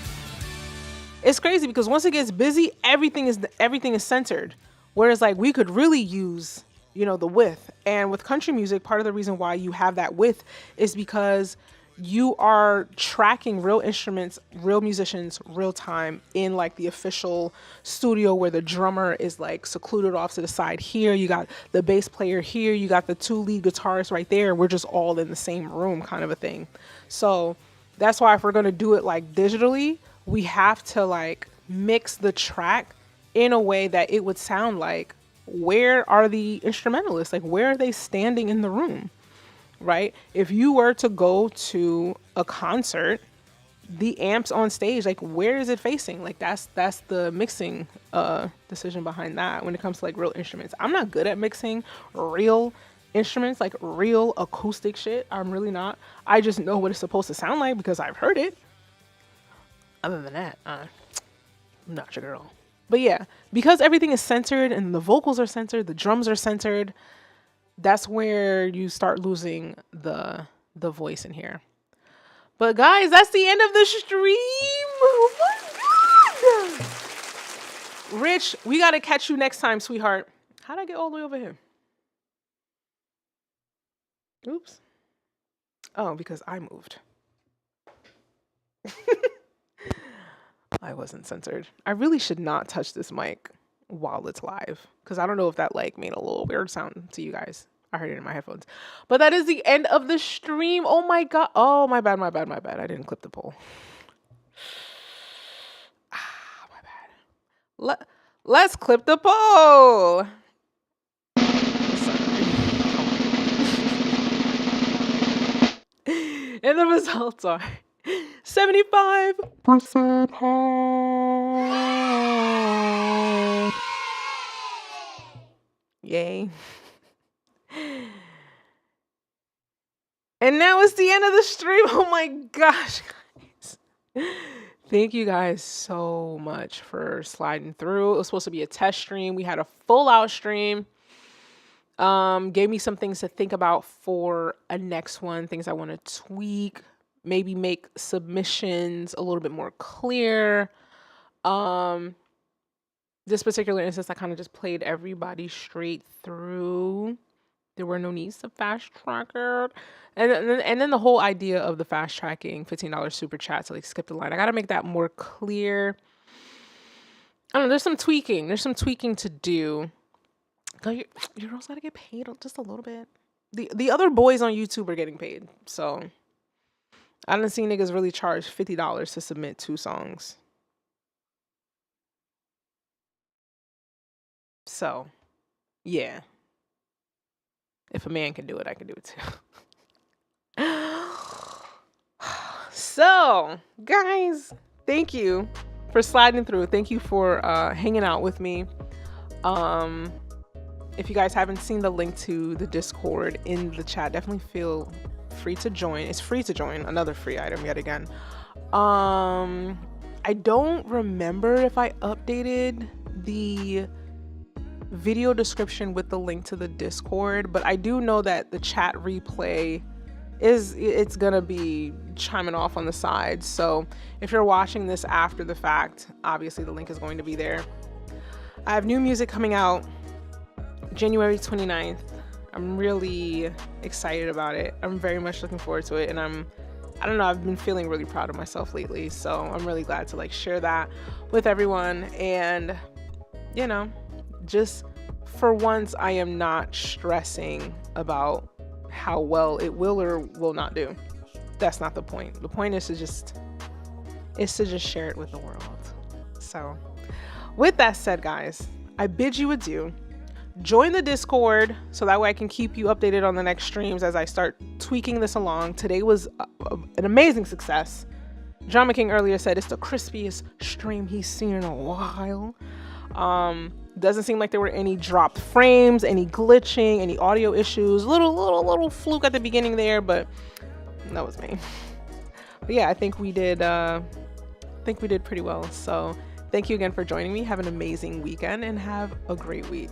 it's crazy because once it gets busy, everything is centered. Whereas like we could really use, the width. And with country music, part of the reason why you have that width is because you are tracking real instruments, real musicians, real time in like the official studio where the drummer is like secluded off to the side here. You got the bass player here. You got the two lead guitarists right there. We're just all in the same room kind of a thing. So that's why if we're going to do it like digitally, we have to like mix the track in a way that it would sound like, where are the instrumentalists? Like, where are they standing in the room, right? If you were to go to a concert, the amps on stage, like where is it facing? Like that's the mixing decision behind that when it comes to like real instruments. I'm not good at mixing real instruments, like real acoustic shit. I'm really not. I just know what it's supposed to sound like because I've heard it. Other than that, I'm not your girl. But yeah, because everything is centered and the vocals are centered, the drums are centered, that's where you start losing the voice in here. But guys, that's the end of the stream. Oh my God. Rich, we got to catch you next time, sweetheart. How'd I get all the way over here? Oops. Oh, because I moved. I wasn't censored. I really should not touch this mic while it's live, because I don't know if that like made a little weird sound to you guys. I heard it in my headphones. But that is the end of the stream. Oh my God. Oh, my bad. I didn't clip the poll. My bad. Let's clip the poll. And the results are 75%. Yay. And now it's the end of the stream. Oh my gosh, guys. Thank you guys so much for sliding through. It was supposed to be a test stream. We had a full out stream. Gave me some things to think about for a next one, things I want to tweak, maybe make submissions a little bit more clear. This particular instance, I kind of just played everybody straight through. There were no needs to fast track it. And then the whole idea of the fast tracking $15 super chat to like skip the line. I got to make that more clear. I don't know. There's some tweaking. There's some tweaking to do. Your girls got to get paid just a little bit. The other boys on YouTube are getting paid. So I didn't see niggas really charge $50 to submit 2 songs. So, yeah. If a man can do it, I can do it too. So, guys, thank you for sliding through. Thank you for hanging out with me. If you guys haven't seen the link to the Discord in the chat, definitely feel free to join. It's free to join. Another free item yet again. I don't remember if I updated the video description with the link to the Discord, but I do know that the chat replay it's gonna be chiming off on the side. So if you're watching this after the fact, obviously the link is going to be there. I have new music coming out January 29th. I'm really excited about it. I'm very much looking forward to it, and I don't know, I've been feeling really proud of myself lately, so I'm really glad to like share that with everyone. And you know, just for once, I am not stressing about how well it will or will not do. That's not the point. The point is to just share it with the world. So with that said, guys, I bid you adieu. Join the Discord so that way I can keep you updated on the next streams as I start tweaking this along. Today was an amazing success. Drama King earlier said it's the crispiest stream he's seen in a while. Doesn't seem like there were any dropped frames, any glitching, any audio issues. Little fluke at the beginning there, but that was me. But yeah, I think we did pretty well. So thank you again for joining me. Have an amazing weekend and have a great week.